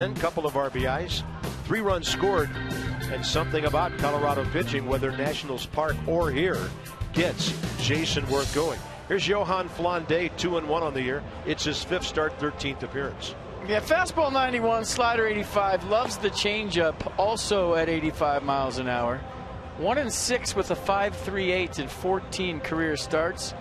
A couple of RBIs, 3 runs scored, and something about Colorado pitching, whether Nationals Park or here, gets Jason Worth going. Here's Johan Flande, 2-1 on the year. It's his 5th start, 13th appearance. Yeah, fastball 91, slider 85. Loves the changeup, also at 85 miles an hour. 1-6 with a 5.38 in 14 career starts.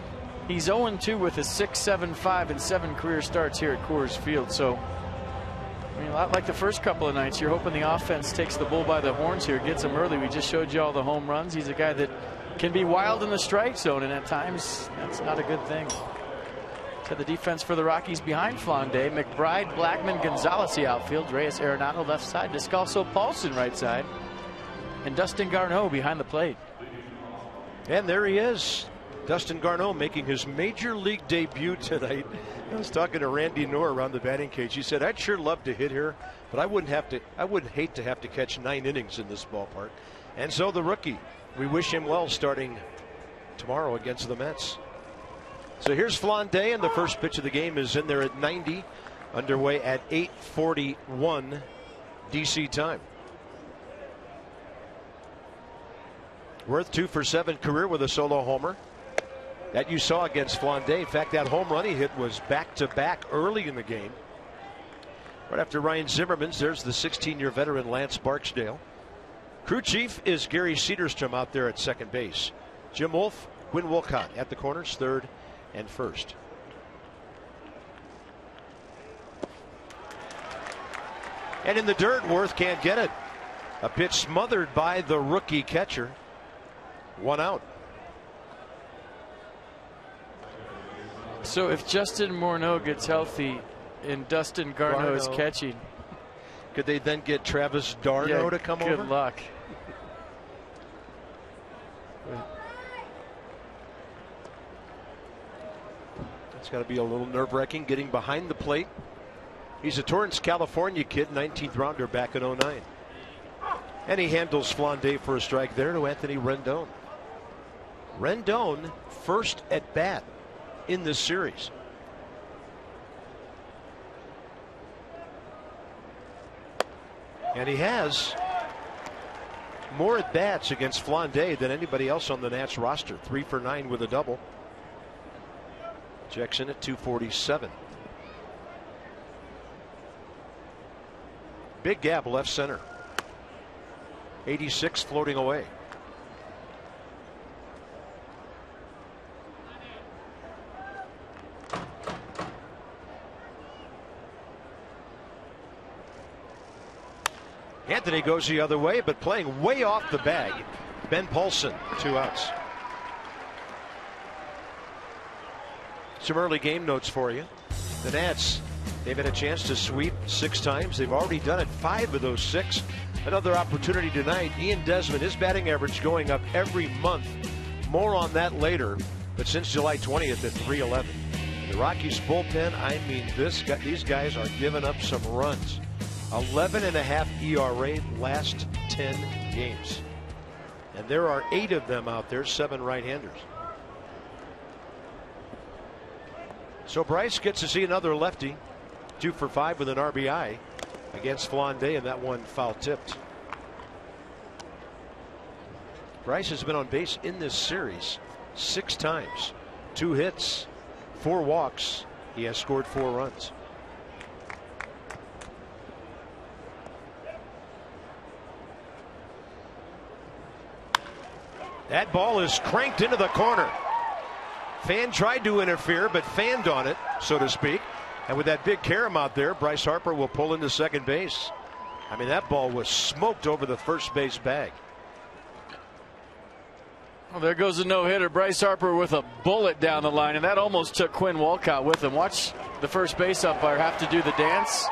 He's 0-2 with a 6.75 in 7 career starts here at Coors Field. So, I mean, a lot like the first couple of nights, you're hoping the offense takes the bull by the horns here, gets him early. We just showed you all the home runs. He's a guy that can be wild in the strike zone, and at times that's not a good thing. So the defense for the Rockies behind Flande, McBride, Blackman, Gonzalez the outfield, Reyes Arenado left side, Descalso Paulson right side, and Dustin Garneau behind the plate. And there he is, Dustin Garneau, making his major league debut tonight. I was talking to Randy Knorr around the batting cage. He said, "I'd sure love to hit here, but I wouldn't hate to have to catch 9 innings in this ballpark." And so the rookie, we wish him well starting tomorrow against the Mets. So here's Flande, and the first pitch of the game is in there at 90, underway at 8:41 DC time. Worth 2 for 7 career with a solo homer. That you saw against Flande. In fact, that home run he hit was back-to-back early in the game. Right after Ryan Zimmerman's, there's the 16-year veteran Lance Barksdale. Crew chief is Gary Cederstrom out there at second base. Jim Wolf, Quinn Wolcott at the corners, third and first. And in the dirt, Worth can't get it. A pitch smothered by the rookie catcher. 1 out. So if Justin Morneau gets healthy and Dustin Garneau is catching, could they then get Travis d'Arnaud to come over? Good luck. It's got to be a little nerve-wracking getting behind the plate. He's a Torrance, California kid, 19th rounder back in '09. And he handles Flande for a strike there to Anthony Rendon. Rendon first at bat in this series. And he has more at bats against Flande than anybody else on the Nats roster. 3 for 9 with a double. Checks in at 247. Big gap left center. 86 floating away. Anthony goes the other way, but playing way off the bag. Ben Paulson, 2 outs. Some early game notes for you. The Nats, they've had a chance to sweep 6 times. They've already done it 5 of those 6. Another opportunity tonight. Ian Desmond, his batting average going up every month. More on that later. But since July 20th at 311. The Rockies bullpen, I mean, these guys are giving up some runs. 11.5 ERA last 10 games. And there are 8 of them out there, 7 right-handers. So Bryce gets to see another lefty. 2 for 5 with an RBI against Flande, and that one foul tipped. Bryce has been on base in this series 6 times. 2 hits, 4 walks. He has scored 4 runs. That ball is cranked into the corner. Fan tried to interfere, but fanned on it, so to speak. And with that big carom out there, Bryce Harper will pull into second base. I mean, that ball was smoked over the first base bag. Well, there goes a no-hitter. Bryce Harper with a bullet down the line, and that almost took Quinn Wolcott with him. Watch the first base umpire have to do the dance.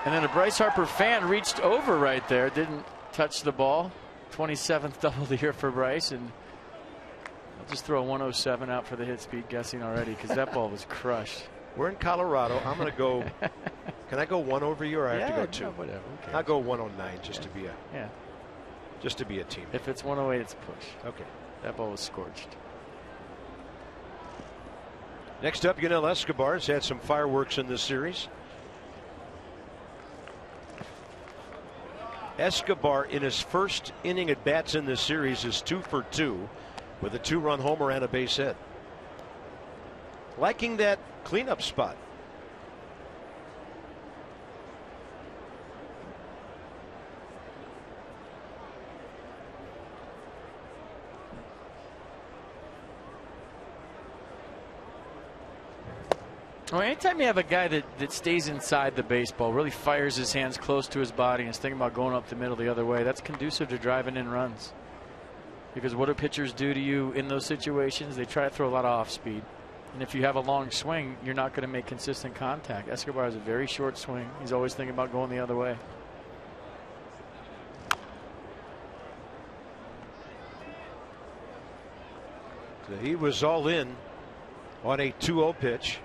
And then a Bryce Harper fan reached over right there, didn't touch the ball. 27th double of the year for Bryce, and I'll just throw a 107 out for the hit speed guessing already because that ball was crushed. We're in Colorado. I'm going to go. Can I go 1 over you, or I have to go 2? No, whatever. I'll go 109 just to be a team. If it's 108, it's a push. Okay. That ball was scorched. Next up, Yunel Escobar has had some fireworks in this series. Escobar in his first inning at bats in this series is 2 for 2 with a 2-run homer and a base hit. Liking that cleanup spot. Well, anytime you have a guy that stays inside the baseball, really fires his hands close to his body and is thinking about going up the middle the other way, that's conducive to driving in runs. Because what do pitchers do to you in those situations? They try to throw a lot of off speed. And if you have a long swing, you're not going to make consistent contact. Escobar has a very short swing. He's always thinking about going the other way. So he was all in on a 2-0 pitch.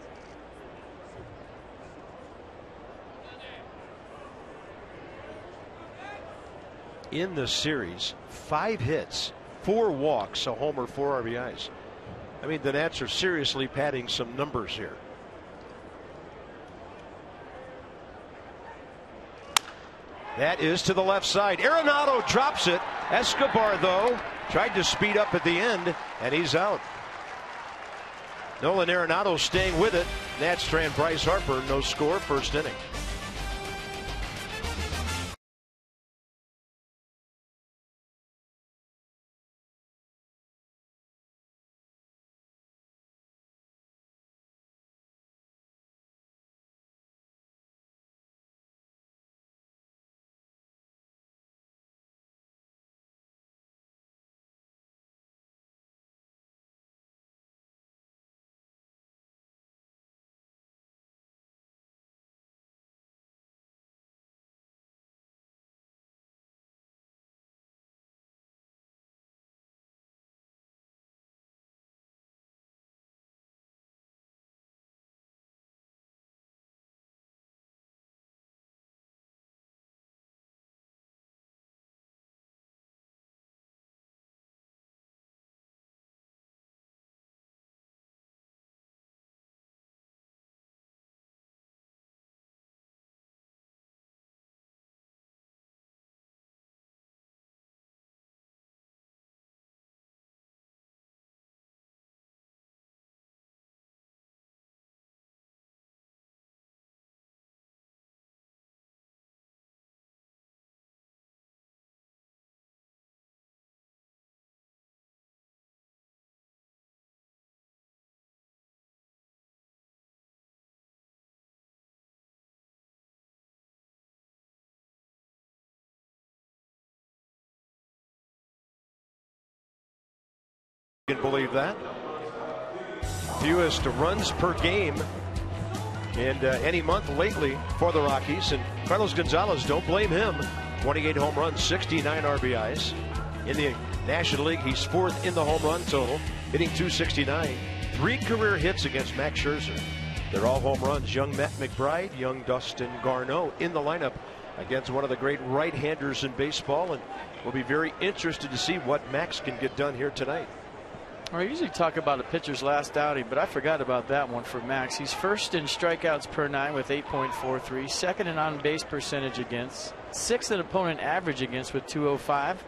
In the series, 5 hits, 4 walks, a homer, 4 RBIs. I mean, the Nats are seriously padding some numbers here. That is to the left side. Arenado drops it. Escobar, though, tried to speed up at the end, and he's out. Nolan Arenado staying with it. Nats strand Bryce Harper, no score, first inning. You can believe that. Fewest runs per game in any month lately for the Rockies, and Carlos Gonzalez, don't blame him. 28 home runs, 69 RBIs. In the National League, he's 4th in the home run total, hitting .269. 3 career hits against Max Scherzer. They're all home runs. Young Matt McBride, young Dustin Garneau in the lineup against one of the great right-handers in baseball, and we'll be very interested to see what Max can get done here tonight. I usually talk about a pitcher's last outing, but I forgot about that one for Max. He's first in strikeouts per 9 with 8.43, second in on-base percentage against, 6th in opponent average against with 205.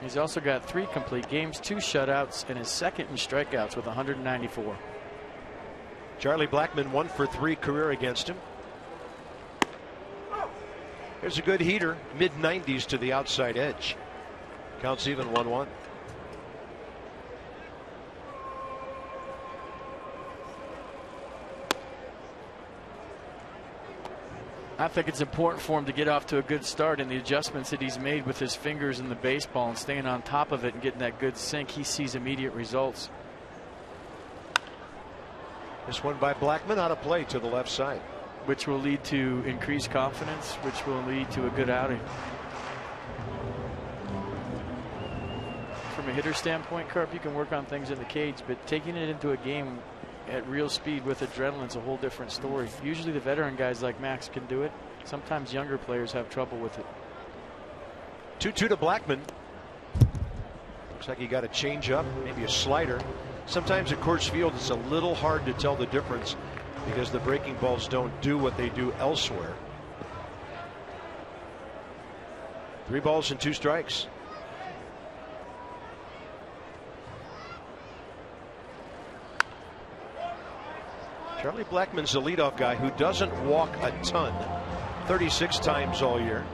He's also got 3 complete games, 2 shutouts, and is second in strikeouts with 194. Charlie Blackmon 1 for 3 career against him. Here's a good heater, mid-90s to the outside edge. Counts even, 1-1. I think it's important for him to get off to a good start, and the adjustments that he's made with his fingers in the baseball and staying on top of it and getting that good sink, he sees immediate results. This one by Blackmon out of play to the left side, which will lead to increased confidence, which will lead to a good outing. From a hitter standpoint, Carp, you can work on things in the cage, but taking it into a game at real speed with adrenaline is a whole different story. Usually the veteran guys like Max can do it. Sometimes younger players have trouble with it. 2-2 to Blackmon. Looks like he got a changeup, maybe a slider. Sometimes at Coors Field it's a little hard to tell the difference because the breaking balls don't do what they do elsewhere. 3 balls and 2 strikes. Charlie Blackmon's the leadoff guy who doesn't walk a ton, 36 times all year.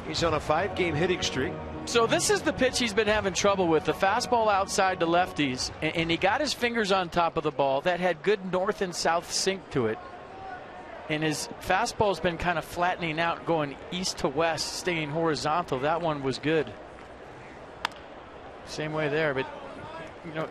He's on a 5-game hitting streak. So this is the pitch he's been having trouble with, the fastball outside to lefties, and he got his fingers on top of the ball. That had good north and south sink to it. And his fastball's been kind of flattening out, going east to west, staying horizontal. That one was good. Same way there, but you know,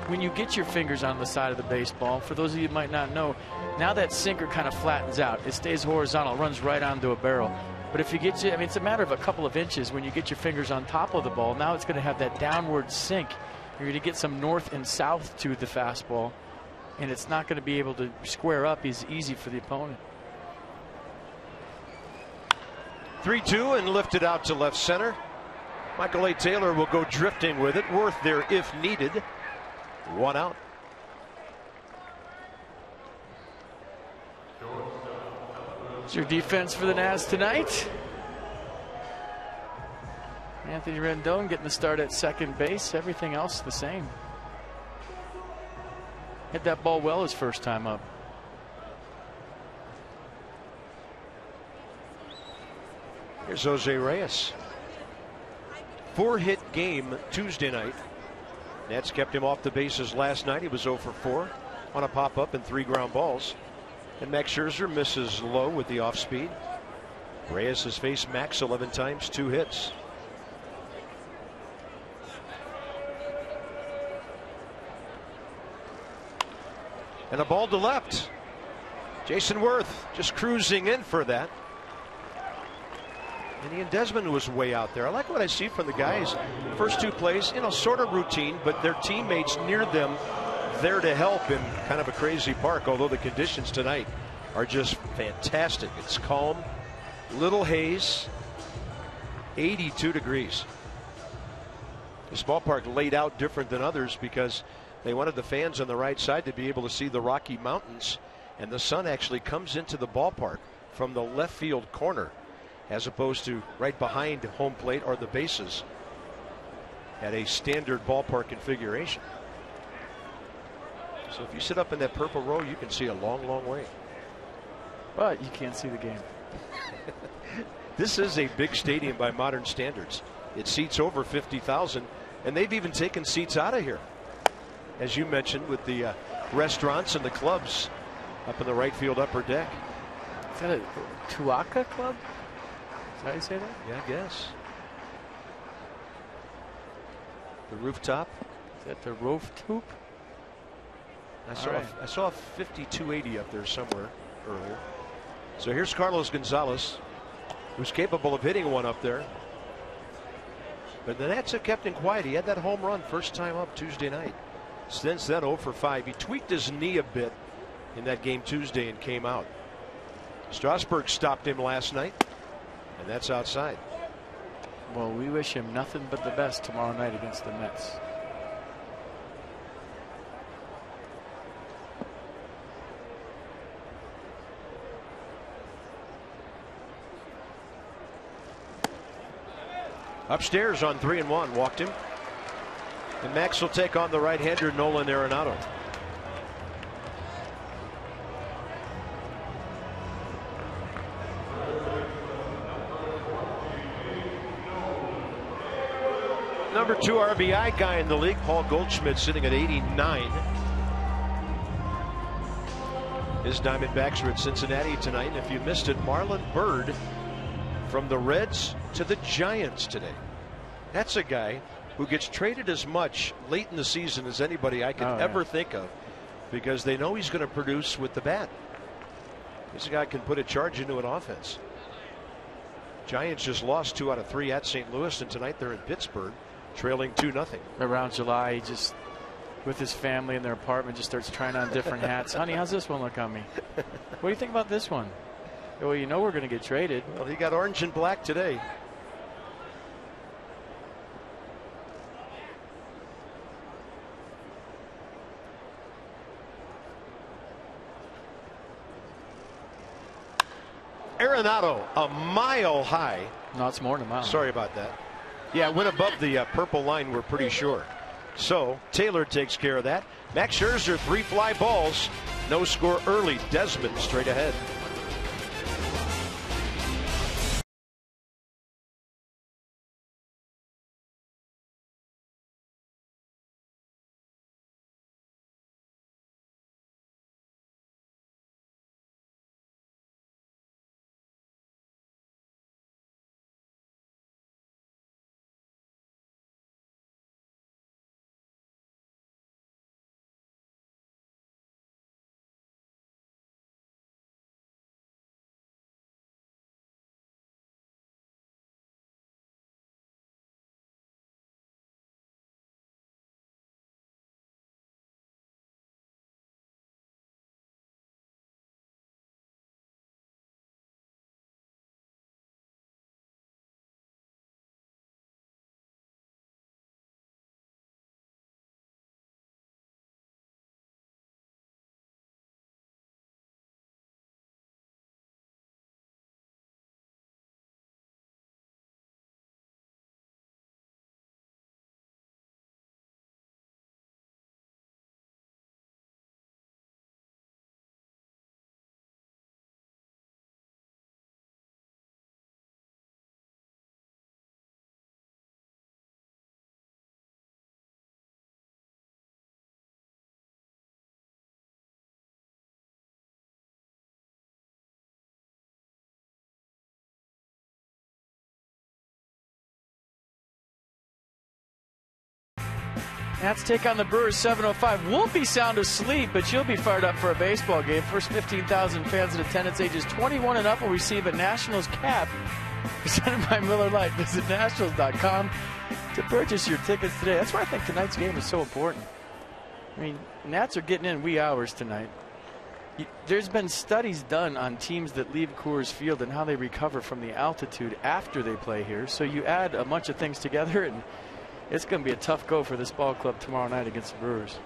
when you get your fingers on the side of the baseball, for those of you who might not know, now that sinker kind of flattens out. It stays horizontal, runs right onto a barrel. But if you get I mean, it's a matter of a couple of inches when you get your fingers on top of the ball. Now it's going to have that downward sink. You're going to get some north and south to the fastball, and it's not going to be able to square up as easy for the opponent. 3-2 and lifted out to left center. Michael A. Taylor will go drifting with it. Worth there if needed. 1 out. It's your defense for the Nats tonight. Anthony Rendon getting the start at second base. Everything else the same. Hit that ball well his first time up. Here's Jose Reyes. 4-hit game Tuesday night. Nats kept him off the bases last night. He was 0 for 4 on a pop-up and 3 ground balls. And Max Scherzer misses low with the off speed. Reyes has faced Max 11 times, 2 hits. And a ball to left. Jason Worth just cruising in for that. And Ian Desmond was way out there. I like what I see from the guys. First 2 plays, you know, sort of routine, but their teammates near them there to help in kind of a crazy park, although the conditions tonight are just fantastic. It's calm, little haze, 82 degrees. This ballpark laid out different than others because they wanted the fans on the right side to be able to see the Rocky Mountains, and the sun actually comes into the ballpark from the left field corner as opposed to right behind home plate or the bases at a standard ballpark configuration. So if you sit up in that purple row, you can see a long, long way. But you can't see the game. This is a big stadium by modern standards. It seats over 50,000, and they've even taken seats out of here, as you mentioned, with the restaurants and the clubs up in the right field upper deck. Is that a Tuaca club? Is that how you say that? Yeah, I guess. The rooftop. Is that the rooftop? I saw a 5280 up there somewhere earlier. So here's Carlos Gonzalez, who's capable of hitting one up there. But the Nats have kept him quiet. He had that home run first time up Tuesday night. Since then 0 for 5. He tweaked his knee a bit in that game Tuesday and came out. Strasburg stopped him last night, and that's outside. Well, we wish him nothing but the best tomorrow night against the Mets. Upstairs on 3-1, walked him. And Max will take on the right-hander Nolan Arenado. Number 2 RBI guy in the league, Paul Goldschmidt, sitting at 89. His Diamondbacks are at Cincinnati tonight. And if you missed it, Marlon Byrd from the Reds to the Giants today. That's a guy who gets traded as much late in the season as anybody I could ever think of, because they know he's going to produce with the bat. This guy can put a charge into an offense. Giants just lost 2 out of 3 at St. Louis, and tonight they're in Pittsburgh trailing 2-0. Around July, he just, with his family in their apartment, just starts trying on different hats. Honey, how's this one look on me? What do you think about this one? Well, you know we're going to get traded. Well, he got orange and black today. Arenado, a mile high No, it's more than a mile. Sorry about that. Yeah, it went above the purple line, we're pretty sure. So Taylor takes care of that. Max Scherzer, 3 fly balls. No score early. Desmond straight ahead. Nats take on the Brewers, 7:05. We'll be sound asleep, but you'll be fired up for a baseball game. First 15,000 fans in attendance ages 21 and up will receive a Nationals cap presented by Miller Lite. Visit Nationals.com to purchase your tickets today. That's why I think tonight's game is so important. I mean, Nats are getting in wee hours tonight. There's been studies done on teams that leave Coors Field and how they recover from the altitude after they play here. So you add a bunch of things together, and it's going to be a tough go for this ball club tomorrow night against the Brewers.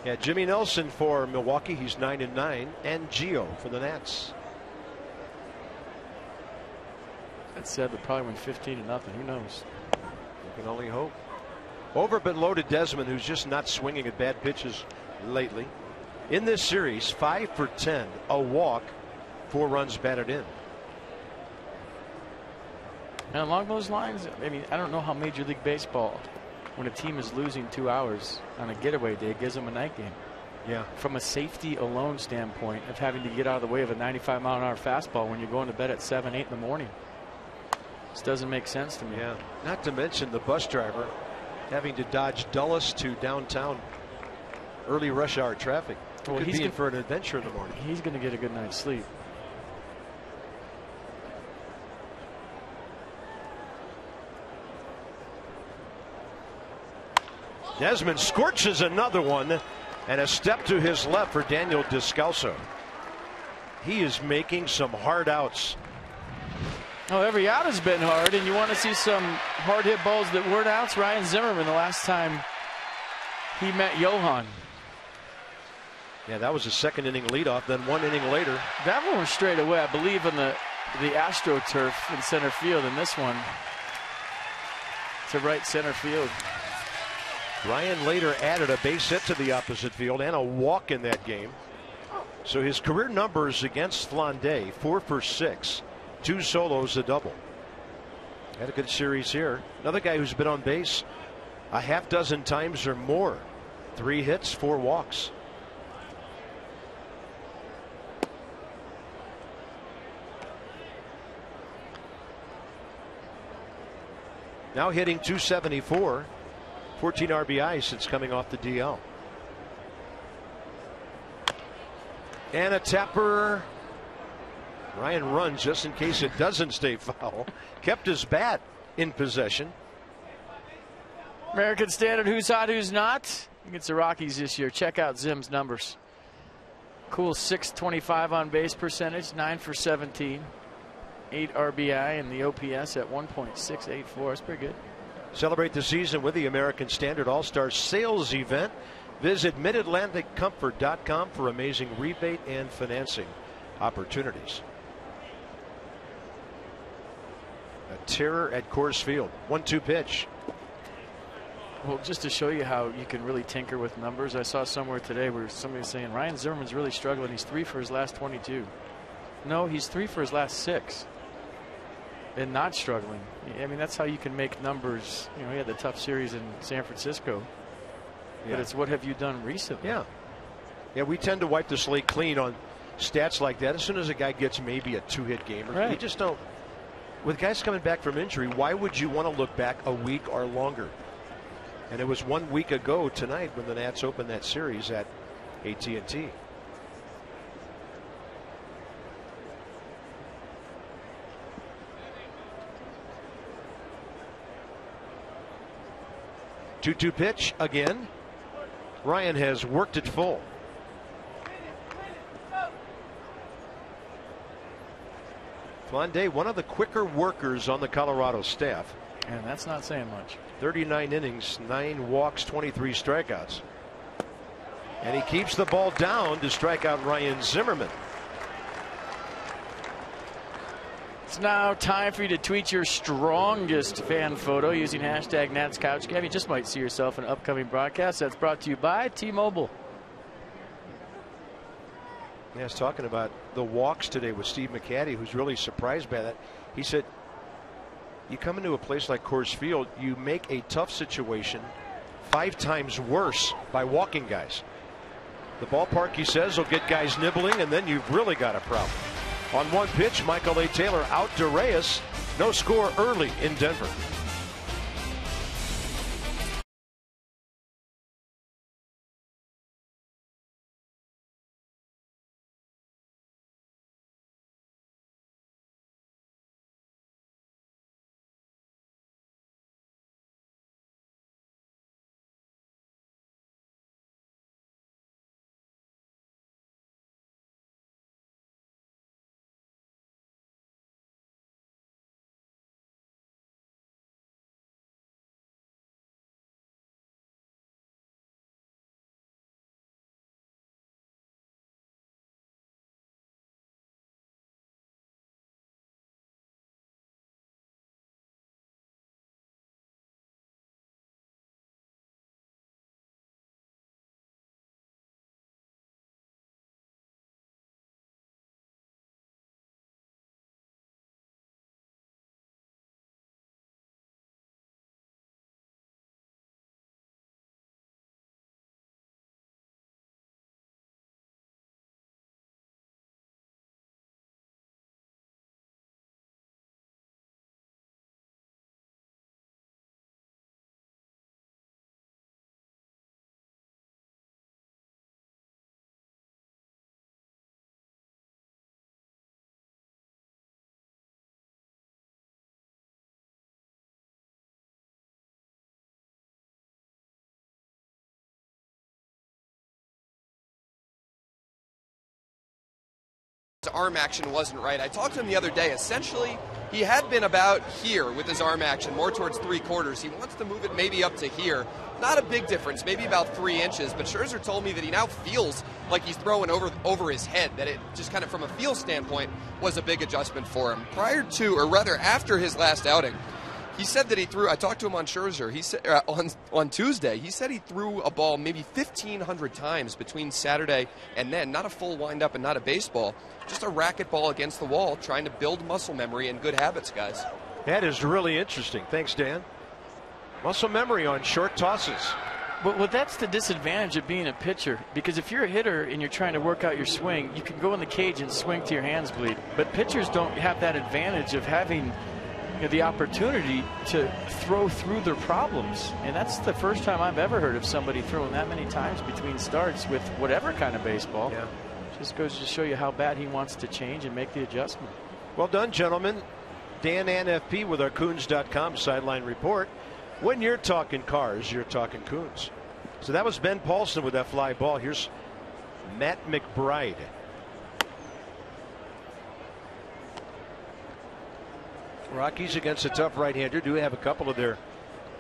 Yeah, Jimmy Nelson for Milwaukee. He's 9-9, and Gio for the Nats. That said, they'll probably win 15-0. Who knows? You can only hope. Over but low to Desmond, who's just not swinging at bad pitches lately. In this series, 5 for 10, a walk, 4 runs batted in. And along those lines, I mean, I don't know how Major League Baseball, when a team is losing 2 hours on a getaway day, gives them a night game. Yeah. From a safety alone standpoint of having to get out of the way of a 95-mile-an-hour fastball when you're going to bed at 7, 8 in the morning. This doesn't make sense to me. Yeah. Not to mention the bus driver having to dodge Dulles to downtown early rush hour traffic. Well, could be in for an adventure in the morning. He's going to get a good night's sleep. Desmond scorches another one, and a step to his left for Daniel Descalso. He is making some hard outs. Oh, every out has been hard, and you want to see some hard hit balls that weren't outs. Ryan Zimmerman, the last time he met Johan. Yeah, that was a second inning leadoff. Then 1 inning later, that one was straight away, I believe, in the AstroTurf in center field. And this one to right center field. Ryan later added a base hit to the opposite field and a walk in that game. So his career numbers against Flande: 4 for 6, 2 solos, a double. Had a good series here. Another guy who's been on base a half dozen times or more. 3 hits, 4 walks. Now hitting .274, 14 RBIs since coming off the DL. And a tapper. Ryan runs just in case it doesn't stay foul. Kept his bat in possession. American Standard, who's hot, who's not against the Rockies this year. Check out Zim's numbers. Cool .625 on base percentage, 9 for 17. 8 RBI, and the OPS at 1.684. That's pretty good. Celebrate the season with the American Standard All-Star Sales Event. Visit MidAtlanticComfort.com for amazing rebate and financing opportunities. A terror at Coors Field. 1-2 pitch. Well, just to show you how you can really tinker with numbers, I saw somewhere today where somebody was saying Ryan Zimmerman's really struggling. He's 3 for his last 22. No, he's 3 for his last 6. And not struggling. I mean, that's how you can make numbers. You know, he had the tough series in San Francisco. Yeah. But it's what have you done recently? Yeah. Yeah, we tend to wipe the slate clean on stats like that as soon as a guy gets maybe a 2-hit game. Right. You just don't. With guys coming back from injury, why would you want to look back a week or longer? And it was 1 week ago tonight when the Nats opened that series at AT&T. Two-two pitch again. Ryan has worked it full. Flande, one of the quicker workers on the Colorado staff. And that's not saying much. 39 innings, 9 walks, 23 strikeouts. And he keeps the ball down to strike out Ryan Zimmerman. It's now time for you to tweet your strongest fan photo using hashtag NatsCouchGab. You just might see yourself in an upcoming broadcast. That's brought to you by T-Mobile. Yeah, I was talking about the walks today with Steve McCaddy, who's really surprised by that. He said, you come into a place like Coors Field, you make a tough situation 5 times worse by walking guys. The ballpark, he says, will get guys nibbling, and then you've really got a problem. On 1 pitch, Michael A. Taylor out to Reyes. No score early in Denver. Arm action wasn't right. I talked to him the other day. Essentially, he had been about here with his arm action, more towards 3/4. He wants to move it maybe up to here. Not a big difference, maybe about 3 inches, but Scherzer told me that he now feels like he's throwing over his head, that it just kind of from a feel standpoint was a big adjustment for him. Prior to, or rather after his last outing, he said that he threw, I talked to him on Scherzer, he said on Tuesday, he said he threw a ball maybe 1,500 times between Saturday and then. Not a full windup and not a baseball, just a racquetball against the wall, trying to build muscle memory and good habits, guys. That is really interesting. Thanks, Dan. Muscle memory on short tosses. Well, that's the disadvantage of being a pitcher, because if you're a hitter and you're trying to work out your swing, you can go in the cage and swing till your hands bleed. But pitchers don't have that advantage of having the opportunity to throw through their problems. And that's the first time I've ever heard of somebody throwing that many times between starts with whatever kind of baseball. Yeah. Just goes to show you how bad he wants to change and make the adjustment. Well done, gentlemen. Dan NFP with our Coons.com sideline report. When you're talking cars, you're talking Coons. So that was Ben Paulson with that fly ball. Here's Matt McBride. Rockies against a tough right-hander do have a couple of their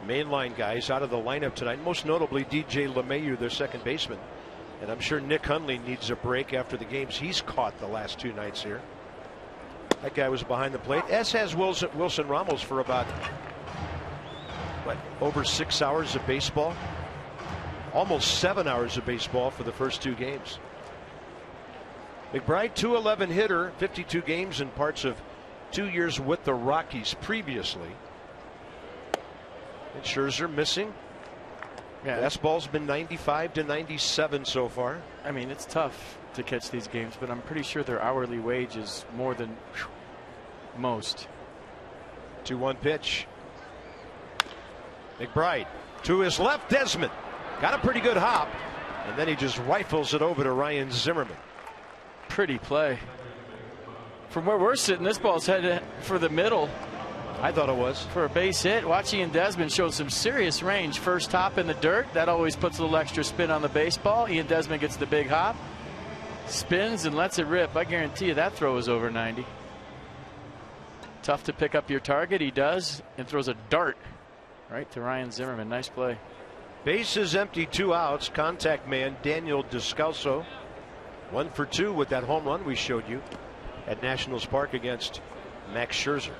mainline guys out of the lineup tonight, most notably DJ LeMahieu, their second baseman. And I'm sure Nick Hundley needs a break after the games he's caught the last 2 nights here. That guy was behind the plate, as has Wilson Ramos for about, what, over 6 hours of baseball? Almost 7 hours of baseball for the first 2 games. McBride, .211 hitter, 52 games in parts of 2 years with the Rockies previously. And Scherzer missing. Yeah, fastball's been 95 to 97 so far. I mean, it's tough to catch these games, but I'm pretty sure their hourly wage is more than most. 2-1 pitch. McBride to his left. Desmond got a pretty good hop, and then he just rifles it over to Ryan Zimmerman. Pretty play. From where we're sitting, this ball's headed for the middle. I thought it was. For a base hit. Watch Ian Desmond showed some serious range. First hop in the dirt. That always puts a little extra spin on the baseball. Ian Desmond gets the big hop. Spins and lets it rip. I guarantee you that throw is over 90. Tough to pick up your target. He does. And throws a dart right to Ryan Zimmerman. Nice play. Bases empty, 2 outs. Contact man Daniel Descalso. 1 for 2 with that home run we showed you at Nationals Park against Max Scherzer.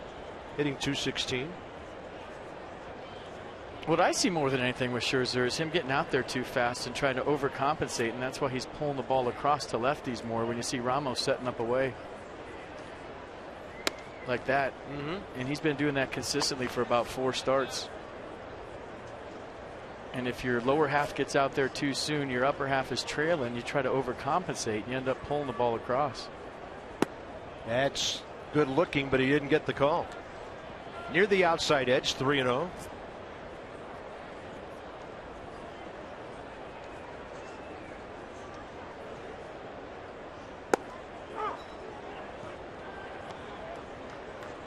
Hitting .216. What I see more than anything with Scherzer is him getting out there too fast and trying to overcompensate, and that's why he's pulling the ball across to lefties more when you see Ramos setting up away like that. And he's been doing that consistently for about 4 starts. And if your lower half gets out there too soon, your upper half is trailing, you try to overcompensate and you end up pulling the ball across. That's good looking, but he didn't get the call. Near the outside edge, 3-0.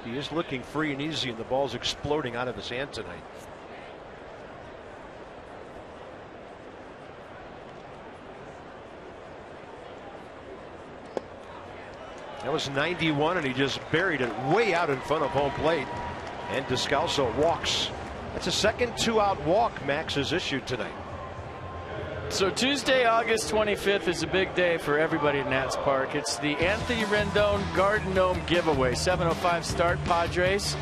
He is looking free and easy, and the ball's exploding out of his hand tonight. That was 91, and he just buried it way out in front of home plate. And Descalso walks. That's a second 2-out walk Max has issued tonight. So Tuesday, August 25th is a big day for everybody at Nats Park. It's the Anthony Rendon Garden Gnome giveaway. 7:05 start, Padres.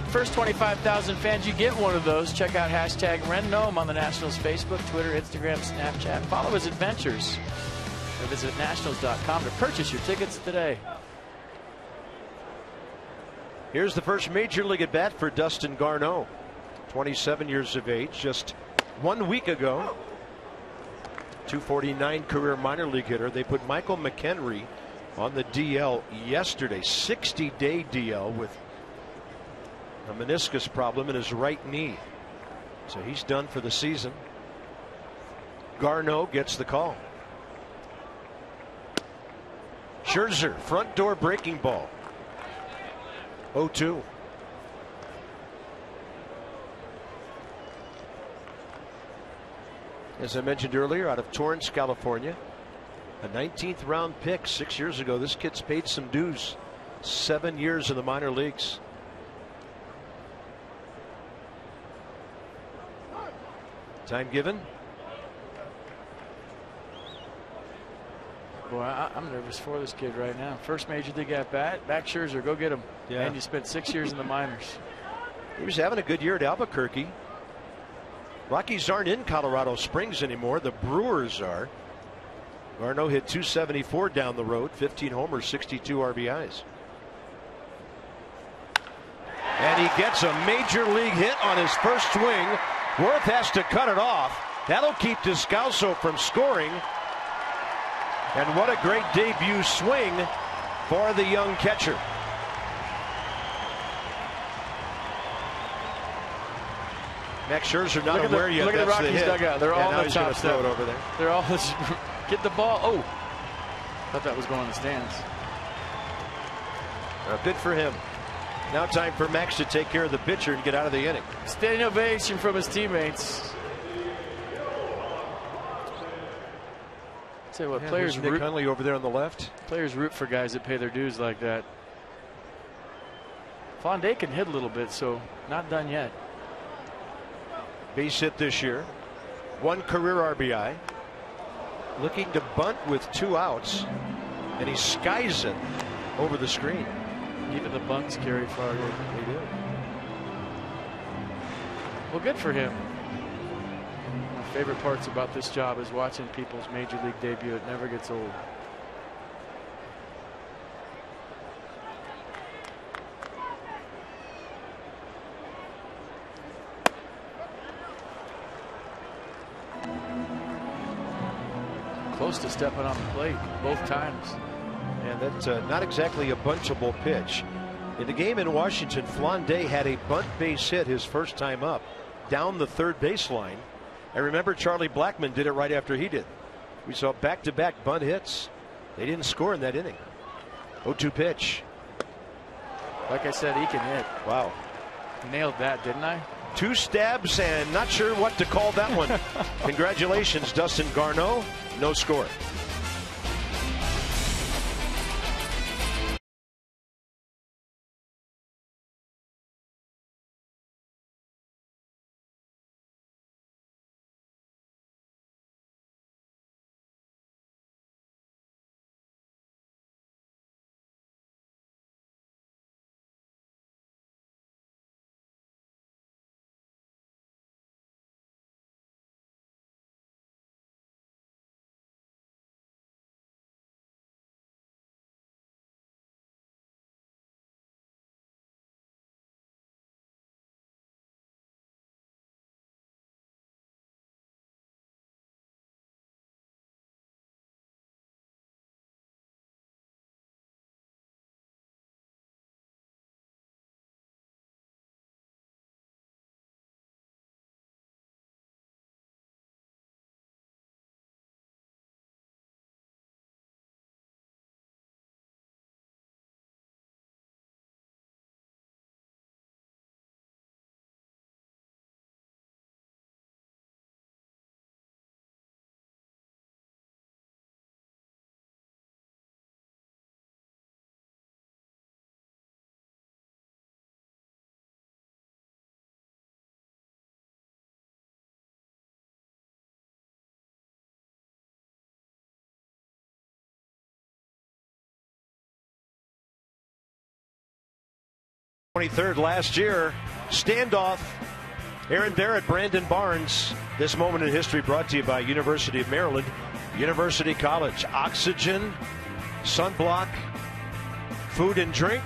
First 25,000 fans, you get one of those. Check out hashtag Rendome on the Nationals Facebook, Twitter, Instagram, Snapchat. Follow his adventures. Or visit nationals.com to purchase your tickets today. Here's the first major league at bat for Dustin Garneau. 27 years of age, just 1 week ago. .249 career minor league hitter. They put Michael McHenry on the DL yesterday. 60-day DL with a meniscus problem in his right knee. So he's done for the season. Garneau gets the call. Scherzer, front door breaking ball. 0-2. As I mentioned earlier, out of Torrance, California, a 19th round pick 6 years ago. This kid's paid some dues. 7 years in the minor leagues. Time given. Boy, I'm nervous for this kid right now. First major league at bat. Back Scherzer, go get him. Yeah. And you spent 6 years in the minors. He was having a good year at Albuquerque. Rockies aren't in Colorado Springs anymore. The Brewers are. Garneau hit .274 down the road, 15 homers, 62 RBIs. And he gets a major league hit on his first swing. Worth has to cut it off. That'll keep Descalso from scoring. And what a great debut swing for the young catcher. Max Scherzer not aware yet. Look at the Rockies dugout. They're all in the top throw it over there. They're all get the ball. Oh, thought that was going in the stands. Good for him. Now time for Max to take care of the pitcher and get out of the inning. Standing ovation from his teammates. Tell you what, players Nick root. Hundley over there on the left. Players root for guys that pay their dues like that. Fonde can hit a little bit, so not done yet. Base hit this year. 1 career RBI. Looking to bunt with 2 outs. And he skies it over the screen. Even the bunts carry farther. They do. Well, good for him. One of my favorite parts about this job is watching people's major league debut. It never gets old. Close to stepping on the plate both times. And that's not exactly a bunchable pitch. In the game in Washington, Flande had a bunt base hit his first time up down the third baseline. And remember, Charlie Blackmon did it right after he did. We saw back-to-back bunt hits. They didn't score in that inning. 0-2 pitch. Like I said, he can hit. Wow. Nailed that, didn't I? 2 stabs and not sure what to call that one. Congratulations, Dustin Garneau. No score. '23 last year. Standoff. Aaron Barrett, Brandon Barnes. This moment in history brought to you by University of Maryland, University College. Oxygen, sunblock, food and drink.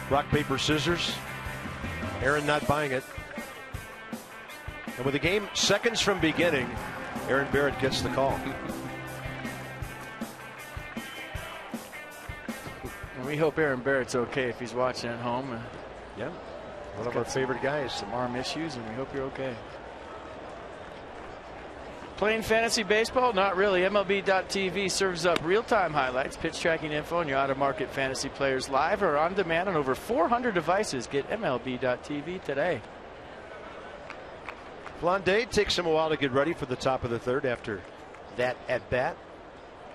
Rock, paper, scissors. Aaron not buying it. And with the game seconds from beginning, Aaron Barrett gets the call. We hope Aaron Barrett's okay if he's watching at home. Yeah, one of our favorite guys. Some arm issues, and we hope you're okay. Playing fantasy baseball? Not really. MLB.tv serves up real-time highlights, pitch tracking info, and your out-of-market fantasy players live or on demand on over 400 devices. Get MLB.tv today. Flande takes him a while to get ready for the top of the third after that at-bat.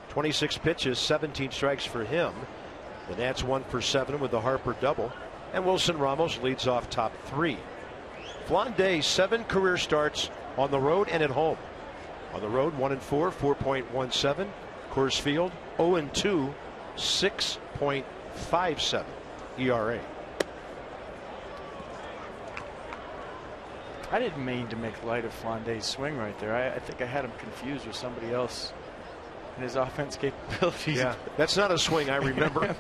26 pitches, 17 strikes for him. The Nats 1 for 7 with the Harper double. And Wilson Ramos leads off top 3. Flande, 7 career starts on the road and at home. On the road, 1-4, 4.17. Coors Field, 0-2, 6.57 ERA. I didn't mean to make light of Flande's swing right there. I think I had him confused with somebody else and his offense capabilities. Yeah, that's not a swing I remember. And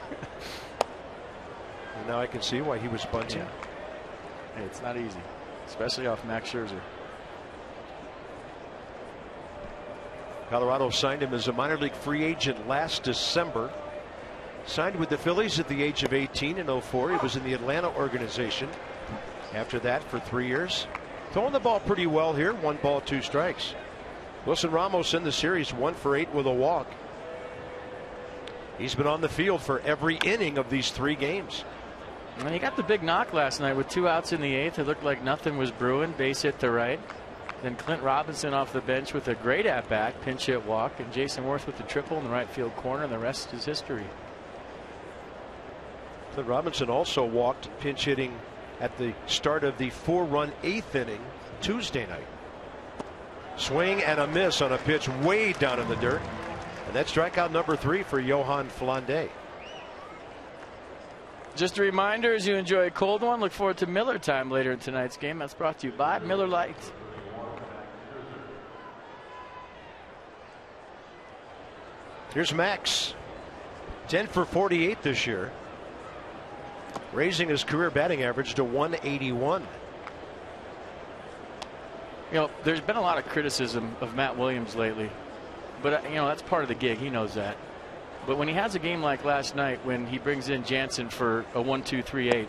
now I can see why he was bunting. Yeah. Hey, it's not easy, especially off Max Scherzer. Colorado signed him as a minor league free agent last December. Signed with the Phillies at the age of 18 in 04. He was in the Atlanta organization after that for 3 years. Throwing the ball pretty well here. 1 ball, 2 strikes. Wilson Ramos in the series 1 for 8 with a walk. He's been on the field for every inning of these 3 games. And he got the big knock last night with 2 outs in the 8th. It looked like nothing was brewing. Base hit to right. Then Clint Robinson off the bench with a great at-bat, pinch hit walk, and Jason Worth with the triple in the right field corner, and the rest is history. Clint Robinson also walked, pinch hitting at the start of the 4-run 8th inning Tuesday night. Swing and a miss on a pitch way down in the dirt. And that's strikeout number 3 for Johan Flande. Just a reminder, as you enjoy a cold one, look forward to Miller time later in tonight's game. That's brought to you by Miller Lite. Here's Max. 10 for 48 this year, raising his career batting average to 181. You know, there's been a lot of criticism of Matt Williams lately, but you know, that's part of the gig. He knows that. But when he has a game like last night, when he brings in Jansen for a 1-2-3-8,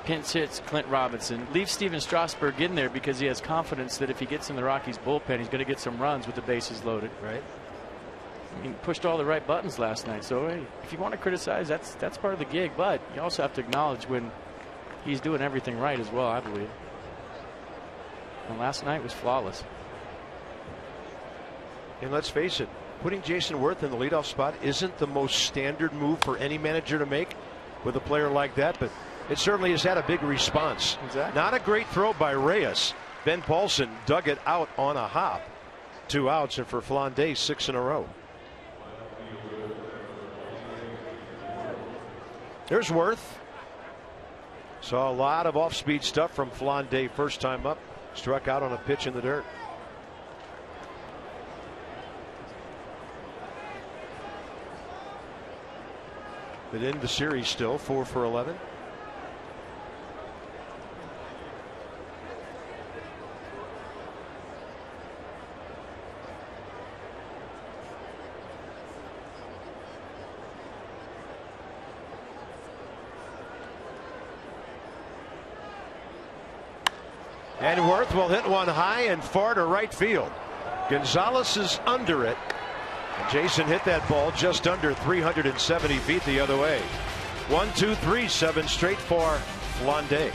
pinch hits Clint Robinson, leaves Steven Strasburg in there because he has confidence that if he gets in the Rockies bullpen, he's going to get some runs with the bases loaded. Right. He pushed all the right buttons last night. So hey, if you want to criticize, that's part of the gig. But you also have to acknowledge when he's doing everything right as well, I believe. And last night was flawless. And let's face it, putting Jason Worth in the leadoff spot isn't the most standard move for any manager to make with a player like that, but it certainly has had a big response. Exactly. Not a great throw by Reyes. Ben Paulson dug it out on a hop. 2 outs, and for Flande, 6 in a row. There's Worth. Saw a lot of off-speed stuff from Flande first time up. Struck out on a pitch in the dirt. But in the series still 4 for 11. And Worth will hit one high and far to right field. Gonzalez is under it. And Jason hit that ball just under 370 feet the other way. 1, 2, 3, 7 straight for Flande.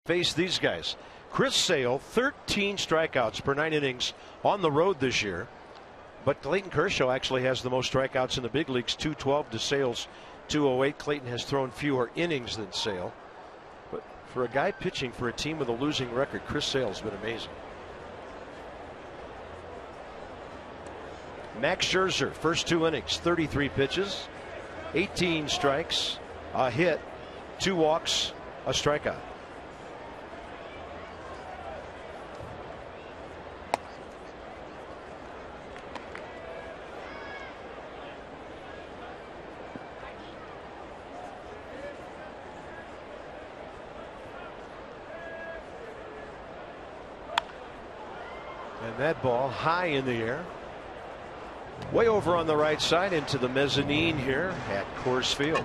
Face these guys. Chris Sale, 13 strikeouts per 9 innings on the road this year. But Clayton Kershaw actually has the most strikeouts in the big leagues, 212 to Sale's 208. Clayton has thrown fewer innings than Sale. But for a guy pitching for a team with a losing record, Chris Sale's been amazing. Max Scherzer, first 2 innings, 33 pitches, 18 strikes, a hit, 2 walks, a strikeout. And that ball high in the air. Way over on the right side into the mezzanine here at Coors Field.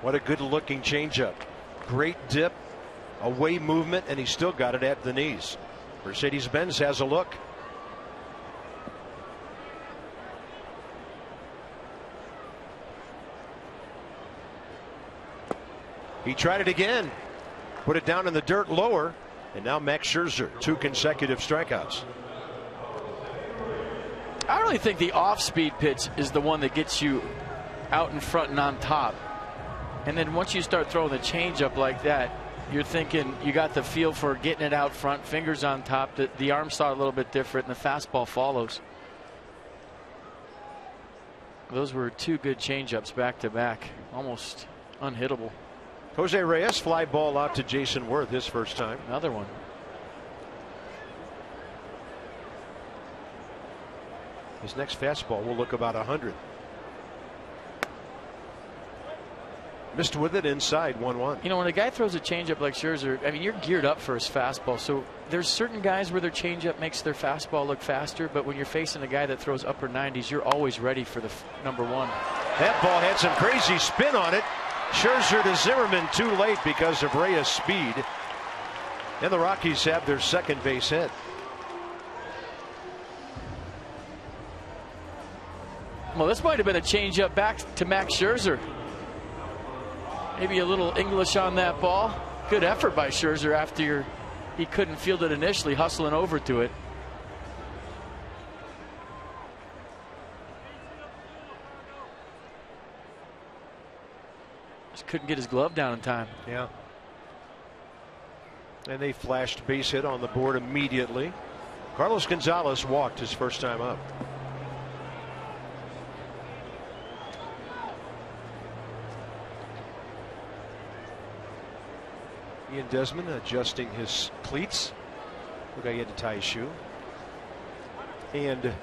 What a good looking changeup. Great dip, away movement, and he still got it at the knees. Mercedes-Benz has a look. He tried it again, put it down in the dirt lower, and now Max Scherzer, 2 consecutive strikeouts. I really think the off-speed pitch is the one that gets you out in front and on top. And then once you start throwing the changeup like that, you're thinking you got the feel for getting it out front, fingers on top. The arm saw a little bit different, and the fastball follows. Those were 2 good changeups back to back, almost unhittable. Jose Reyes, fly ball out to Jason Worth, his first time. Another one. His next fastball will look about 100. Missed with it inside 1-1. You know, when a guy throws a changeup like Scherzer, I mean, you're geared up for his fastball. So there's certain guys where their changeup makes their fastball look faster, but when you're facing a guy that throws upper 90s, you're always ready for the number 1. That ball had some crazy spin on it. Scherzer to Zimmerman, too late because of Reyes' speed. And the Rockies have their second base hit. Well, this might have been a changeup back to Max Scherzer. Maybe a little English on that ball. Good effort by Scherzer after he couldn't field it initially, hustling over to it. Just couldn't get his glove down in time. Yeah. And they flashed base hit on the board immediately. Carlos Gonzalez walked his first time up. Ian Desmond adjusting his cleats. Look like he had to tie his shoe. And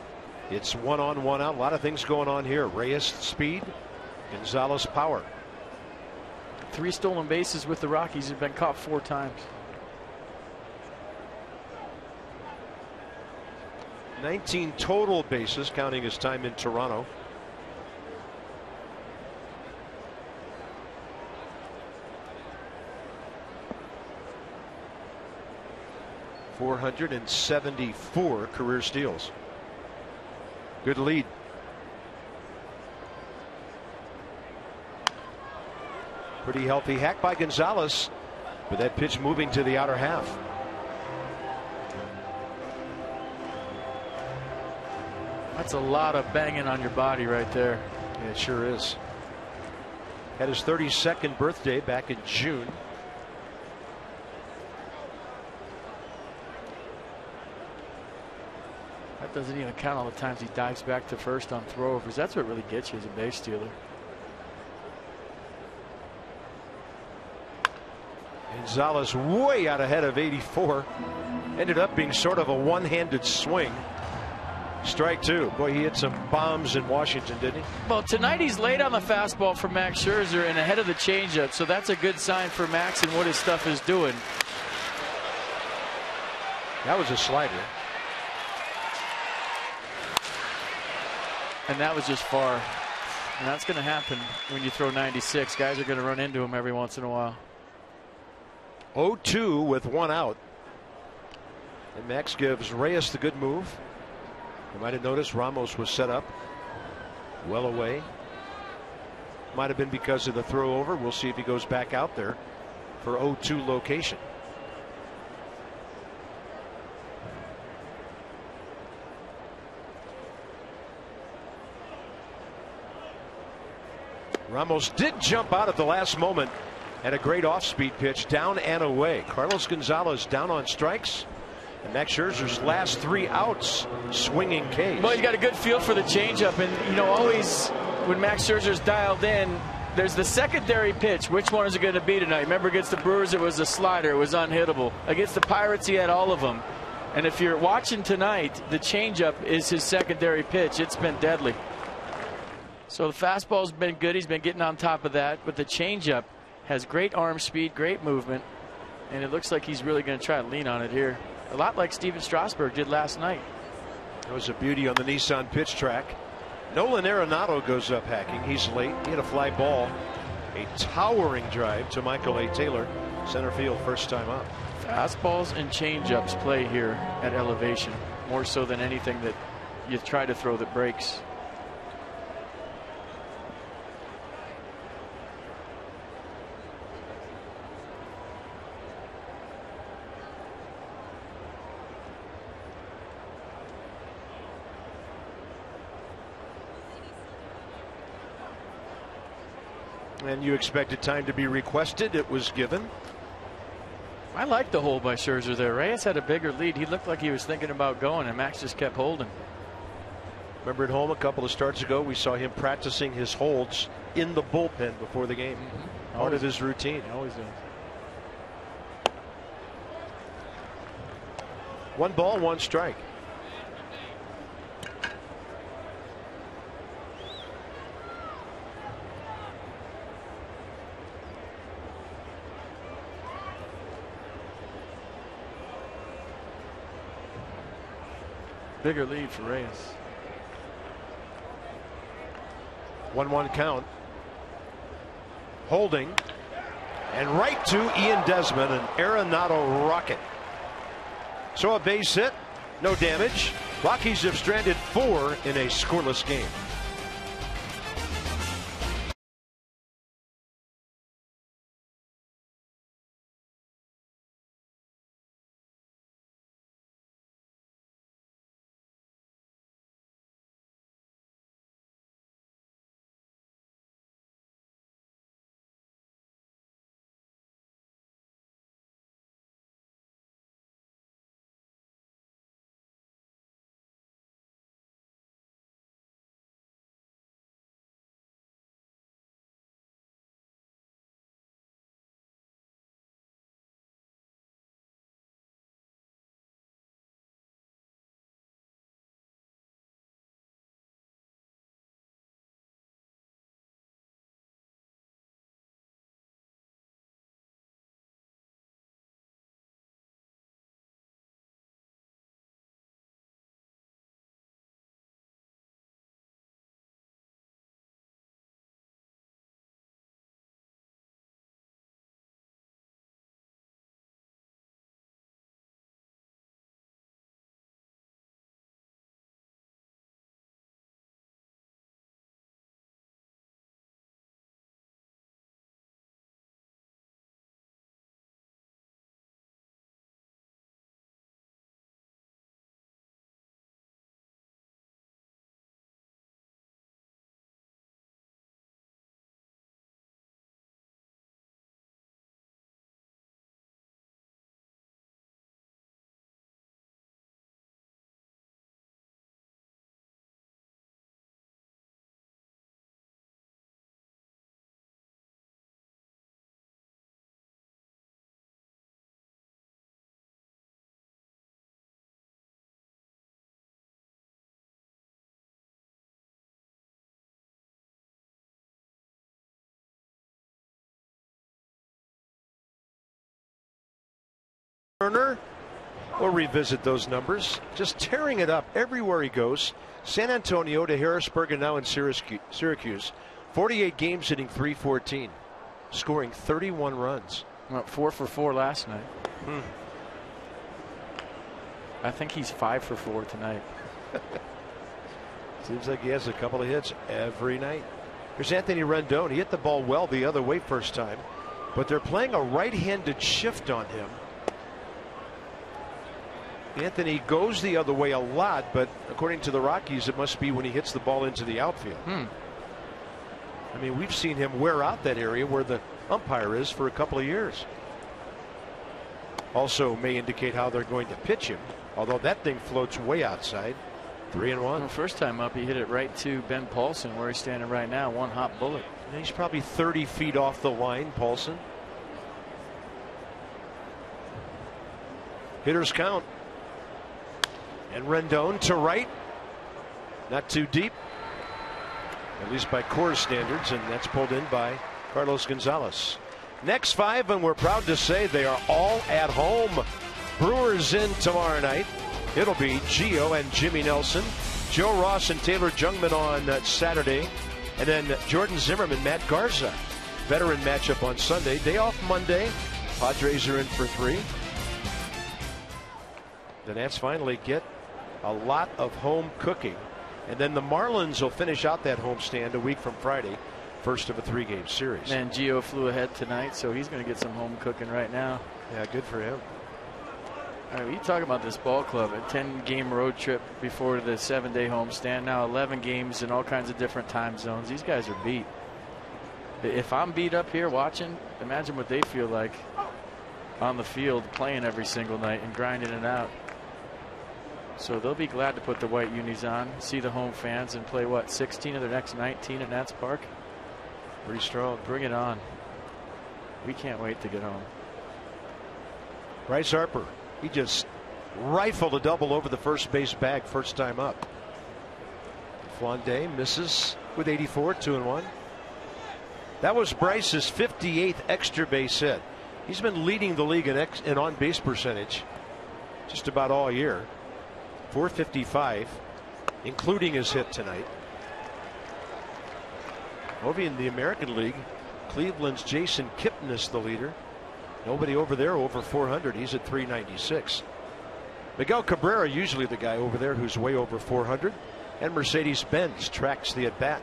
it's 1 on 1 out. A lot of things going on here. Reyes speed, Gonzalez power. 3 stolen bases with the Rockies. Have been caught 4 times. 19 total bases, counting his time in Toronto. .474 career steals. Good lead. Pretty healthy hack by Gonzalez, but that pitch moving to the outer half. That's a lot of banging on your body right there. Yeah, it sure is. Had his 32nd birthday back in June. That doesn't even count all the times he dives back to first on throwovers. That's what really gets you as a base stealer. Gonzalez way out ahead of 84. Ended up being sort of a one-handed swing. Strike 2. Boy, he hit some bombs in Washington, didn't he? Well, tonight he's late on the fastball for Max Scherzer and ahead of the changeup, so that's a good sign for Max and what his stuff is doing. That was a slider. And that was just far. And that's going to happen when you throw 96. Guys are going to run into him every once in a while. 0-2 with 1 out. And Max gives Reyes the good move. You might have noticed Ramos was set up well away. Might have been because of the throw over. We'll see if he goes back out there for 0-2 location. Ramos did jump out at the last moment and a great off-speed pitch down and away. Carlos Gonzalez down on strikes. And Max Scherzer's last 3 outs swinging K's. Well, he's got a good feel for the changeup, and you know, always when Max Scherzer's dialed in, there's the secondary pitch. Which one is it going to be tonight? Remember, against the Brewers, it was a slider. It was unhittable. Against the Pirates, he had all of them. And if you're watching tonight, the changeup is his secondary pitch. It's been deadly. So the fastball's been good. He's been getting on top of that. But the changeup has great arm speed, great movement. And it looks like he's really going to try to lean on it here. A lot like Steven Strasburg did last night. That was a beauty on the Nissan pitch track. Nolan Arenado goes up hacking. He's late. He had a fly ball. A towering drive to Michael A. Taylor. Center field, first time up. Fastballs and changeups play here at elevation, more so than anything that you try to throw that breaks. And you expected time to be requested. It was given. I like the hold by Scherzer there. Reyes had a bigger lead. He looked like he was thinking about going, and Max just kept holding. Remember at home a couple of starts ago, we saw him practicing his holds in the bullpen before the game. Part of his routine. He always does. 1 ball, 1 strike. Bigger lead for Reyes. 1-1 count. Holding. And right to Ian Desmond, an Arenado rocket. So a base hit, no damage. Rockies have stranded 4 in a scoreless game. Turner will revisit those numbers, just tearing it up everywhere he goes. San Antonio to Harrisburg and now in Syracuse. 48 games, hitting .314, scoring 31 runs. Well, 4 for 4 last night. I think he's 5 for 4 tonight. Seems like he has a couple of hits every night. Here's Anthony Rendon. He hit the ball well the other way first time, but they're playing a right-handed shift on him. Anthony goes the other way a lot, but according to the Rockies, it must be when he hits the ball into the outfield. I mean, we've seen him wear out that area where the umpire is for a couple of years. Also may indicate how they're going to pitch him, although that thing floats way outside. 3-1. Well, first time up, he hit it right to Ben Paulson, where he's standing right now. One hot bullet. And he's probably 30 feet off the line, Paulson. Hitters count. And Rendon to right. Not too deep, at least by Coors standards, and that's pulled in by Carlos Gonzalez. Next 5, and we're proud to say they are all at home. Brewers in tomorrow night. It'll be Gio and Jimmy Nelson, Joe Ross and Taylor Jungmann on Saturday, and then Jordan Zimmerman, Matt Garza. Veteran matchup on Sunday. Day off Monday. Padres are in for 3. The Nats finally get a lot of home cooking. And then the Marlins will finish out that homestand a week from Friday. First of a 3-game series. And Gio flew ahead tonight, so he's going to get some home cooking right now. Yeah, good for him. All right, you talk about this ball club. A 10-game road trip before the 7-day homestand. Now 11 games in all kinds of different time zones. These guys are beat. If I'm beat up here watching, imagine what they feel like on the field playing every single night and grinding it out. So they'll be glad to put the white unis on, see the home fans, and play, what, 16 of their next 19 at Nats Park? Pretty strong. Bring it on. We can't wait to get home. Bryce Harper, he just rifled a double over the first base bag first time up. Flande misses with 84, 2-1. That was Bryce's 58th extra base hit. He's been leading the league in on-base percentage just about all year. 455, including his hit tonight. Over in the American League, Cleveland's Jason Kipnis the leader. Nobody over there over 400. He's at 396. Miguel Cabrera usually the guy over there who's way over 400. And Mercedes-Benz tracks the at-bat.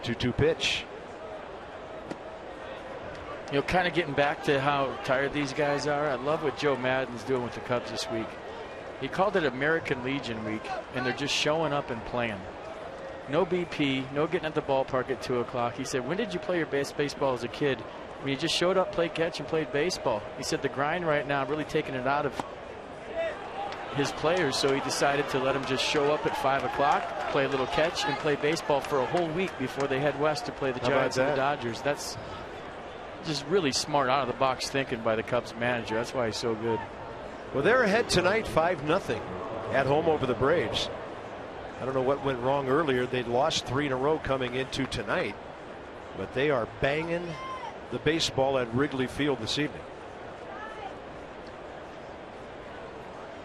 2-2 pitch. You know, kind of getting back to how tired these guys are. I love what Joe Maddon's doing with the Cubs this week. He called it American Legion week, and they're just showing up and playing. No BP, no getting at the ballpark at 2 o'clock. He said, when did you play your best baseball as a kid? When you just showed up, played catch, and played baseball. He said the grind right now really taking it out of his players, so he decided to let them just show up at 5 o'clock, play a little catch, and play baseball for a whole week before they head west to play the Giants and the Dodgers. That's just really smart, out-of-the-box thinking by the Cubs manager. That's why he's so good. Well, they're ahead tonight 5-0 at home over the Braves. I don't know what went wrong earlier. They'd lost 3 in a row coming into tonight, but they are banging the baseball at Wrigley Field this evening.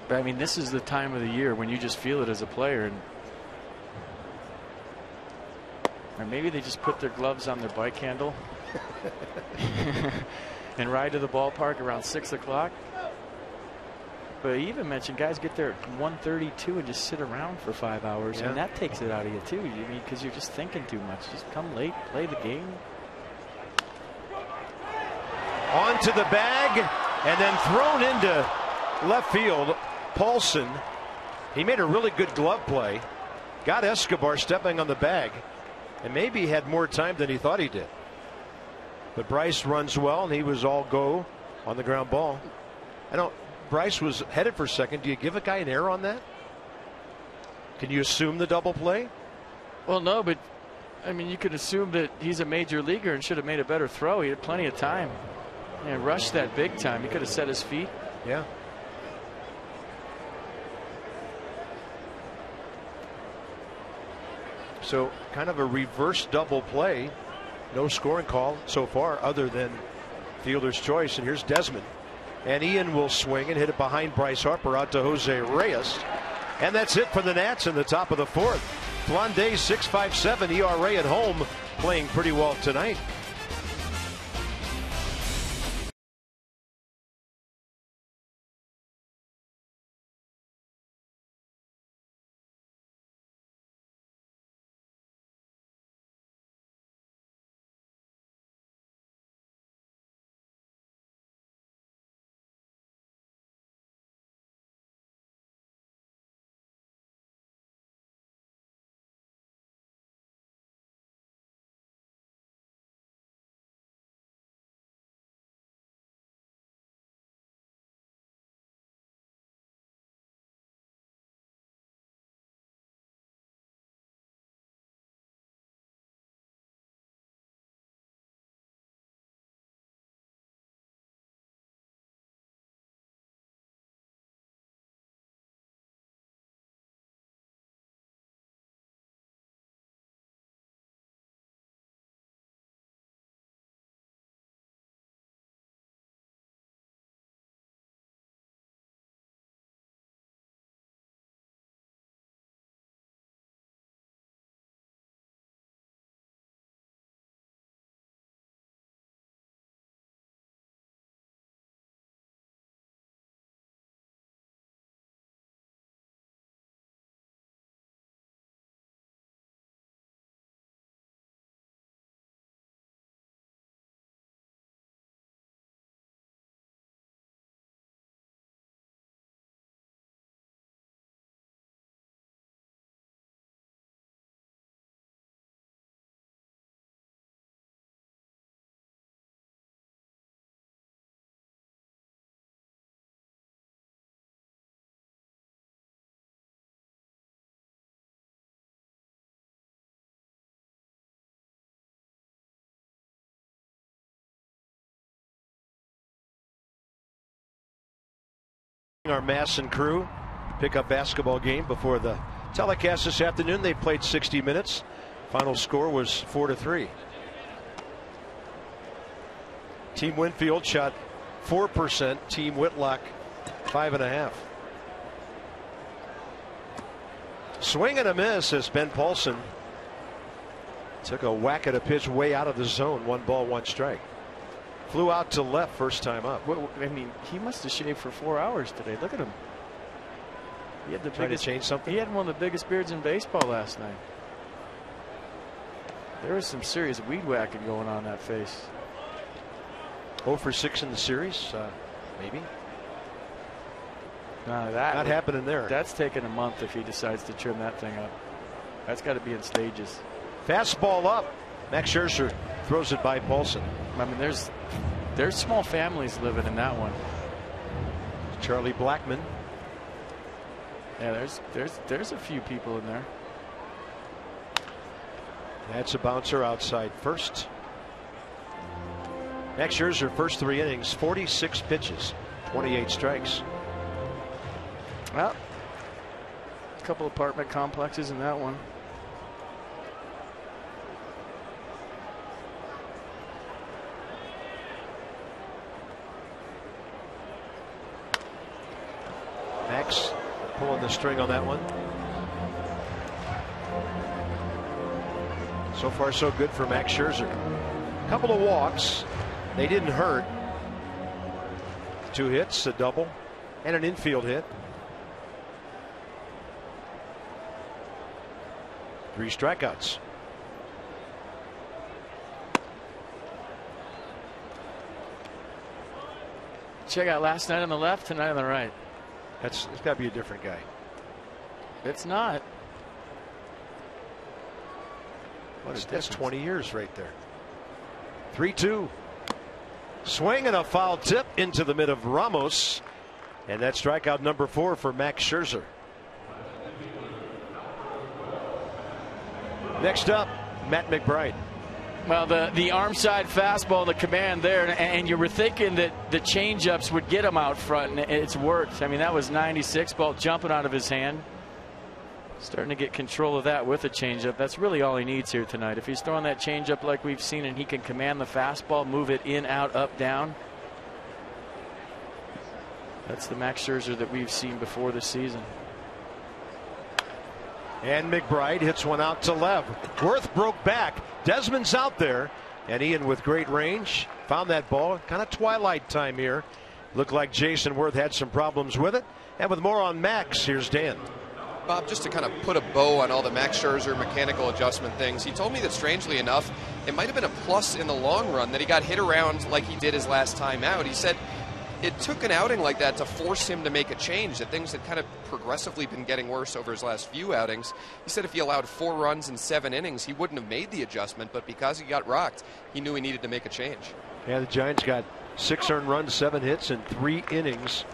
But I mean, this is the time of the year when you just feel it as a player, or maybe they just put their gloves on their bike handle and ride to the ballpark around 6 o'clock. But he even mentioned guys get there at 1:32 and just sit around for 5 hours. Yeah. And that takes it out of you, too. I mean, because you're just thinking too much. Just come late, play the game. Onto the bag, and then thrown into left field. Paulson, he made a really good glove play. Got Escobar stepping on the bag, and maybe he had more time than he thought he did. But Bryce runs well, and he was all go on the ground ball. I don't. Bryce was headed for second. Do you give a guy an error on that? Can you assume the double play? Well, no, but I mean, you could assume that he's a major leaguer and should have made a better throw. He had plenty of time and rushed that big time. He could have set his feet. Yeah. So kind of a reverse double play. No scoring call so far other than fielder's choice. And here's Desmond. And Ian will swing and hit it behind Bryce Harper out to Jose Reyes. And that's it for the Nats in the top of the 4th. Flande 6.57 ERA at home, playing pretty well tonight. Our Masson crew pickup basketball game before the telecast this afternoon. They played 60 minutes. Final score was 4-3. Team Winfield shot 4%. Team Whitlock 5.5. Swing and a miss as Ben Paulson took a whack at a pitch way out of the zone. 1 ball, 1 strike. Flew out to left first time up. I mean, he must have shaved for 4 hours today. Look at him. He had the Trying biggest, to change something. He had one of the biggest beards in baseball last night. There was some serious weed whacking going on that face. 0 for 6 in the series, maybe. No, not happening there. That's taking a month if he decides to trim that thing up. That's got to be in stages. Fastball up. Max Scherzer throws it by Paulson. I mean, there's small families living in that one. Charlie Blackmon. Yeah, there's a few people in there. That's a bouncer outside first. Max Scherzer, first 3 innings, 46 pitches, 28 strikes. Well, a couple apartment complexes in that one. Max pulling the string on that one. So far so good for Max Scherzer. Couple of walks. They didn't hurt. 2 hits, a double, and an infield hit. 3 strikeouts. Check out last night on the left, tonight on the right. It's got to be a different guy. It's not. That's 20 years right there. 3-2. Swing and a foul tip into the mid of Ramos. And that's strikeout number 4 for Max Scherzer. Next up, Matt McBride. Well, the arm side fastball, the command there, and you were thinking that the changeups would get him out front, and it's worked. I mean, that was 96 ball jumping out of his hand. Starting to get control of that with a changeup. That's really all he needs here tonight. If he's throwing that changeup like we've seen, and he can command the fastball, move it in, out, up, down. That's the Max Scherzer that we've seen before this season. And McBride hits one out to left. Worth broke back. Desmond's out there. And Ian, with great range, found that ball. Kind of twilight time here. Looked like Jason Worth had some problems with it. And with more on Max, here's Dan. Bob, just to kind of put a bow on all the Max Scherzer mechanical adjustment things, he told me that strangely enough, it might have been a plus in the long run that he got hit around like he did his last time out. He said it took an outing like that to force him to make a change, that things had kind of progressively been getting worse over his last few outings. He said if he allowed 4 runs in 7 innings, he wouldn't have made the adjustment, but because he got rocked, he knew he needed to make a change. Yeah, the Giants got 6 earned runs, 7 hits in 3 innings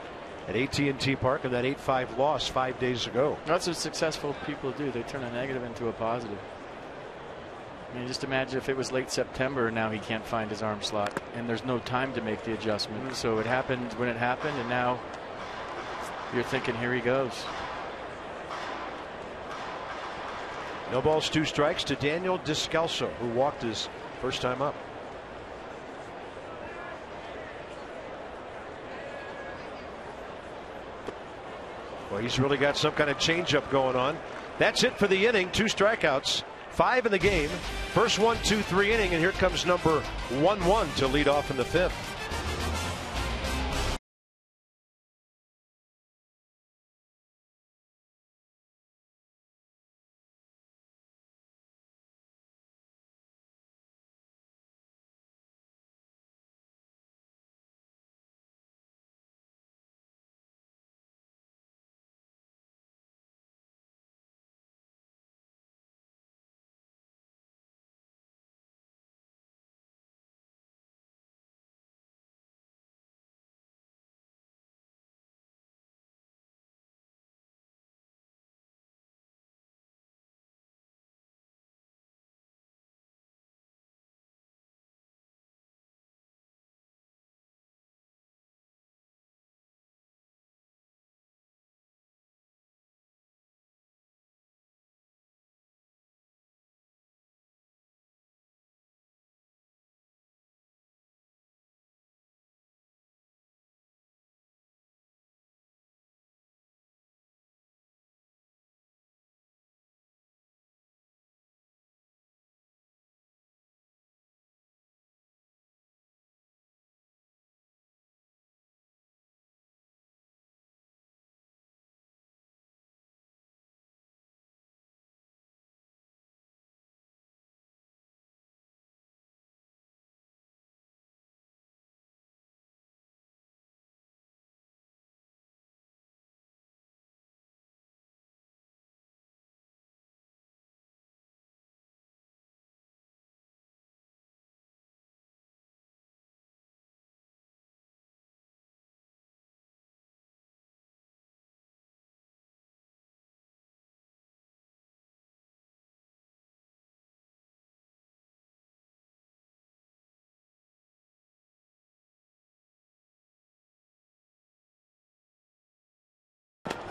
at AT&T Park in that 8-5 loss 5 days ago. That's what successful people do. They turn a negative into a positive. I mean, just imagine if it was late September and now he can't find his arm slot and there's no time to make the adjustment. So it happened when it happened, and now you're thinking, here he goes. No balls, 2 strikes to Daniel Descalso, who walked his first time up. Well, he's really got some kind of changeup going on. That's it for the inning. 2 strikeouts, 5 in the game. First 1-2-3 inning, and here comes number 1-1 to lead off in the 5th.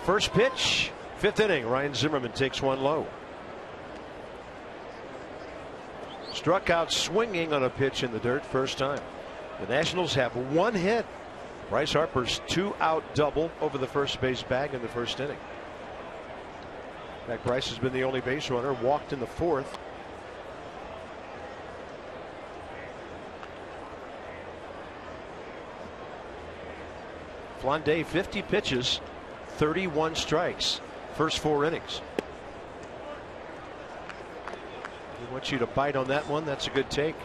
First pitch, 5th inning. Ryan Zimmerman takes one low. Struck out swinging on a pitch in the dirt first time. The Nationals have 1 hit. Bryce Harper's 2-out double over the first base bag in the first inning. In fact, Bryce has been the only base runner, walked in the 4th. Flande, 50 pitches, 31 strikes, first 4 innings. He wants you to bite on that one. That's a good take.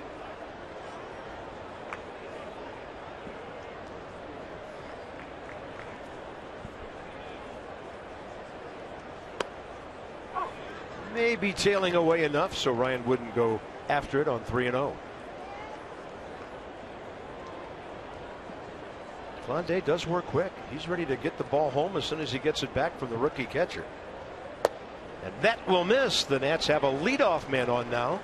Maybe tailing away enough so Ryan wouldn't go after it on 3-0. Flande does work quick. He's ready to get the ball home as soon as he gets it back from the rookie catcher. And that will miss. The Nats have a leadoff man on now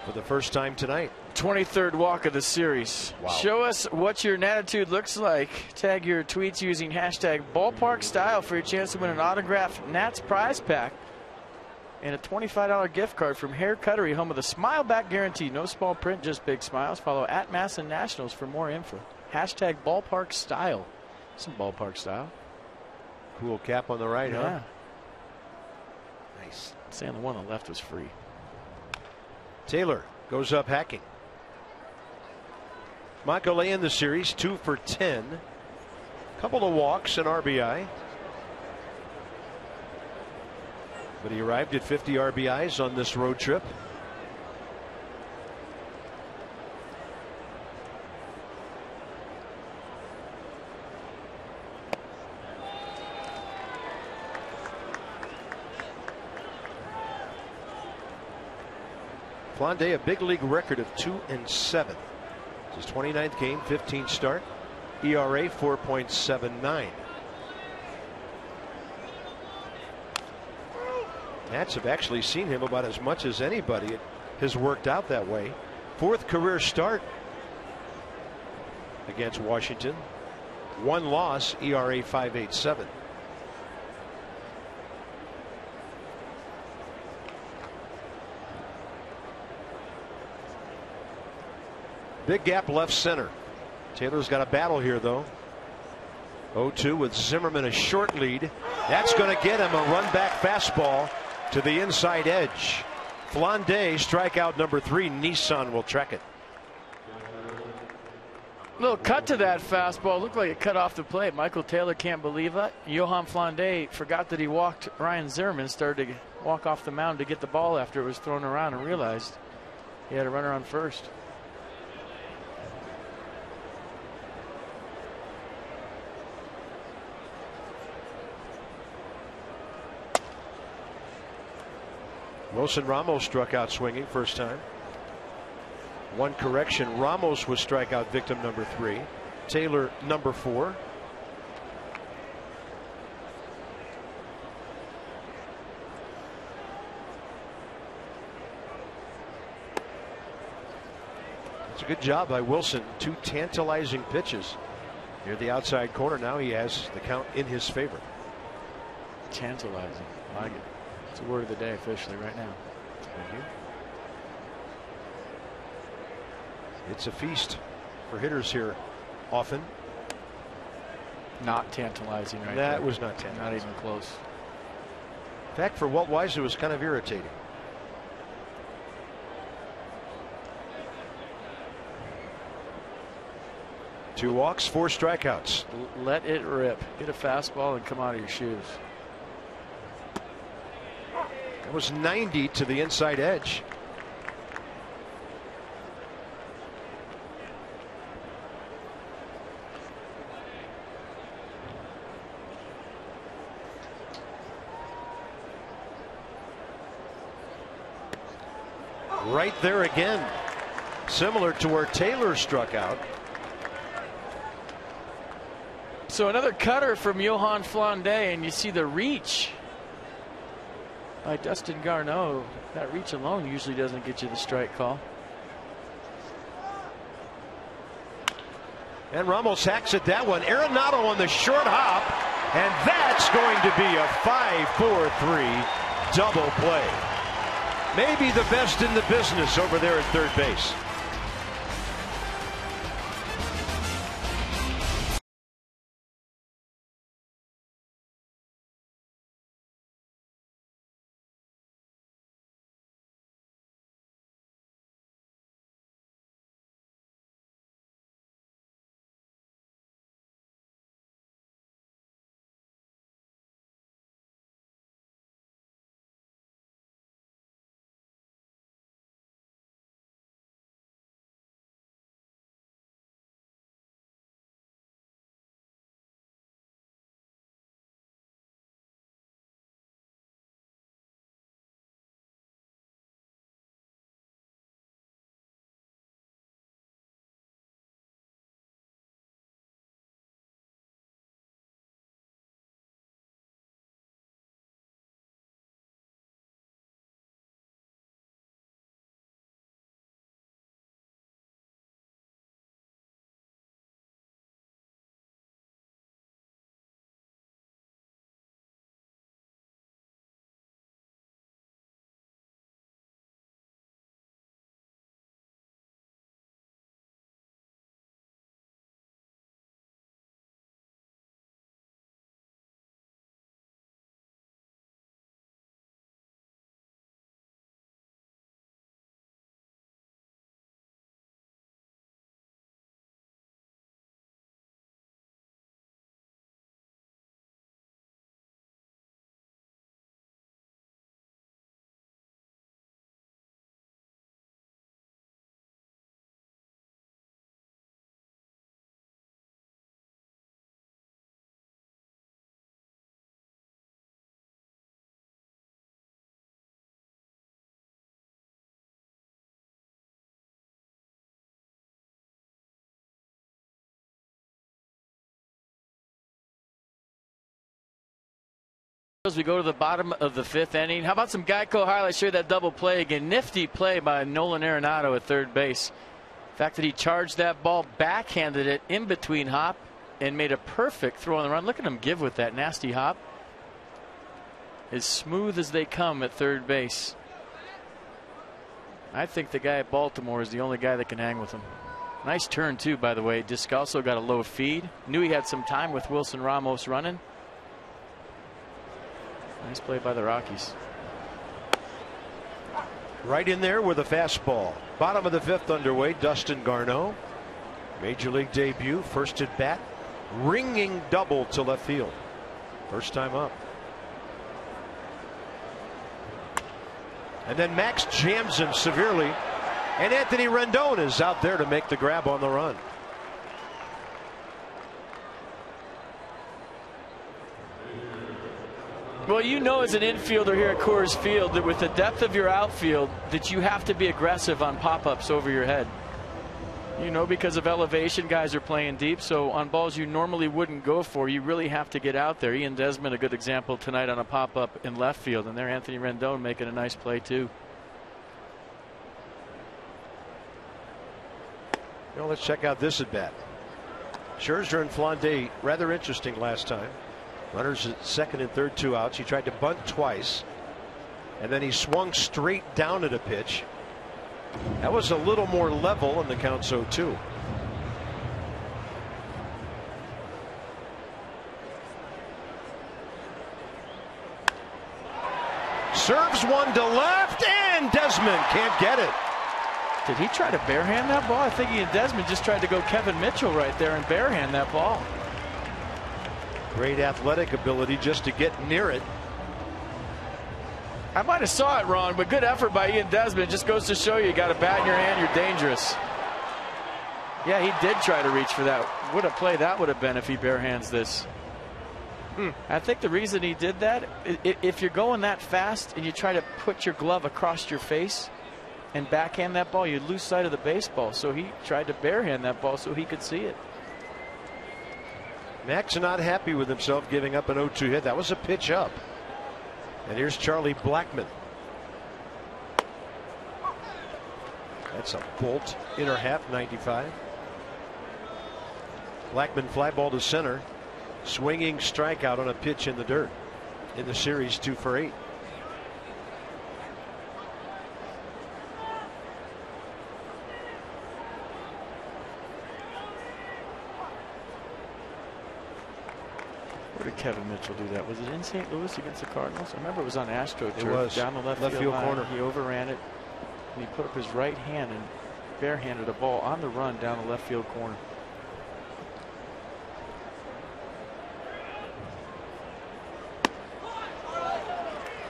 for the first time tonight. 23rd walk of the series. Wow. Show us what your Natitude looks like. Tag your tweets using hashtag ballpark style for your chance to win an autographed Nats prize pack and a $25 gift card from Hair Cuttery, home of the Smile Back Guarantee. No small print, just big smiles. Follow @Masson Nationals for more info. Hashtag ballpark style. Some ballpark style. Cool cap on the right, yeah. Huh? Nice. Saying the one on the left was free. Taylor goes up hacking. Macaulay in the series, 2 for 10. Couple of walks and RBI. But he arrived at 50 RBIs on this road trip. Flande, a big league record of 2-7. His 29th game, 15 start. ERA 4.79. Nats have actually seen him about as much as anybody. It has worked out that way. 4th career start against Washington. 1 loss, ERA 5.87. Big gap left center. Taylor's got a battle here, though. 0-2 with Zimmerman, a short lead. That's going to get him a run back fastball to the inside edge. Flande, strikeout number 3. Nissan will track it. Little cut to that fastball. Looked like it cut off the plate. Michael Taylor can't believe it. Johan Flande forgot that he walked Ryan Zimmerman, started to walk off the mound to get the ball after it was thrown around, and realized he had a runner on first. Wilson Ramos struck out swinging first time. One correction, Ramos was strikeout victim number 3. Taylor number 4. It's a good job by Wilson. 2 tantalizing pitches near the outside corner. Now he has the count in his favor. Tantalizing. I like it. It's a word of the day officially right now. Thank you. It's a feast for hitters here often. Not tantalizing right That there. was not tantalizing. Not even close. In fact, for Walt Weiss, it was kind of irritating. Two walks, 4 strikeouts. Let it rip. Get a fastball and come out of your shoes. That was 90 to the inside edge. Right there again, similar to where Taylor struck out. So another cutter from Johan Flande, and you see the reach by Dustin Garneau. That reach alone usually doesn't get you the strike call. And Ramos hacks at that one. Arenado on the short hop And that's going to be a 5-4-3 double play. Maybe the best in the business over there at third base. As we go to the bottom of the fifth inning, how about some Geico highlights? Show you that double play again. Nifty play by Nolan Arenado at third base. The fact that he charged that ball, backhanded it in between hop, and made a perfect throw on the run. Look at him give with that nasty hop. As smooth as they come at third base. I think the guy at Baltimore is the only guy that can hang with him. Nice turn too, by the way. Descalso got a low feed. Knew he had some time with Wilson Ramos running. Nice play by the Rockies. Right in there with a fastball. Bottom of the fifth underway. Dustin Garneau, major league debut, first at bat, ringing double to left field. First time up. And then Max jams him severely, and Anthony Rendon is out there to make the grab on the run. Well, you know, as an infielder here at Coors Field, that with the depth of your outfield, that you have to be aggressive on pop-ups over your head. You know, because of elevation, guys are playing deep, so on balls you normally wouldn't go for, you really have to get out there. Ian Desmond, a good example tonight on a pop-up in left field, and there Anthony Rendon making a nice play too. Well, let's check out this at bat. Scherzer and Flande, rather interesting last time. Runners at second and third, 2 outs. He tried to bunt twice, and then he swung straight down at a pitch. That was a little more level, and the count's 0-2. Serves one to left, and Desmond can't get it. Did he try to barehand that ball? I think he and Desmond just tried to go Kevin Mitchell right there and barehand that ball. Great athletic ability just to get near it. I might have saw it wrong, but good effort by Ian Desmond. Just goes to show you got a bat in your hand, you're dangerous. Yeah, he did try to reach for that. What a play that would have been if he barehands this. I think the reason he did that, if you're going that fast and you try to put your glove across your face and backhand that ball, you lose sight of the baseball. So he tried to barehand that ball so he could see it. Max not happy with himself giving up an 0-2 hit. That was a pitch up. And here's Charlie Blackmon. That's a bolt, inner half, 95. Blackmon fly ball to center. Swinging strikeout on a pitch in the dirt in the series, 2 for 8. Where did Kevin Mitchell do that? Was it in St. Louis against the Cardinals? I remember it was on AstroTurf. It was down the left field corner. He overran it, and he put up his right hand and barehanded a ball on the run down the left field corner.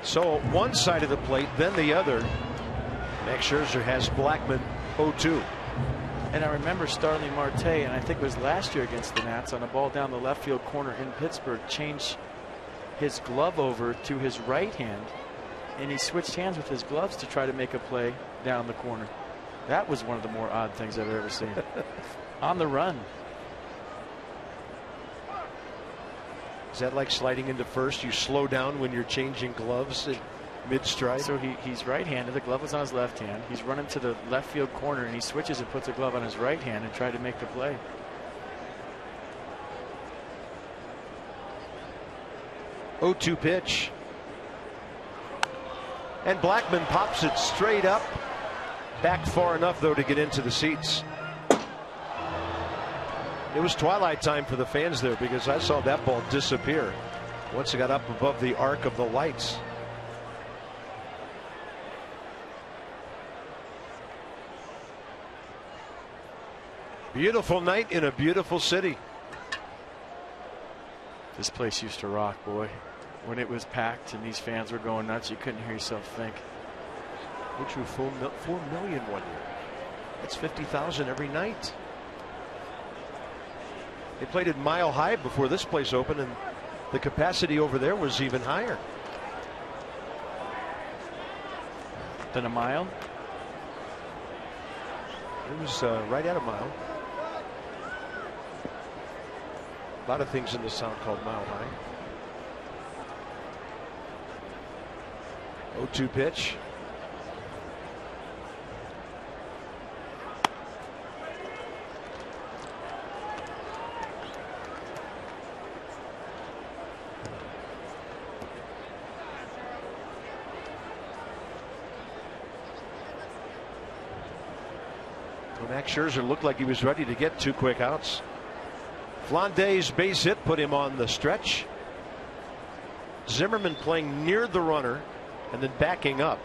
So one side of the plate, then the other. Max Scherzer has Blackmon 0-2. And I remember Starling Marte, and I think it was last year against the Nats, on a ball down the left field corner in Pittsburgh, changed his glove over to his right hand, and he switched hands with his gloves to try to make a play down the corner. That was one of the more odd things I've ever seen. On the run. Is that like sliding into first? You slow down when you're changing gloves at mid-stride? So he's right-handed. The glove was on his left hand. He's running to the left field corner, and he switches and puts a glove on his right hand and tried to make the play. Oh-2 pitch. And Blackmon pops it straight up. Back far enough, though, to get into the seats. It was twilight time for the fans there, because I saw that ball disappear once it got up above the arc of the lights. Beautiful night in a beautiful city. This place used to rock, boy. When it was packed and these fans were going nuts, you couldn't hear yourself think. They drew 4 million one year. That's 50,000 every night. They played at Mile High before this place opened, and the capacity over there was even higher than a mile. It was right at a mile. A lot of things in this town called Mile High. 0-2 pitch. Max Scherzer looked like he was ready to get 2 quick outs. Flanday's base hit put him on the stretch. Zimmerman playing near the runner and then backing up,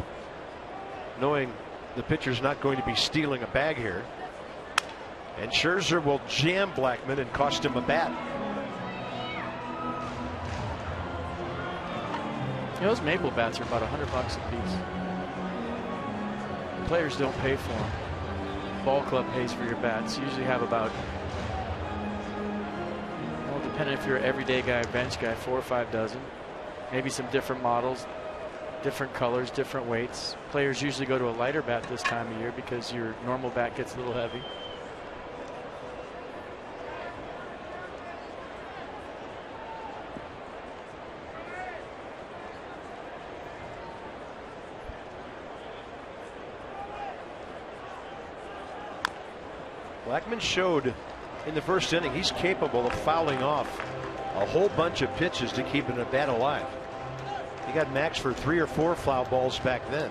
knowing the pitcher's not going to be stealing a bag here. And Scherzer will jam Blackmon and cost him a bat. You know, those maple bats are about $100 a piece. Players don't pay for them. Ball club pays for your bats. You usually have about, well, depending if you're an everyday guy, bench guy, 4 or 5 dozen. Maybe some different models, different colors, different weights. Players usually go to a lighter bat this time of year because your normal bat gets a little heavy. Blackmon showed in the first inning he's capable of fouling off a whole bunch of pitches to keep a bat alive. He got Max for 3 or 4 foul balls back then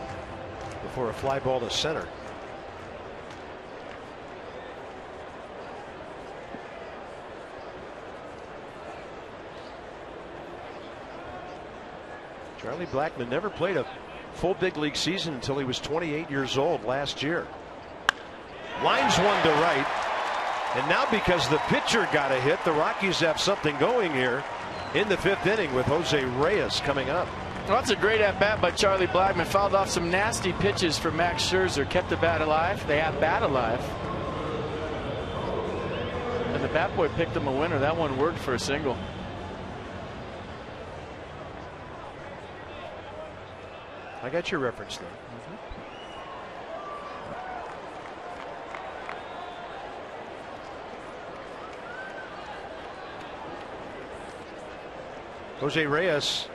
before a fly ball to center. Charlie Blackmon never played a full big league season until he was 28 years old last year. Lines one to right, and now because the pitcher got a hit, the Rockies have something going here in the 5th inning with Jose Reyes coming up. Well, that's a great at bat by Charlie Blackmon. Fouled off some nasty pitches from Max Scherzer, kept the bat alive. They have bat alive, and the bat boy picked him a winner. That one worked for a single. I got your reference there. Jose Reyes,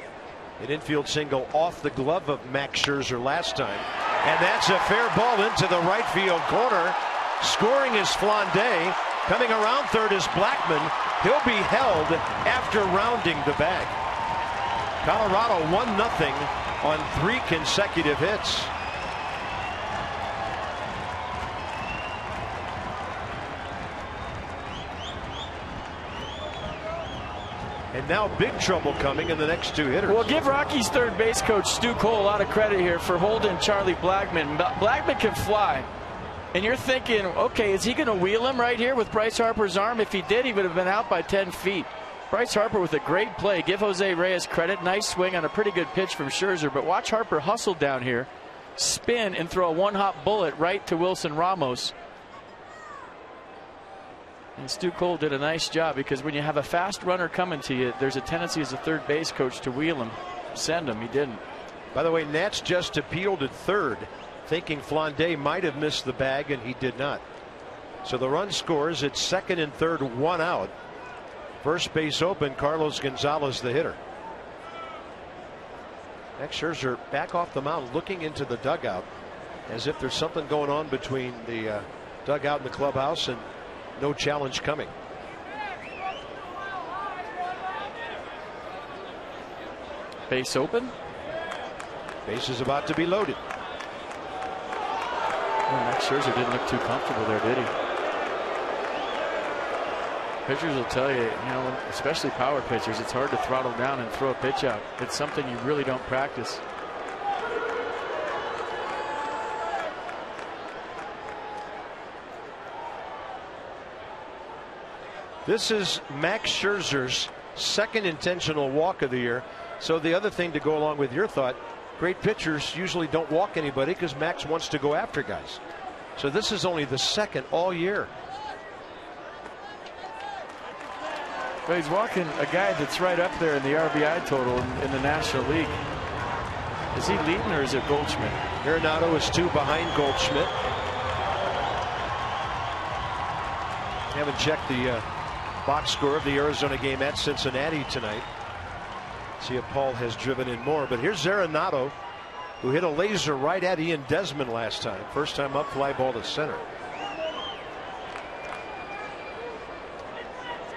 an infield single off the glove of Max Scherzer last time. And that's a fair ball into the right field corner. Scoring is Flanday. Coming around third is Blackman. He'll be held after rounding the bag. Colorado 1-0 on 3 consecutive hits. And now big trouble coming in the next 2 hitters. Well, give Rockies third base coach Stu Cole a lot of credit here for holding Charlie Blackman. Blackman can fly. And you're thinking, okay, is he going to wheel him right here with Bryce Harper's arm? If he did, he would have been out by 10 feet. Bryce Harper with a great play. Give Jose Reyes credit. Nice swing on a pretty good pitch from Scherzer. But watch Harper hustle down here, spin, and throw a one-hop bullet right to Wilson Ramos. And Stu Cole did a nice job, because when you have a fast runner coming to you, there's a tendency as a third base coach to wheel him, send him. He didn't. By the way, Nats just appealed at third, thinking Flande might have missed the bag, and he did not. So the run scores at second and third, 1 out. First base open, Carlos Gonzalez the hitter. Max Scherzer back off the mound, looking into the dugout as if there's something going on between the dugout and the clubhouse, and no challenge coming. Base open. Base is about to be loaded. Well, Max Scherzer didn't look too comfortable there, did he? Pitchers will tell you, especially power pitchers, it's hard to throttle down and throw a pitch out. It's something you really don't practice. This is Max Scherzer's second intentional walk of the year. So the other thing to go along with your thought, great pitchers usually don't walk anybody because Max wants to go after guys. So this is only the second all year. But he's walking a guy that's right up there in the RBI total in the National League. Is he leading, or is it Goldschmidt? Arenado is 2 behind Goldschmidt. Haven't checked the box score of the Arizona game at Cincinnati tonight. See if Paul has driven in more. But here's Arenado, who hit a laser right at Ian Desmond last time. First time up, fly ball to center.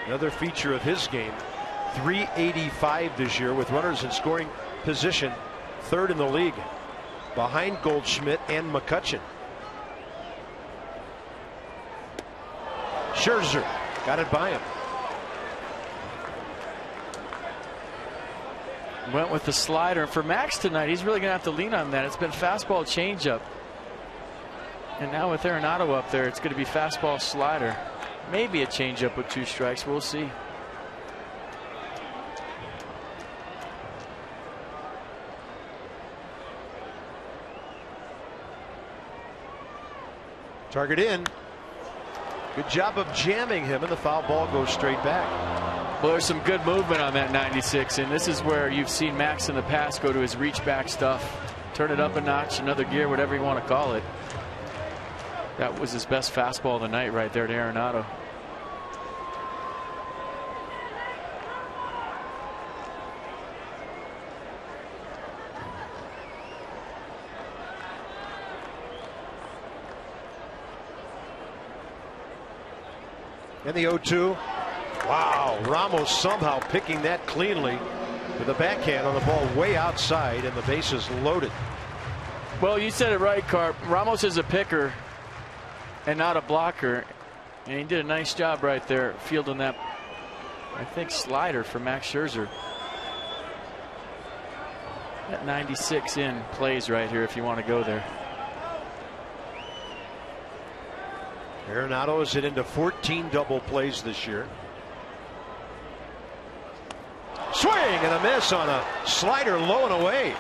Another feature of his game, 385 this year with runners in scoring position, third in the league, behind Goldschmidt and McCutchen. Scherzer got it by him. Went with the slider. For Max tonight, he's really going to have to lean on that. It's been fastball changeup. And now with Arenado up there, it's going to be fastball slider. Maybe a changeup with 2 strikes. We'll see. Target in. Good job of jamming him, and the foul ball goes straight back. Well, there's some good movement on that 96, and this is where you've seen Max in the past go to his reach back stuff, turn it up a notch, another gear, whatever you want to call it. That was his best fastball of the night right there to Arenado. And the 0-2. Wow, Ramos somehow picking that cleanly with a backhand on the ball way outside, and the base is loaded. Well, you said it right, Carp. Ramos is a picker and not a blocker, and he did a nice job right there fielding that, I think, slider for Max Scherzer. That 96 in plays right here if you want to go there. Arenado has hit into 14 double plays this year. Swing and a miss on a slider low and away.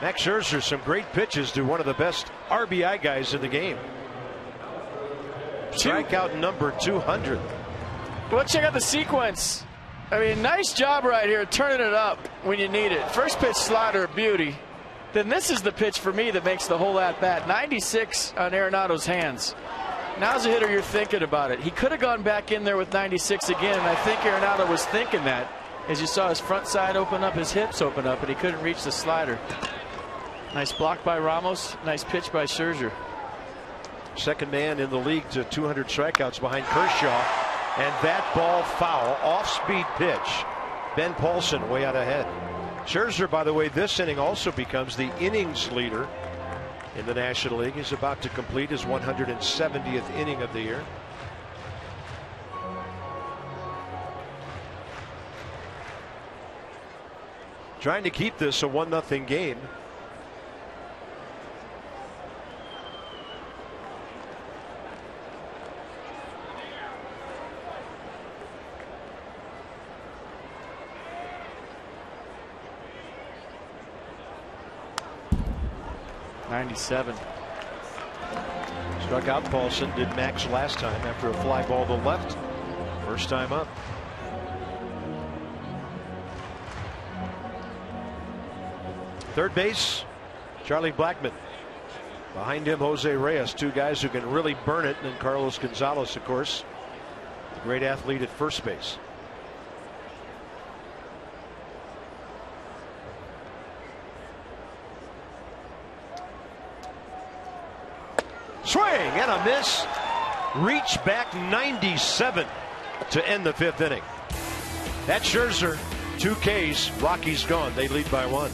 Max Scherzer, some great pitches to one of the best RBI guys in the game. Strikeout number 200. Well, check out the sequence. I mean, nice job right here turning it up when you need it. First pitch slider, beauty. Then this is the pitch for me that makes the whole at bat. 96 on Arenado's hands. Now's a hitter you're thinking about it. He could have gone back in there with 96 again, and I think Arenado was thinking that as you saw his front side open up, his hips open up, and he couldn't reach the slider. Nice block by Ramos. Nice pitch by Scherzer. Second man in the league to 200 strikeouts behind Kershaw. And that ball foul, off-speed pitch. Ben Paulson way out ahead. Scherzer, by the way, this inning also becomes the innings leader in the National League. He's about to complete his 170th inning of the year. Trying to keep this a 1-0 game. '97. Struck out Paulson, did Max last time after a fly ball to left. First time up. Third base, Charlie Blackmon. Behind him, Jose Reyes, two guys who can really burn it. And then Carlos Gonzalez, of course, the great athlete at first base. Swing and a miss. Reach back 97 to end the 5th inning. That's Scherzer. 2 Ks. Rockies gone. They lead by 1.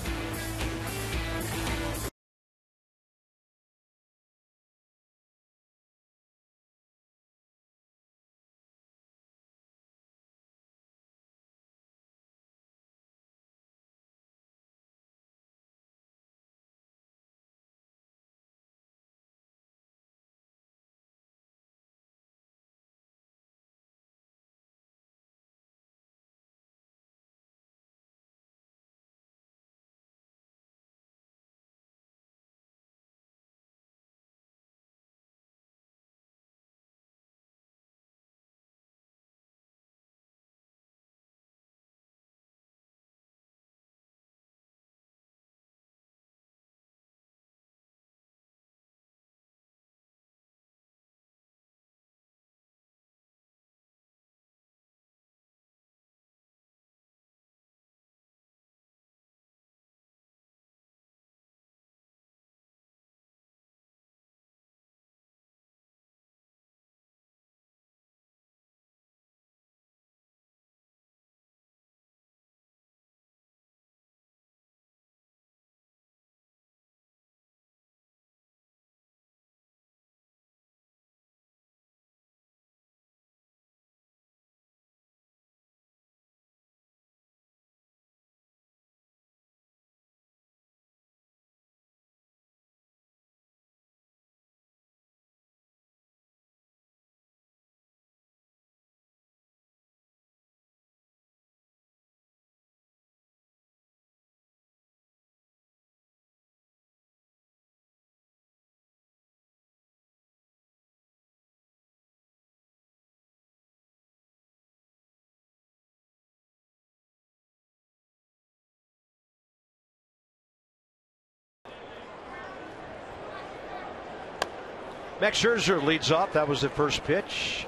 Max Scherzer leads off. That was the first pitch.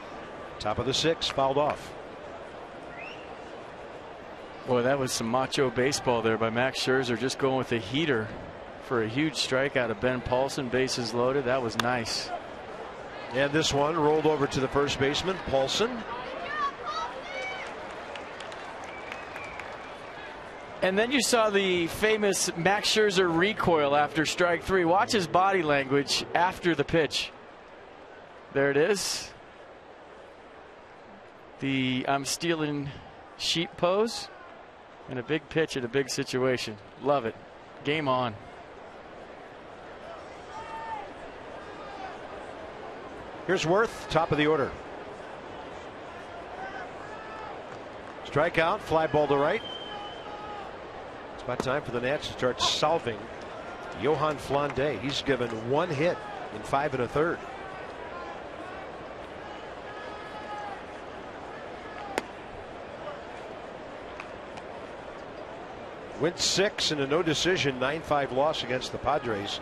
Top of the 6th, fouled off. Boy, that was some macho baseball there by Max Scherzer, just going with a heater for a huge strikeout of Ben Paulson. Bases loaded. That was nice. And this one rolled over to the first baseman, Paulson. And then you saw the famous Max Scherzer recoil after strike 3. Watch his body language after the pitch. There it is. The I'm stealing sheep pose. And a big pitch at a big situation. Love it. Game on. Here's Worth, top of the order. Strikeout, fly ball to right. It's about time for the Nats to start solving Johan Flande. He's given 1 hit in 5 1/3. Went 6 in a no decision 9-5 loss against the Padres.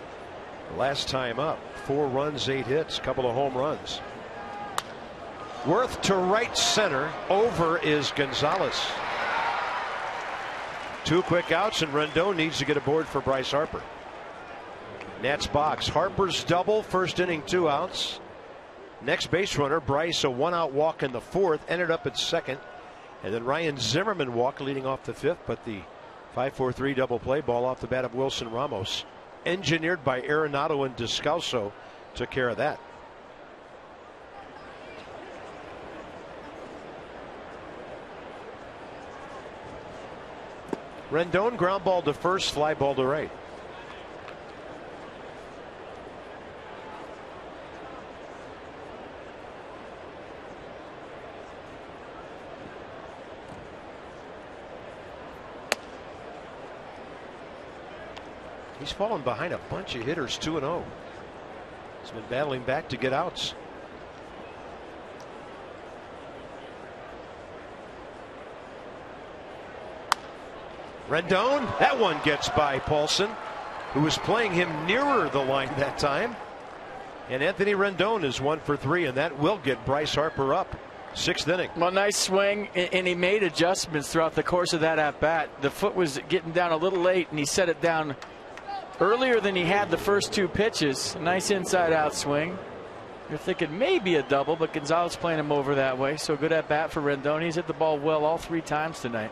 Last time up, 4 runs, 8 hits, couple of home runs. Worth to right center. Over is Gonzalez. 2 quick outs, and Rendon needs to get aboard for Bryce Harper. Nats box. Harper's double, first inning, 2 outs. Next base runner, Bryce, a 1-out walk in the 4th, ended up at second. And then Ryan Zimmerman walked leading off the 5th, but the 5-4-3 double play, ball off the bat of Wilson Ramos, engineered by Arenado and Descalso, took care of that. Rendon ground ball to first, fly ball to right. He's fallen behind a bunch of hitters, 2-0. He's been battling back to get outs. Rendon, that one gets by Paulson, who was playing him nearer the line that time. And Anthony Rendon is 1 for 3, and that will get Bryce Harper up. 6th inning. Well, nice swing, and he made adjustments throughout the course of that at bat. The foot was getting down a little late, and he set it down earlier than he had the first 2 pitches. Nice inside out swing. You're thinking maybe a double, but Gonzalez playing him over that way. So good at bat for Rendon. He's hit the ball well all 3 times tonight.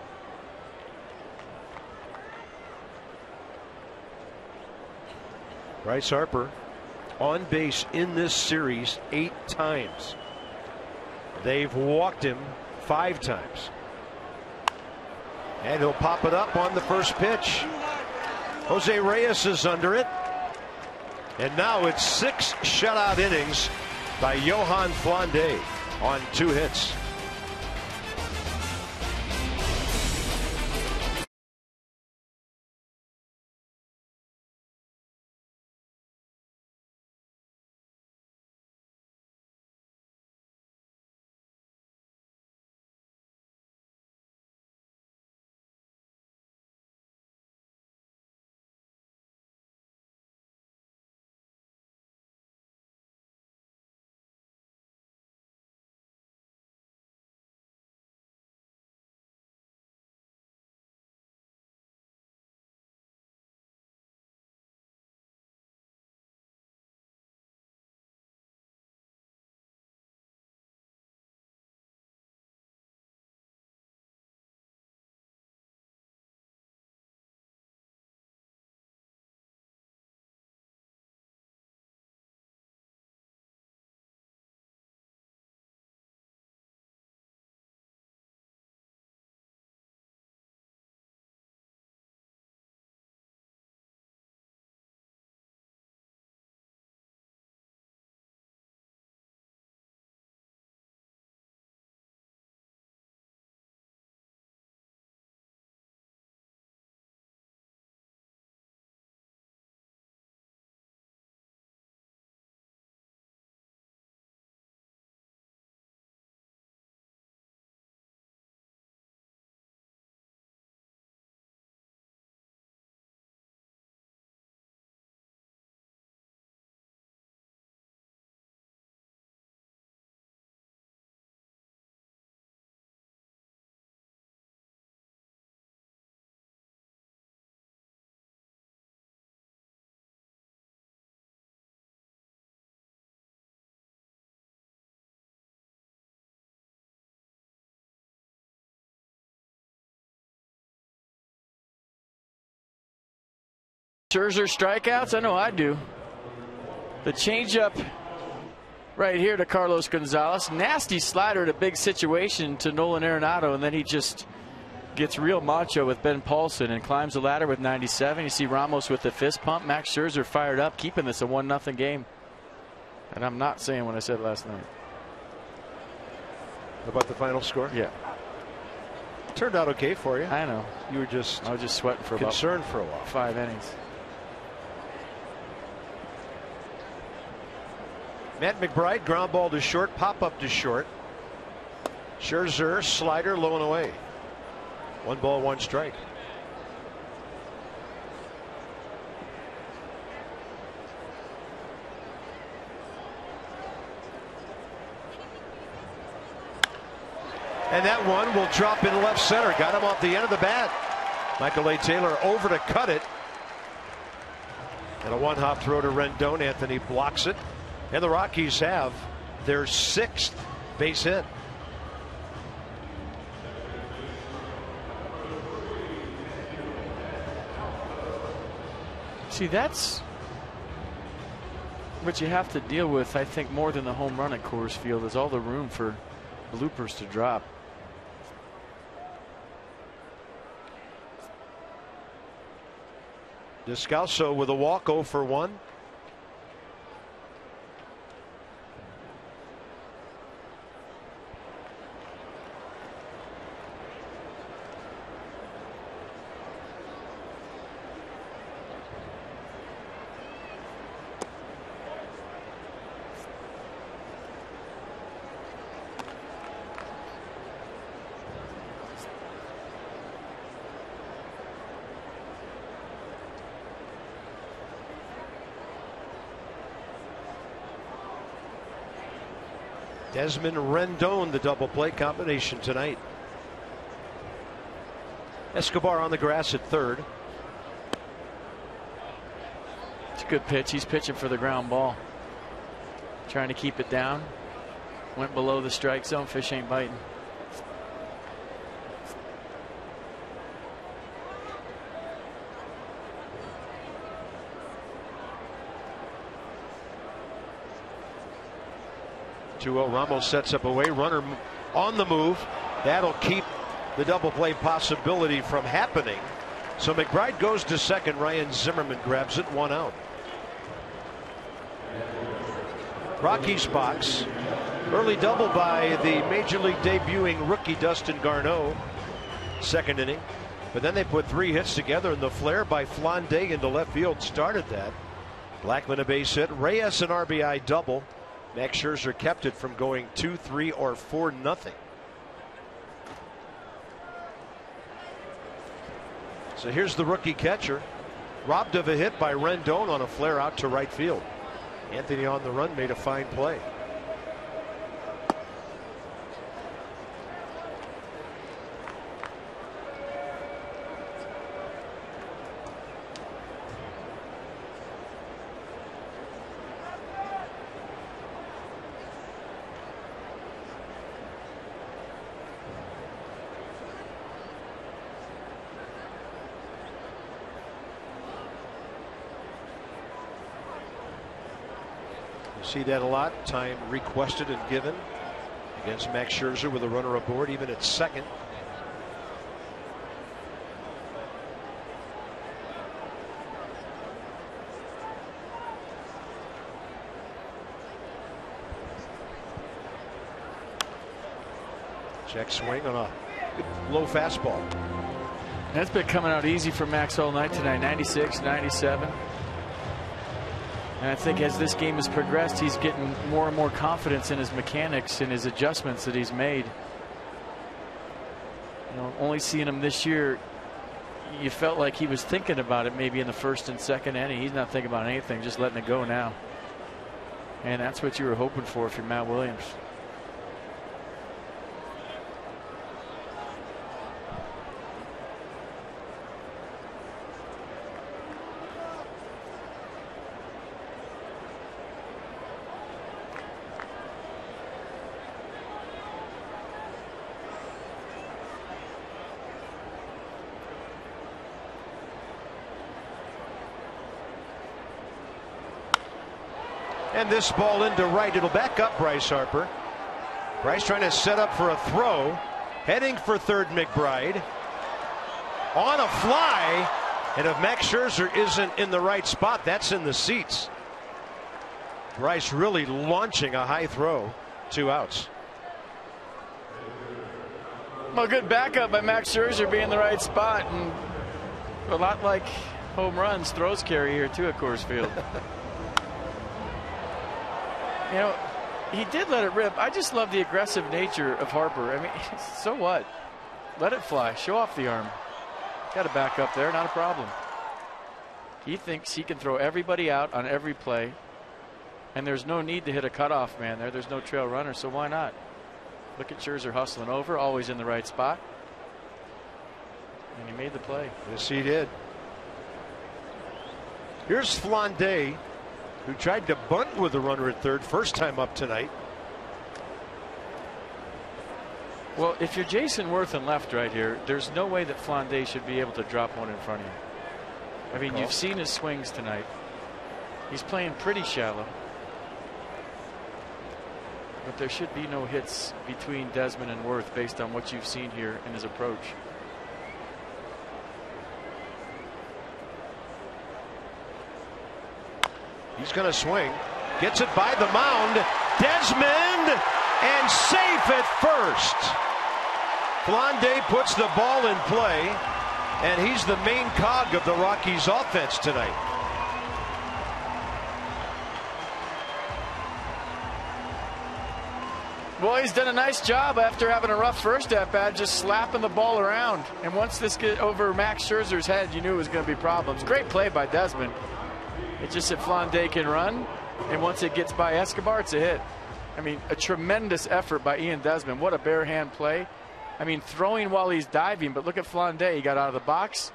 Bryce Harper on base in this series 8 times. They've walked him 5 times. And he'll pop it up on the first pitch. Jose Reyes is under it. And now it's 6 shutout innings by Johan Flande on 2 hits. Scherzer strikeouts? I know I do. The changeup right here to Carlos Gonzalez. Nasty slider in a big situation to Nolan Arenado, and then he just gets real macho with Ben Paulson and climbs the ladder with 97. You see Ramos with the fist pump. Max Scherzer fired up, keeping this a 1-0 game. And I'm not saying what I said last night. About the final score? Yeah. Turned out okay for you. I know. You were just I was just sweating for concerned for a while. 5 innings. Matt McBride, ground ball to short, pop up to short. Scherzer, slider, low and away. 1 ball, 1 strike. And that one will drop in left center. Got him off the end of the bat. Michael A. Taylor over to cut it. And a one-hop throw to Rendon. Anthony blocks it. And the Rockies have their 6th base hit. See, that's what you have to deal with, I think, more than the home run at Coors Field, is all the room for bloopers to drop. Descalso with a walk, 0 for 1. Desmond Rendon, the double play combination tonight. Escobar on the grass at third. It's a good pitch. He's pitching for the ground ball. Trying to keep it down. Went below the strike zone. Fish ain't biting. Ramos sets up away. Runner on the move. That'll keep the double play possibility from happening. So McBride goes to second. Ryan Zimmerman grabs it. 1 out. Rockies box. Early double by the major league debuting rookie Dustin Garneau. 2nd inning. But then they put 3 hits together, and the flare by Flande into left field started that. Blackman a base hit. Reyes an RBI double. Max Scherzer kept it from going 2-3 or 4-0. So here's the rookie catcher, robbed of a hit by Rendon on a flare out to right field. Anthony on the run made a fine play. See that a lot. Time requested and given against Max Scherzer with a runner aboard, even at second. Check swing on a good low fastball. That's been coming out easy for Max all night tonight. 96, 97. And I think as this game has progressed, he's getting more and more confidence in his mechanics and his adjustments that he's made. You know, only seeing him this year, you felt like he was thinking about it maybe in the 1st and 2nd inning. He's not thinking about anything, just letting it go now. And that's what you were hoping for if you're Matt Williams. And this ball into right. It'll back up Bryce Harper. Bryce trying to set up for a throw. Heading for third, McBride. On a fly. And if Max Scherzer isn't in the right spot, that's in the seats. Bryce really launching a high throw. 2 outs. Well, good backup by Max Scherzer being in the right spot. And a lot like home runs, throws carry here too at Coors Field. You know, he did let it rip. I just love the aggressive nature of Harper. I mean, so what? Let it fly. Show off the arm. Got a back up there. Not a problem. He thinks he can throw everybody out on every play. And there's no need to hit a cutoff man there. There's no trail runner, so why not? Look at Scherzer hustling over, always in the right spot. And he made the play. Yes, he did. Here's Flande, who tried to bunt with a runner at third, first time up tonight. Well, if you're Jason Worth and left right here, there's no way that Flande should be able to drop one in front of you. I mean, you've seen his swings tonight. He's playing pretty shallow. But there should be no hits between Desmond and Worth based on what you've seen here in his approach. He's going to swing. Gets it by the mound. Desmond, and safe at first. Flande puts the ball in play, and he's the main cog of the Rockies offense tonight. Well, he's done a nice job after having a rough first at-bat, just slapping the ball around. And once this get over Max Scherzer's head, you knew it was going to be problems. Great play by Desmond. It's just that Flande can run, and once it gets by Escobar, it's a hit. I mean, a tremendous effort by Ian Desmond. What a bare hand play. I mean, throwing while he's diving, but look at Flande. He got out of the box.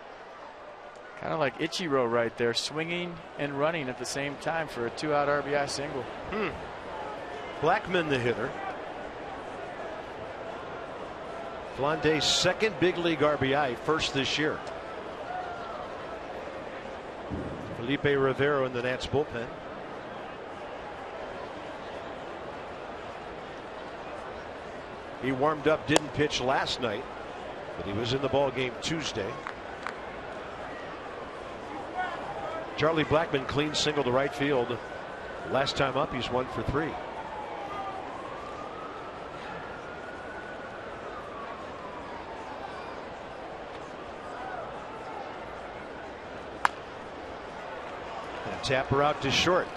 Kind of like Ichiro right there, swinging and running at the same time for a 2-out RBI single. Blackman the hitter. Flande's second big league RBI, first this year. Felipe Rivero in the Nats bullpen. He warmed up, didn't pitch last night, but he was in the ball game Tuesday. Charlie Blackman clean single to right field. Last time up, he's 1 for 3. And Tapper out to short.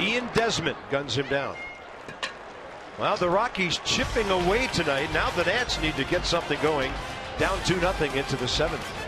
Ian Desmond guns him down. Well, the Rockies chipping away tonight. Now the Nats need to get something going. Down 2-0 into the 7th.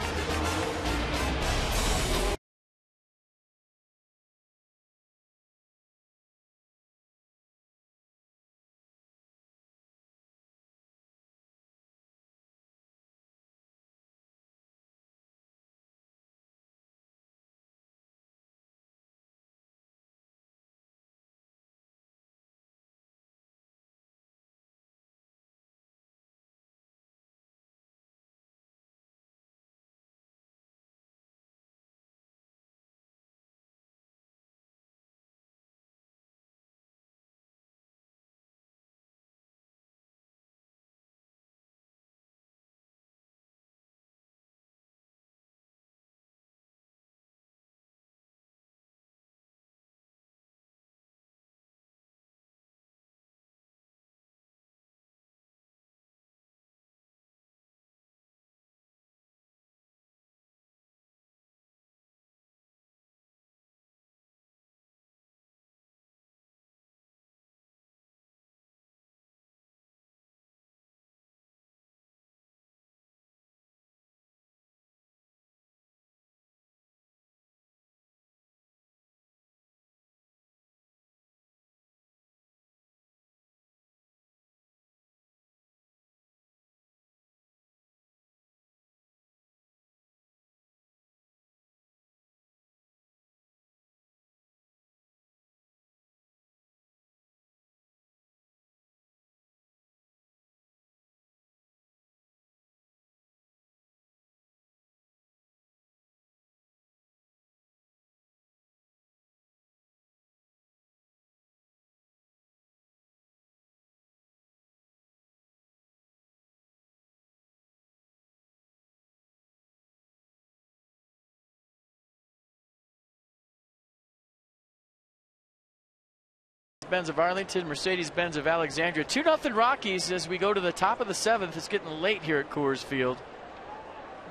Benz of Arlington, Mercedes-Benz of Alexandria. 2-0 Rockies as we go to the top of the 7th. It's getting late here at Coors Field.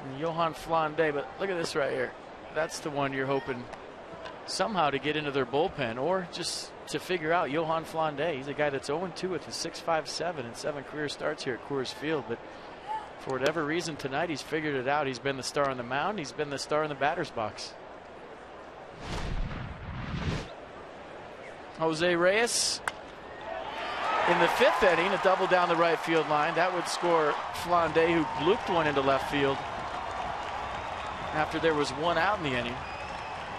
And Johan Flande, but look at this right here. That's the one you're hoping somehow to get into their bullpen, or just to figure out Johan Flande. He's a guy that's 0-2 with a 6.57 and 7 career starts here at Coors Field, but for whatever reason tonight he's figured it out. He's been the star on the mound. He's been the star in the batter's box. Jose Reyes in the 5th inning, a double down the right field line. That would score Flande, who blooped one into left field after there was 1 out in the inning.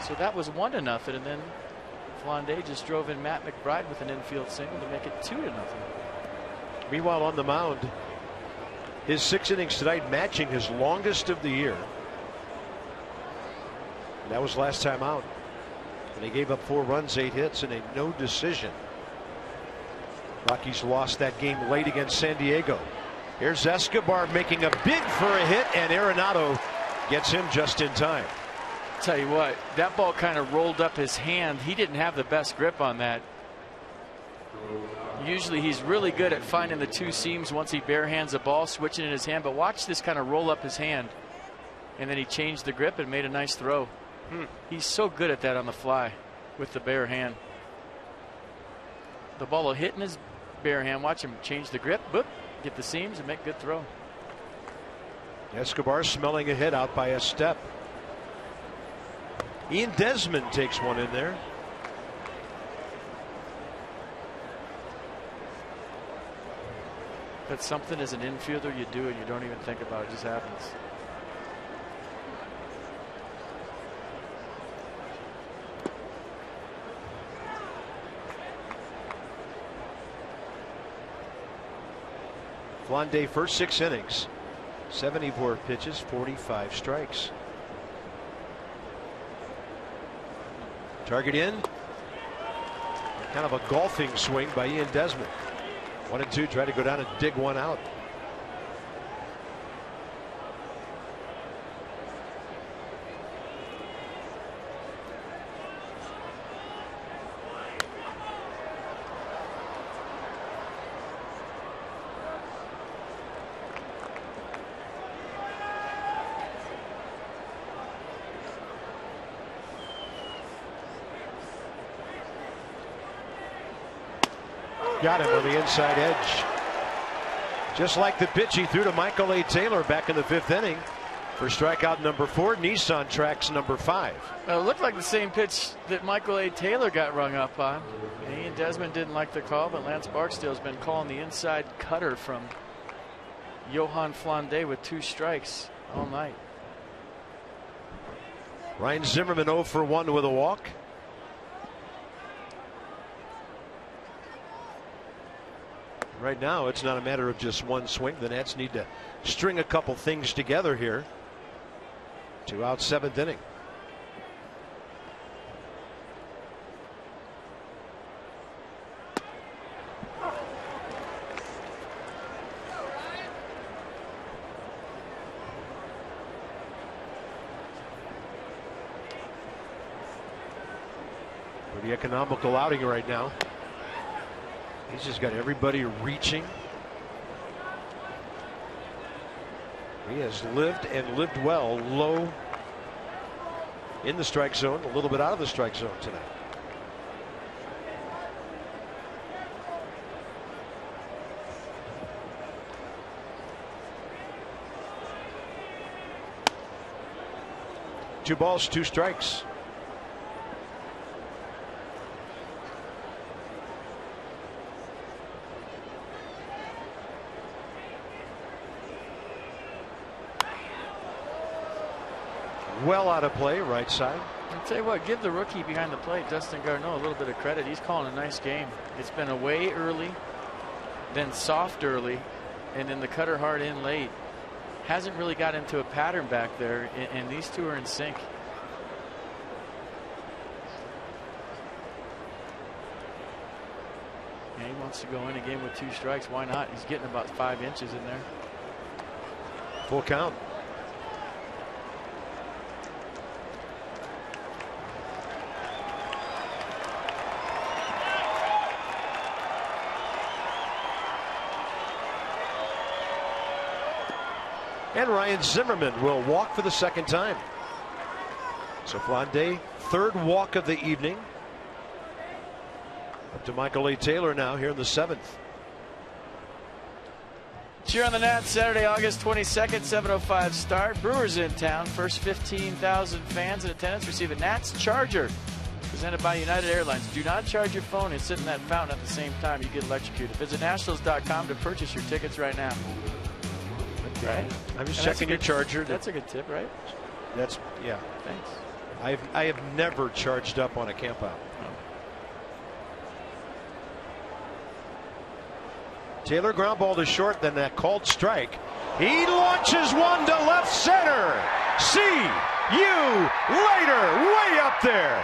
So that was 1-0, and then Flande just drove in Matt McBride with an infield single to make it 2-0. Meanwhile, on the mound, his 6 innings tonight matching his longest of the year. And that was last time out. And he gave up 4 runs, 8 hits, and a no decision. Rockies lost that game late against San Diego. Here's Escobar making a bid for a hit, and Arenado gets him just in time. Tell you what, that ball kind of rolled up his hand. He didn't have the best grip on that. Usually he's really good at finding the 2 seams once he bare hands a ball, switching in his hand. But watch this kind of roll up his hand. And then he changed the grip and made a nice throw. He's so good at that on the fly with the bare hand. The ball will hit in his bare hand. Watch him change the grip, boop, get the seams, and make a good throw. Escobar smelling a hit out by a step. Ian Desmond takes one in there. That's something as an infielder you do and you don't even think about it. It just happens. Flande first 6 innings, 74 pitches, 45 strikes. Target in. Kind of a golfing swing by Ian Desmond. 1-2, try to go down and dig one out. Got him on the inside edge. Just like the pitch he threw to Michael A. Taylor back in the 5th inning for strikeout number 4. Nissan tracks number 5. Well, it looked like the same pitch that Michael A. Taylor got rung up on. And Ian Desmond didn't like the call, but Lance Barksdale's been calling the inside cutter from Johan Flande with 2 strikes all night. Ryan Zimmerman 0 for 1 with a walk. Right now, it's not a matter of just one swing. The Nats need to string a couple things together here. 2 out, 7th inning. Pretty economical outing right now. He's just got everybody reaching. He has lived and lived well low in the strike zone, a little bit out of the strike zone tonight. Two balls, 2 strikes. Well out of play, right side. I'll tell you what, give the rookie behind the plate, Dustin Garneau, a little bit of credit. He's calling a nice game. It's been away early, then soft early, and then the cutter hard in late. Hasn't really got into a pattern back there, and these two are in sync. Yeah, he wants to go in a game with 2 strikes. Why not? He's getting about 5 inches in there. Full count. And Ryan Zimmerman will walk for the 2nd time. So Flande, 3rd walk of the evening. Up to Michael A. Taylor now here in the 7th. Cheer on the Nats Saturday, August 22nd, 7:05 start. Brewers in town. First 15,000 fans in attendance receive a Nats Charger presented by United Airlines. Do not charge your phone and sit in that fountain at the same time. You get electrocuted. Visit Nationals.com to purchase your tickets right now. Right? I'm just checking your charger. That's a good tip, right? That's, yeah. Thanks. I have never charged up on a campout. Taylor ground ball to short, then that called strike. He launches one to left center. See you later, way up there.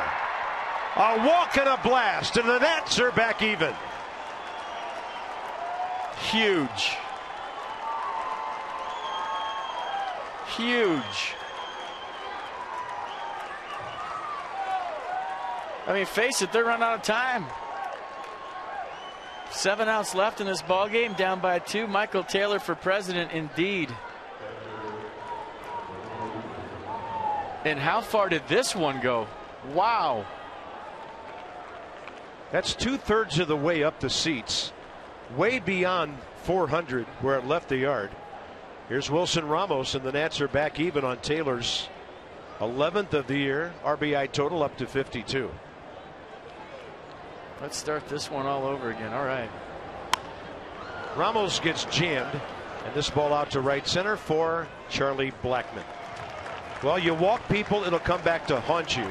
A walk and a blast, and the Nats are back even. Huge. Huge. I mean, face it, they're running out of time. 7 outs left in this ball game, down by 2. Michael Taylor for president, indeed. And how far did this one go? Wow. That's 2/3 of the way up the seats, way beyond 400 where it left the yard. Here's Wilson Ramos, and the Nats are back even on Taylor's 11th of the year. RBI total up to 52. Let's start this one all over again. All right. Ramos gets jammed, and this ball out to right center for Charlie Blackmon. Well, you walk people, it'll come back to haunt you.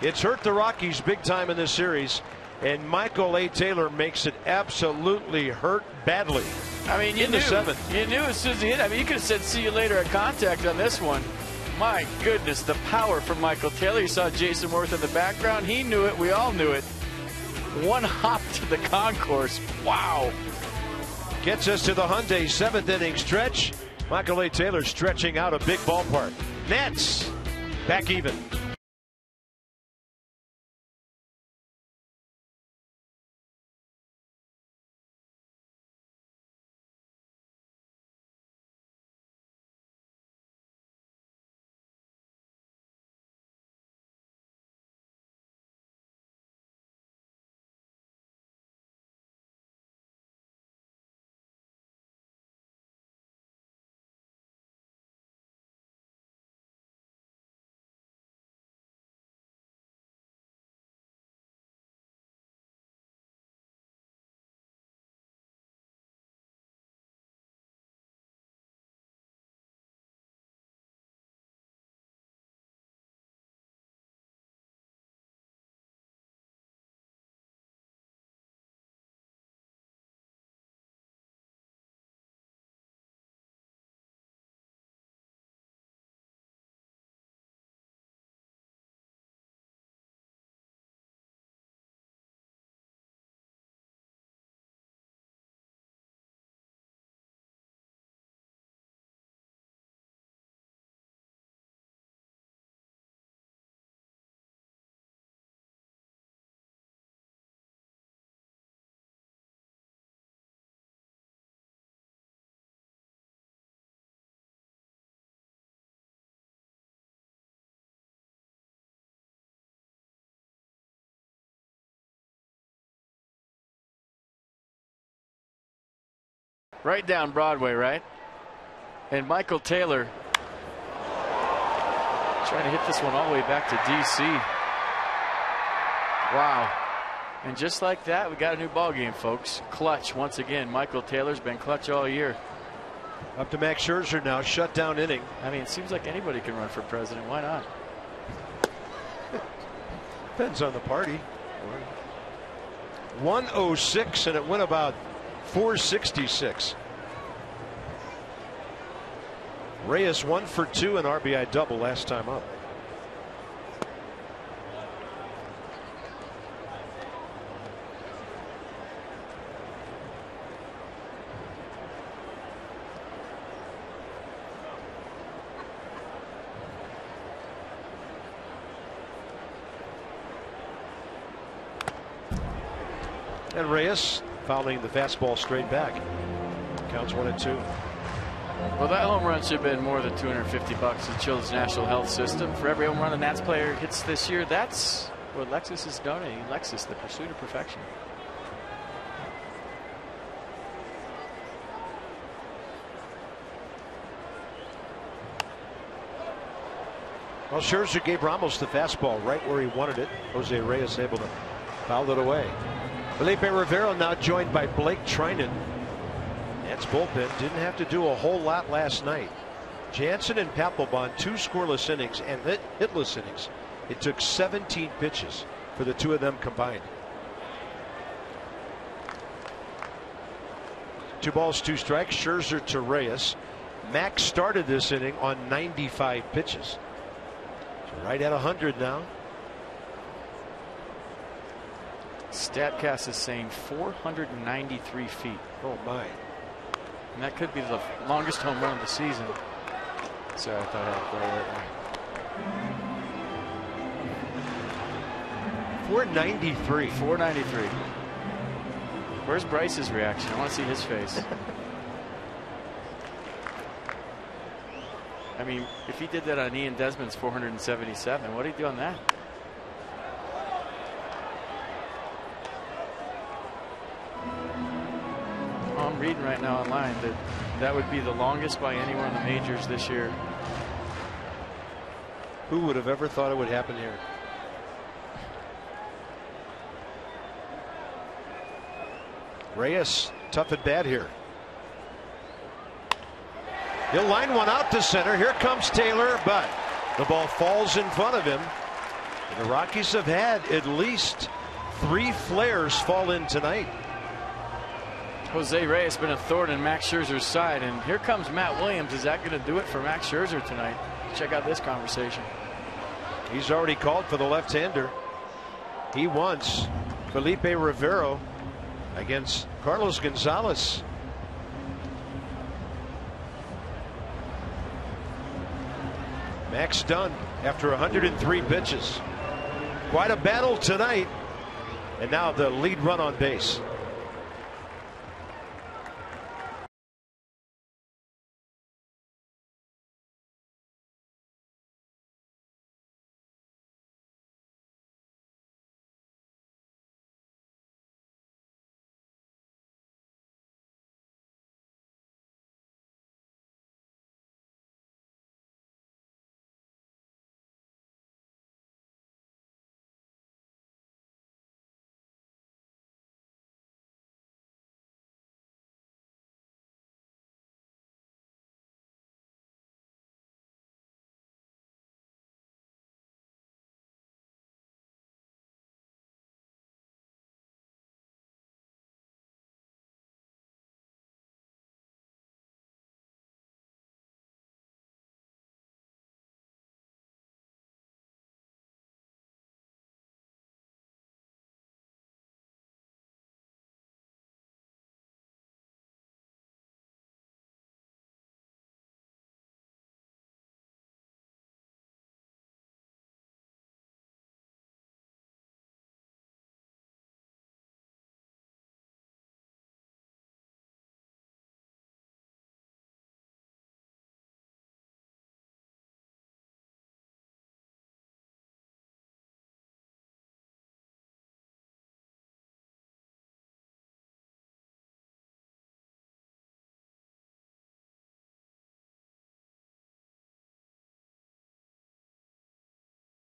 It's hurt the Rockies big time in this series, and Michael A. Taylor makes it absolutely hurt badly. I mean, you knew as soon as he hit. I mean, you could have said see you later at contact on this one. My goodness, the power from Michael Taylor. You saw Jason Worth in the background. He knew it. We all knew it. One hop to the concourse. Wow. Gets us to the Hyundai 7th inning stretch. Michael A. Taylor stretching out a big ballpark. Nats back even. Right down Broadway, right? And Michael Taylor trying to hit this one all the way back to D.C. Wow. And just like that, we got a new ball game, folks. Clutch once again. Michael Taylor's been clutch all year. Up to Max Scherzer now, shutdown inning. I mean, it seems like anybody can run for president. Why not? Depends on the party. 106, and it went about 466. Reyes 1 for 2, an RBI double last time up. And Reyes fouling the fastball straight back. Counts 1-2. Well, that home run should have been more than $250 to Children's National Health System. For every home run a Nats player hits this year, that's what Lexus is donating. Lexus, the pursuit of perfection. Well, Scherzer gave Ramos the fastball right where he wanted it. Jose Reyes able to foul it away. Felipe Rivero now joined by Blake Trinan. Nats bullpen didn't have to do a whole lot last night. Jansen and Papelbon 2 scoreless innings and hitless innings. It took 17 pitches for the two of them combined. 2 balls, 2 strikes. Scherzer to Reyes. Max started this inning on 95 pitches. So right at 100 now. Statcast is saying 493 feet. Oh my. And that could be the longest home run of the season. Sorry, I thought I'd play it. 493. 493. Where's Bryce's reaction? I want to see his face. I mean, if he did that on Ian Desmond's 477, what did he do on that? I'm reading right now online that that would be the longest by anyone in the majors this year. Who would have ever thought it would happen here? Reyes tough at bat here. He'll line one out to center. Here comes Taylor, but the ball falls in front of him. And the Rockies have had at least 3 flares fall in tonight. Jose Reyes been a thorn in Max Scherzer's side, and here comes Matt Williams. Is that going to do it for Max Scherzer tonight? Check out this conversation. He's already called for the left-hander. He wants Felipe Rivero against Carlos Gonzalez. Max done after 103 pitches. Quite a battle tonight. And now the lead run on base.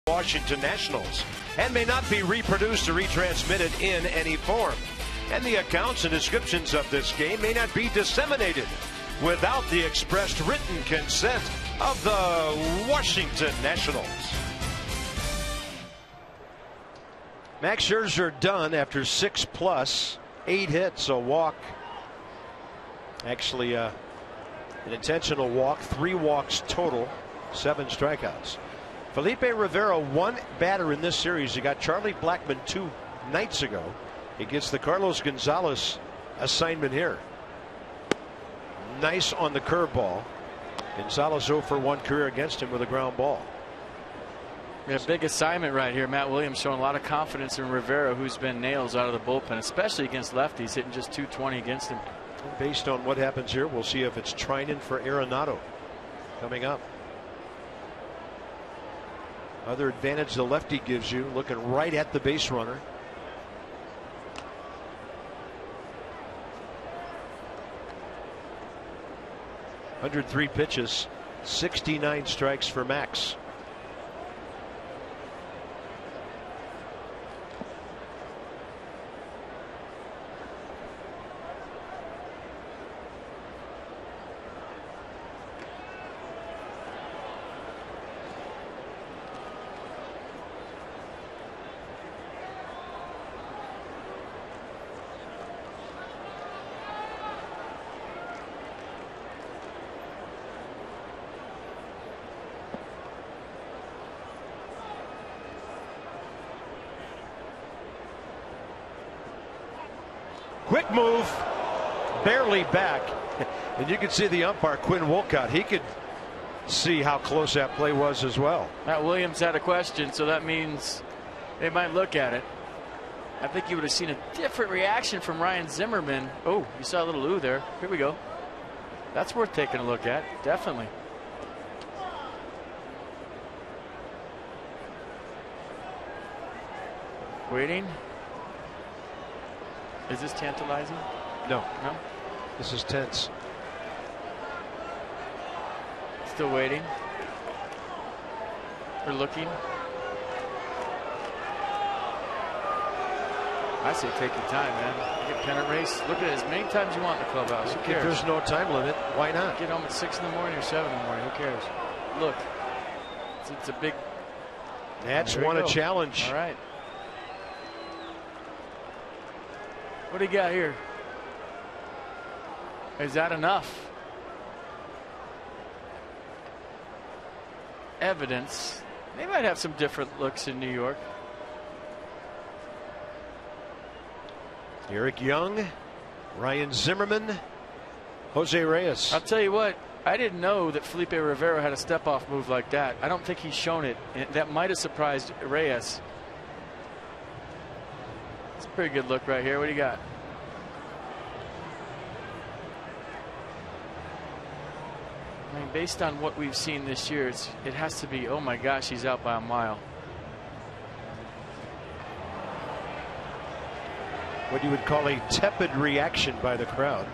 Washington Nationals and may not be reproduced or retransmitted in any form. And the accounts and descriptions of this game may not be disseminated without the expressed written consent of the Washington Nationals. Max Scherzer done after 6+, 8 hits, a walk. Actually, an intentional walk, 3 walks total, 7 strikeouts. Felipe Rivero, 1 batter in this series. He got Charlie Blackmon 2 nights ago. He gets the Carlos Gonzalez assignment here. Nice on the curveball. Gonzalez 0 for 1 career against him with a ground ball. A big assignment right here. Matt Williams showing a lot of confidence in Rivero, who's been nails out of the bullpen, especially against lefties, hitting just .220 against him. Based on what happens here, we'll see if it's Trinan for Arenado coming up. Other advantage the lefty gives you, looking right at the base runner. (103 pitches), 69 strikes for Max. Quick move, barely back. And you can see the umpire, Quinn Wolcott, he could see how close that play was as well. Matt Williams had a question, so that means they might look at it. I think you would have seen a different reaction from Ryan Zimmerman. Oh, you saw a little ooh there. Here we go. That's worth taking a look at, definitely. Waiting. Is this tantalizing? No. No? This is tense. Still waiting. We're looking. I say take your time, man. You get pennant race. Look at it as many times you want in the clubhouse. Who cares? If there's no time limit, why not? Get home at 6 in the morning or 7 in the morning. Who cares? Look. It's a big. Nats won a challenge. All right. What do you got here? Is that enough evidence? They might have some different looks in New York. Eric Young, Ryan Zimmerman, Jose Reyes. I'll tell you what, I didn't know that Felipe Rivera had a step-off move like that. I don't think he's shown it. That might have surprised Reyes. It's a pretty good look right here. What do you got? I mean, based on what we've seen this year, it has to be, oh my gosh, he's out by a mile. What you would call a tepid reaction by the crowd.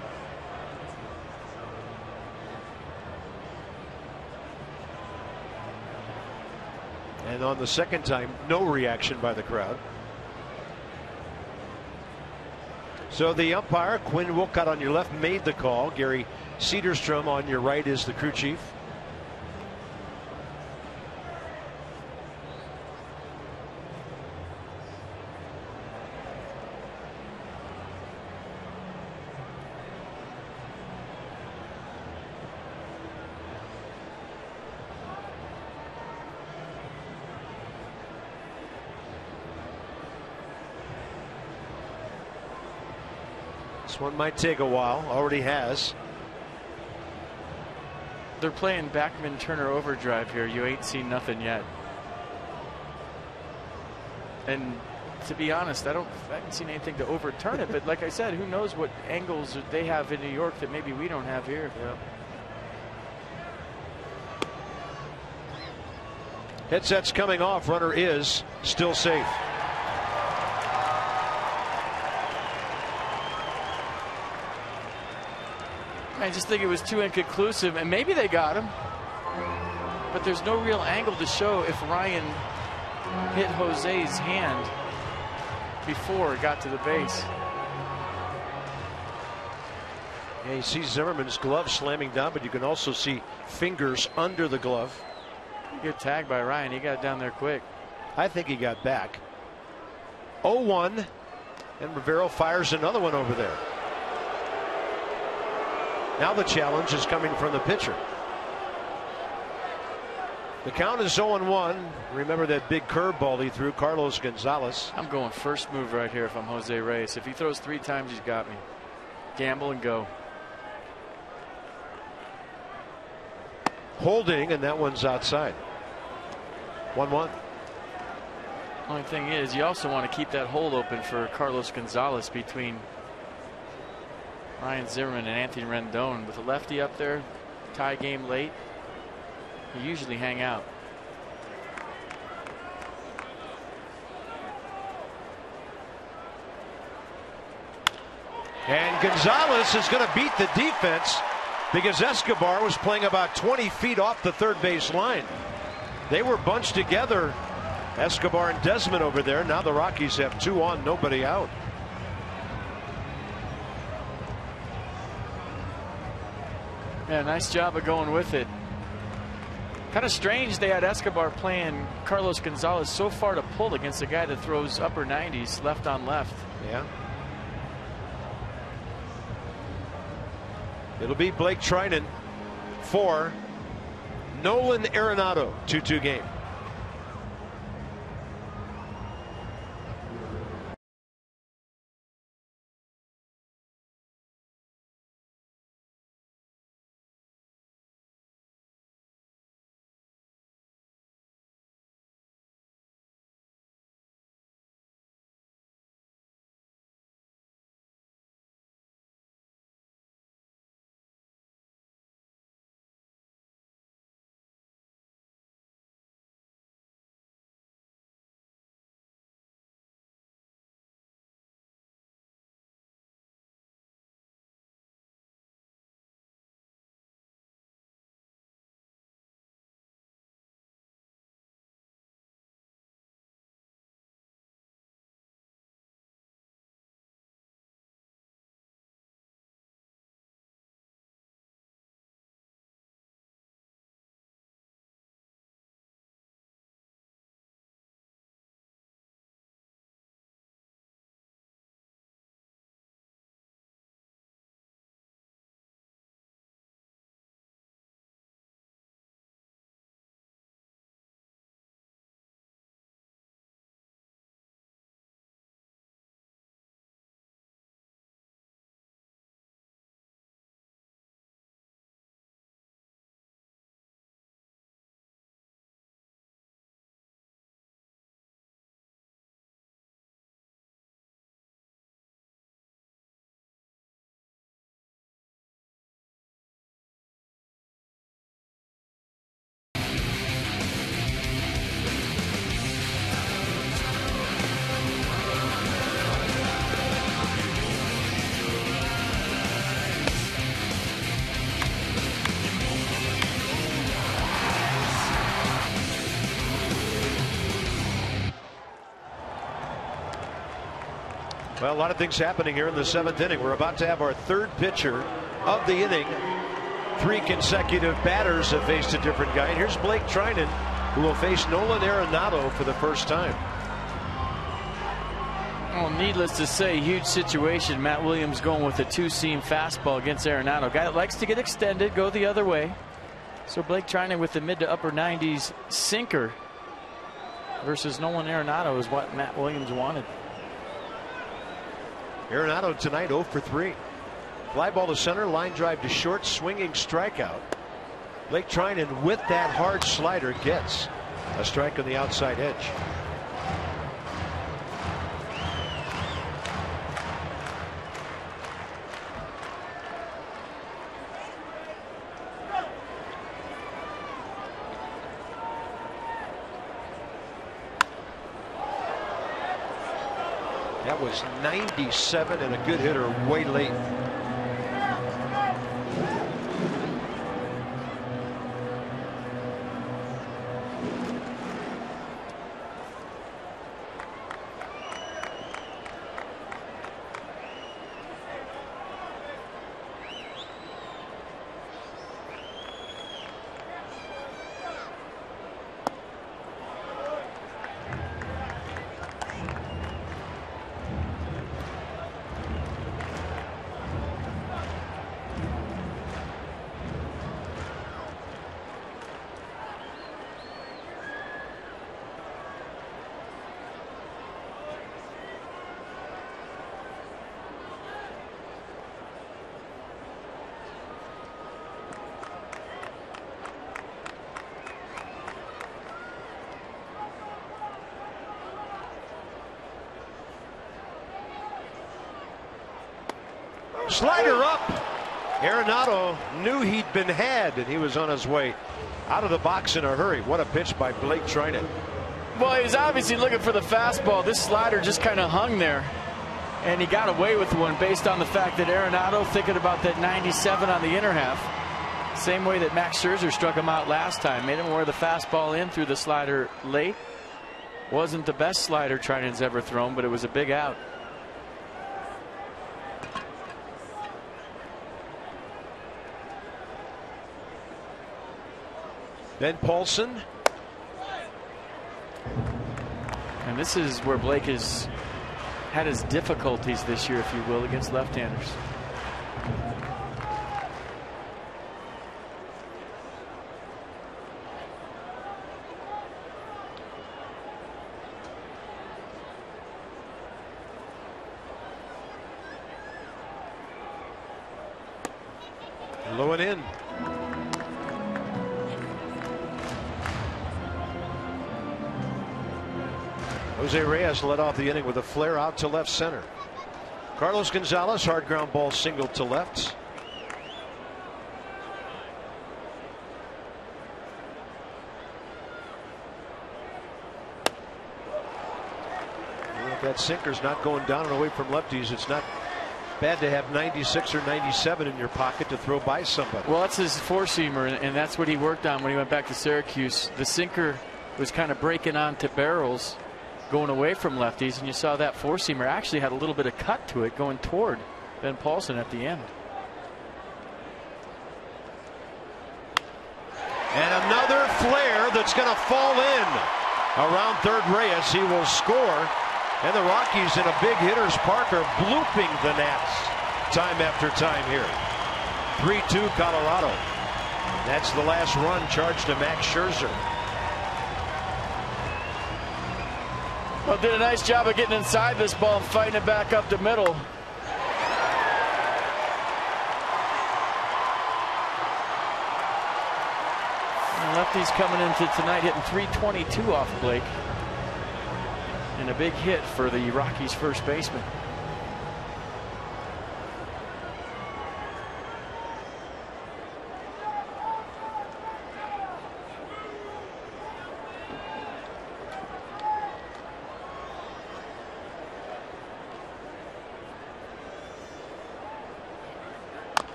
And on the second time, no reaction by the crowd. So the umpire, Quinn Wolcott on your left, made the call. Gary Cederstrom on your right is the crew chief. This one might take a while, already has. They're playing Backman Turner overdrive here. You ain't seen nothing yet. And to be honest, I haven't seen anything to overturn it. But like I said, who knows what angles they have in New York that maybe we don't have here. Yeah. Headsets coming off. Runner is still safe. I just think it was too inconclusive, and maybe they got him, but there's no real angle to show if Ryan hit Jose's hand before it got to the base. Yeah, you see Zimmerman's glove slamming down, but you can also see fingers under the glove. Good tag by Ryan. He got it down there quick. I think he got back. 0-1, and Rivera fires another one over there. Now the challenge is coming from the pitcher. The count is 0-1. Remember that big curveball he threw, Carlos Gonzalez. I'm going first move right here if I'm Jose Reyes. If he throws 3 times, he's got me. Gamble and go. Holding, and that one's outside. 1-1. Only thing is, you also want to keep that hole open for Carlos Gonzalez between Ryan Zimmerman and Anthony Rendon. With a lefty up there, tie game late, you usually hang out. And Gonzalez is going to beat the defense because Escobar was playing about 20 feet off the third base line. They were bunched together, Escobar and Desmond over there. Now the Rockies have 2 on, nobody out. Yeah, nice job of going with it. Kind of strange they had Escobar playing Carlos Gonzalez so far to pull against a guy that throws upper 90s left on left. Yeah. It'll be Blake Trinan for Nolan Arenado. 2-2 game. Well, a lot of things happening here in the 7th inning. We're about to have our 3rd pitcher of the inning. 3 consecutive batters have faced a different guy. And here's Blake Trinan, who will face Nolan Arenado for the first time. Well, needless to say, huge situation. Matt Williams going with a 2-seam fastball against Arenado. Guy that likes to get extended, go the other way. So Blake Trinan with the mid to upper 90s sinker versus Nolan Arenado is what Matt Williams wanted. Arenado tonight 0 for 3. Fly ball to center, line drive to short, swinging strikeout. Blake Trinan with that hard slider gets a strike on the outside edge. That was 97 and a good hitter way late. Slider up. Arenado knew he'd been had, and he was on his way out of the box in a hurry. What a pitch by Blake Trinan. Well, he was obviously looking for the fastball. This slider just kind of hung there, and he got away with one based on the fact that Arenado thinking about that 97 on the inner half. Same way that Max Scherzer struck him out last time. Made him wear the fastball in through the slider late. Wasn't the best slider Trinan's ever thrown, but it was a big out. Then Paulson. And this is where Blake has had his difficulties this year, if you will, against left-handers. Low and in. Jose Reyes led off the inning with a flare out to left center. Carlos Gonzalez, hard ground ball single to left. Well, if that sinker's not going down and away from lefties, it's not bad to have 96 or 97 in your pocket to throw by somebody. Well, that's his four-seamer, and that's what he worked on when he went back to Syracuse. The sinker was kind of breaking onto barrels going away from lefties, and you saw that four-seamer actually had a little bit of cut to it going toward Ben Paulson at the end. And another flare that's going to fall in around third. Reyes, he will score, and the Rockies in a big hitter's park are blooping the Nats time after time here. 3-2 Colorado. That's the last run charged to Max Scherzer. Well, did a nice job of getting inside this ball and fighting it back up the middle. And lefties coming into tonight hitting 322 off Blake. And a big hit for the Rockies first baseman.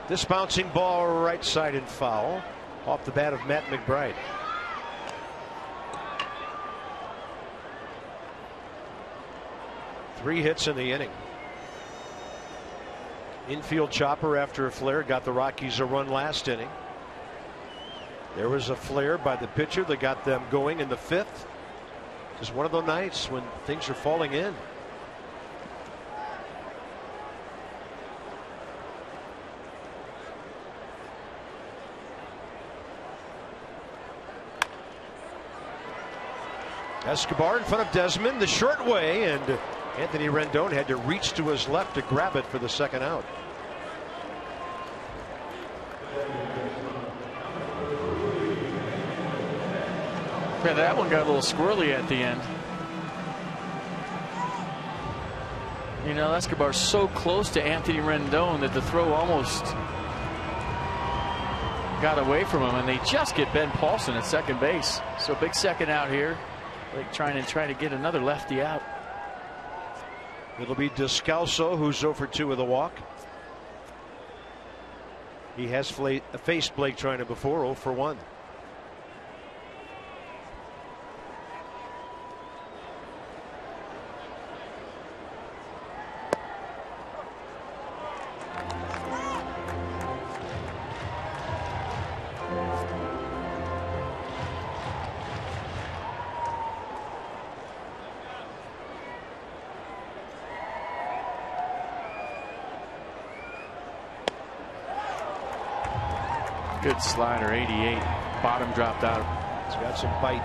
This bouncing ball right side and foul off the bat of Matt McBride. 3 hits in the inning. Infield chopper after a flare got the Rockies a run last inning. There was a flare by the pitcher that got them going in the 5th. Just one of those nights when things are falling in. Escobar in front of Desmond the short way, and Anthony Rendon had to reach to his left to grab it for the 2nd out. Yeah, that one got a little squirrely at the end. You know, Escobar's so close to Anthony Rendon that the throw almost got away from him, and they just get Ben Paulson at second base. So big 2nd out here. Like trying to get another lefty out. It'll be Descalso, who's 0 for 2 with a walk. He has faced Blake Treinen before, 0 for 1. Good slider, 88. Bottom dropped out. He's got some bite.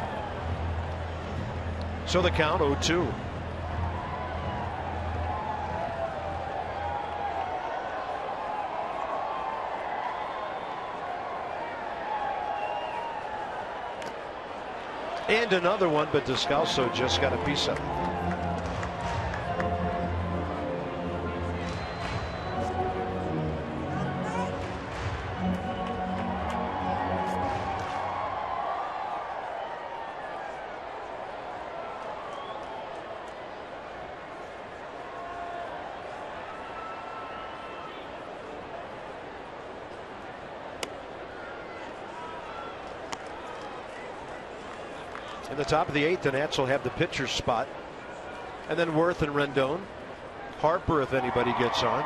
So the count 0-2. And another one, but Descalso just got a piece of it. In the top of the 8th, the Nats will have the pitcher's spot. And then Worth and Rendon. Harper, if anybody gets on.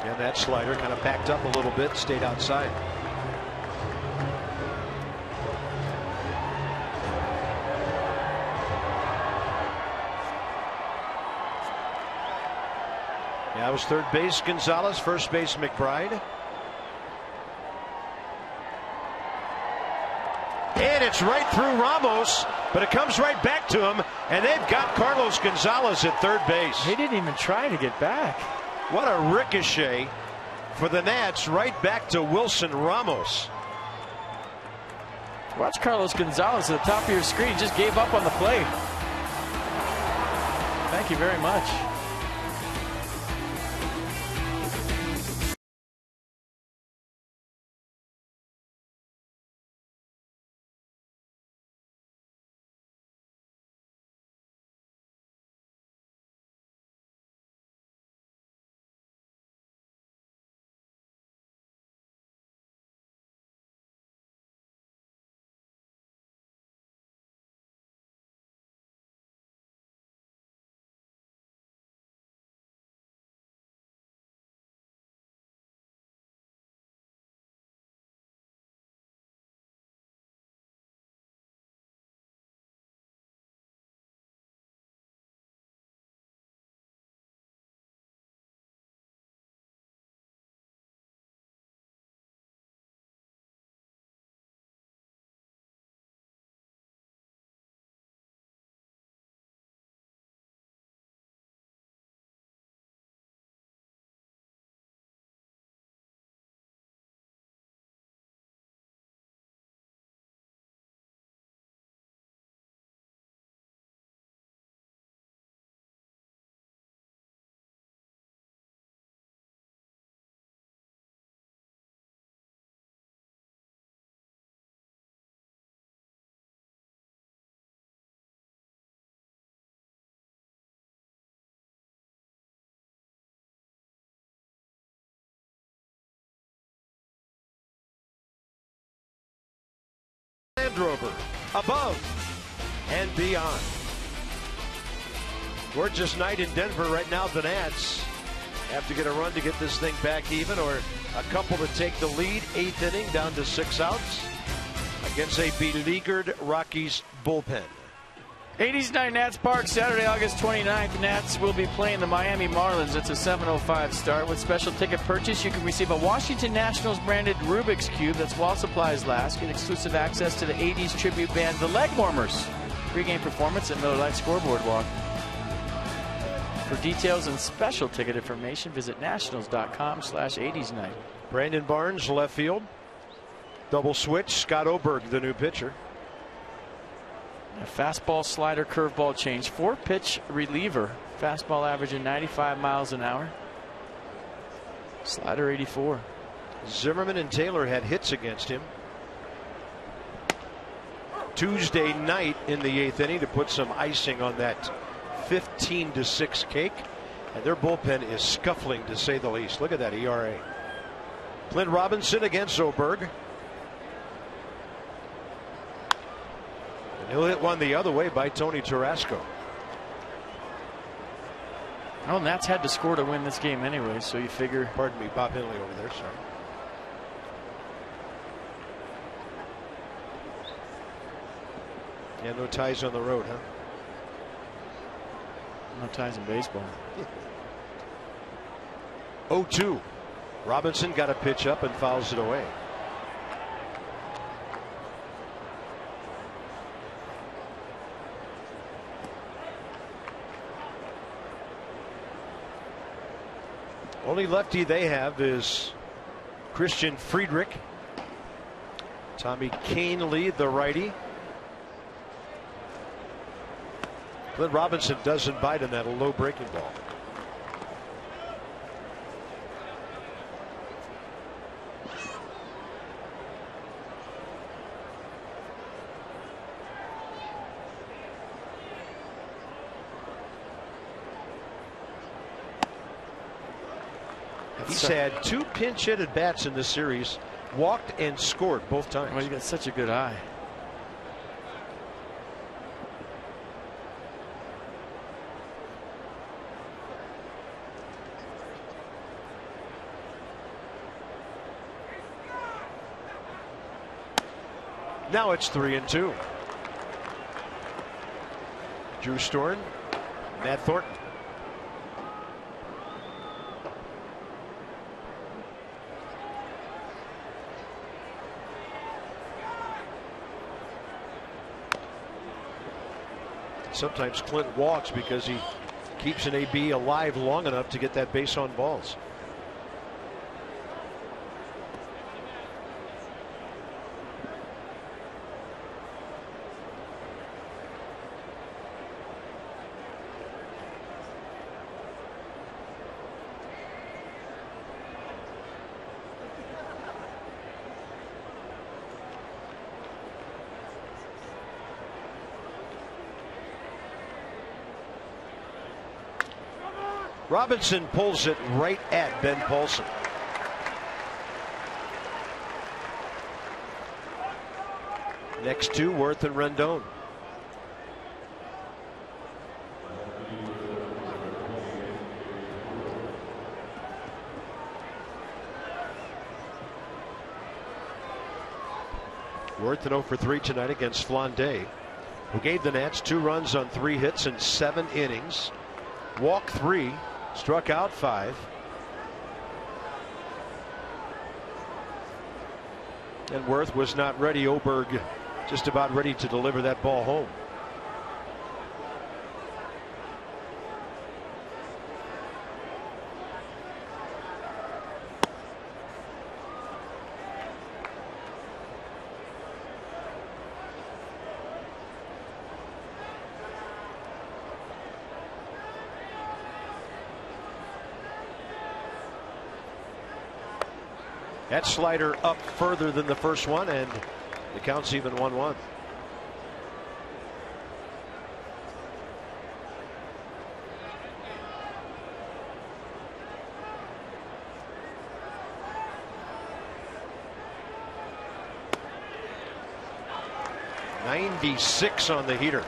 And that slider kind of backed up a little bit, stayed outside. That was third base Gonzalez, first base McBride. And it's right through Ramos, but it comes right back to him, and they've got Carlos Gonzalez at third base. He didn't even try to get back. What a ricochet for the Nats, right back to Wilson Ramos. Watch Carlos Gonzalez at the top of your screen. Just gave up on the play. Thank you very much. Drover, above and beyond. Gorgeous night in Denver right now. The Nats have to get a run to get this thing back even, or a couple to take the lead. 8th inning, down to 6 outs against a beleaguered Rockies bullpen. 80s night, Nats Park, Saturday, August 29th. Nats will be playing the Miami Marlins. It's a 7:05 start. With special ticket purchase, you can receive a Washington Nationals branded Rubik's Cube that's while supplies last. Get exclusive access to the 80s tribute band, The Leg Warmers. Pre-game performance at Miller Lite Scoreboard Walk. For details and special ticket information, visit nationals.com/80s night. Brandon Barnes, left field. Double switch. Scott Oberg, the new pitcher. A fastball, slider, curveball change. 4-pitch reliever. Fastball averaging 95 miles an hour. Slider 84. Zimmerman and Taylor had hits against him Tuesday night in the 8th inning to put some icing on that 15-6 cake. And their bullpen is scuffling, to say the least. Look at that ERA. Clint Robinson against Oberg. He'll hit one the other way by Tony Tarasco. Well, Nats had to score to win this game anyway, so you figure. Pardon me, Bob Henley over there, sorry. Yeah, no ties on the road, huh? No ties in baseball. 0-2. Robinson got a pitch up and fouls it away. Only lefty they have is Christian Friedrich. Tommy Kahnle, the righty. Clint Robinson doesn't bite in that low breaking ball. He's had 2 pinch hit at bats in this series, walked and scored both times. Well, you got such a good eye. Now it's 3-2. Drew Storen, Matt Thornton. Sometimes Clint walks because he keeps an AB alive long enough to get that base on balls. Robinson pulls it right at Ben Paulson. Next two, Worth and Rendon. Worth an 0 for 3 tonight against Flande, who gave the Nats 2 runs on 3 hits in 7 innings. Walked 3, struck out 5. And Worth was not ready. Oberg just about ready to deliver that ball home. That slider up further than the first one, and the count's even 1-1. 96 on the heater.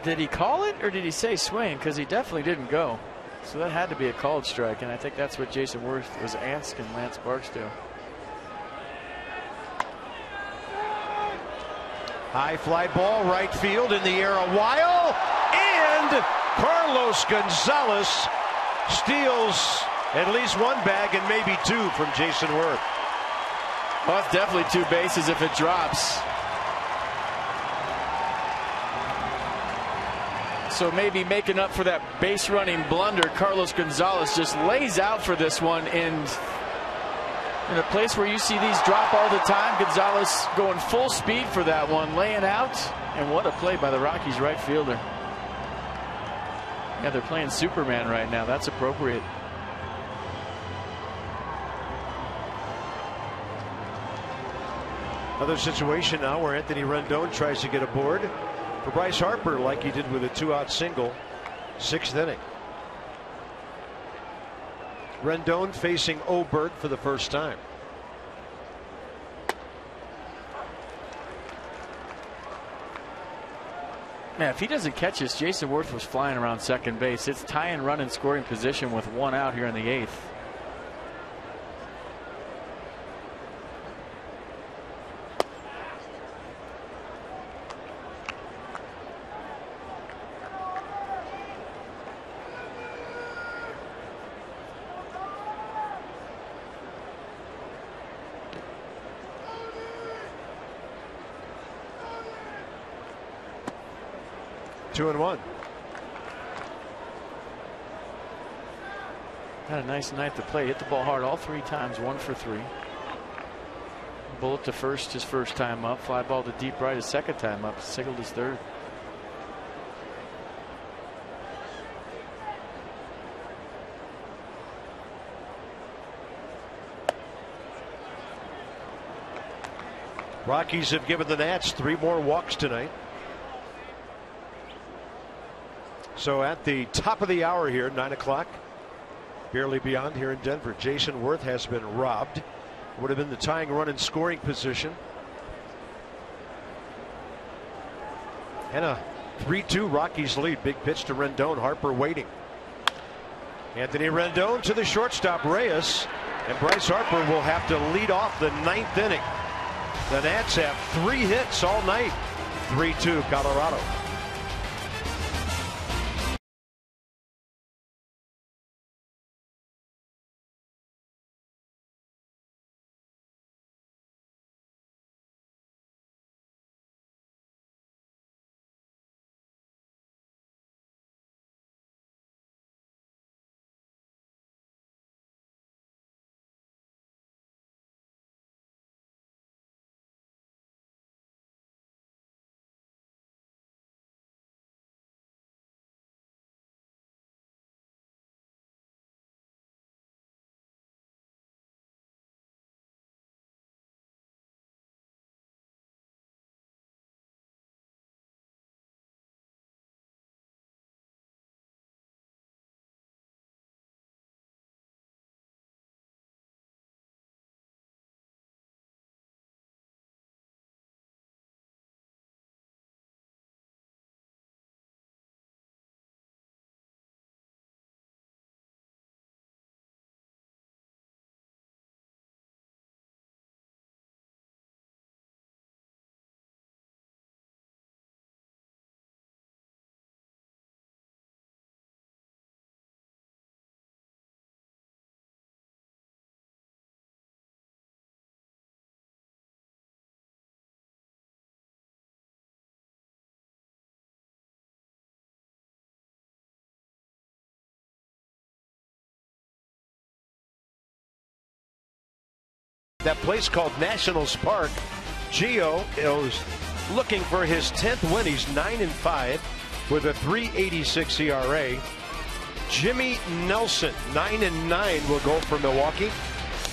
Did he call it or did he say swing? Because he definitely didn't go. So that had to be a called strike, and I think that's what Jason Worth was asking Lance Barksdale. High fly ball, right field, in the air a while, and Carlos Gonzalez steals at least one bag and maybe two from Jason Worth. Well, it's definitely two bases if it drops. So maybe making up for that base running blunder, Carlos Gonzalez just lays out for this one, and in a place where you see these drop all the time, Gonzalez going full speed for that one, laying out, and what a play by the Rockies right fielder. Yeah, they're playing Superman right now. That's appropriate. Another situation now where Anthony Rendon tries to get aboard for Bryce Harper like he did with a 2-out single, 6th inning. Rendon facing Oberg for the first time. Man, if he doesn't catch this, Jason Worth was flying around second base. It's tie and run in scoring position with 1 out here in the 8th. Two and one. Had a nice night to play. Hit the ball hard all 3 times, 1 for 3. Bullet to first his first time up. Fly ball to deep right his second time up. Singled his third. Rockies have given the Nats 3 more walks tonight. So at the top of the hour here, 9 o'clock, barely beyond here in Denver, Jason Worth has been robbed. Would have been the tying run in scoring position. And a 3-2 Rockies lead. Big pitch to Rendon. Harper waiting. Anthony Rendon to the shortstop, Reyes. And Bryce Harper will have to lead off the 9th inning. The Nats have 3 hits all night. 3-2 Colorado. That place called Nationals Park. Gio is looking for his 10th win. He's 9-5 with a 3.86 ERA. Jimmy Nelson, 9-9, will go for Milwaukee.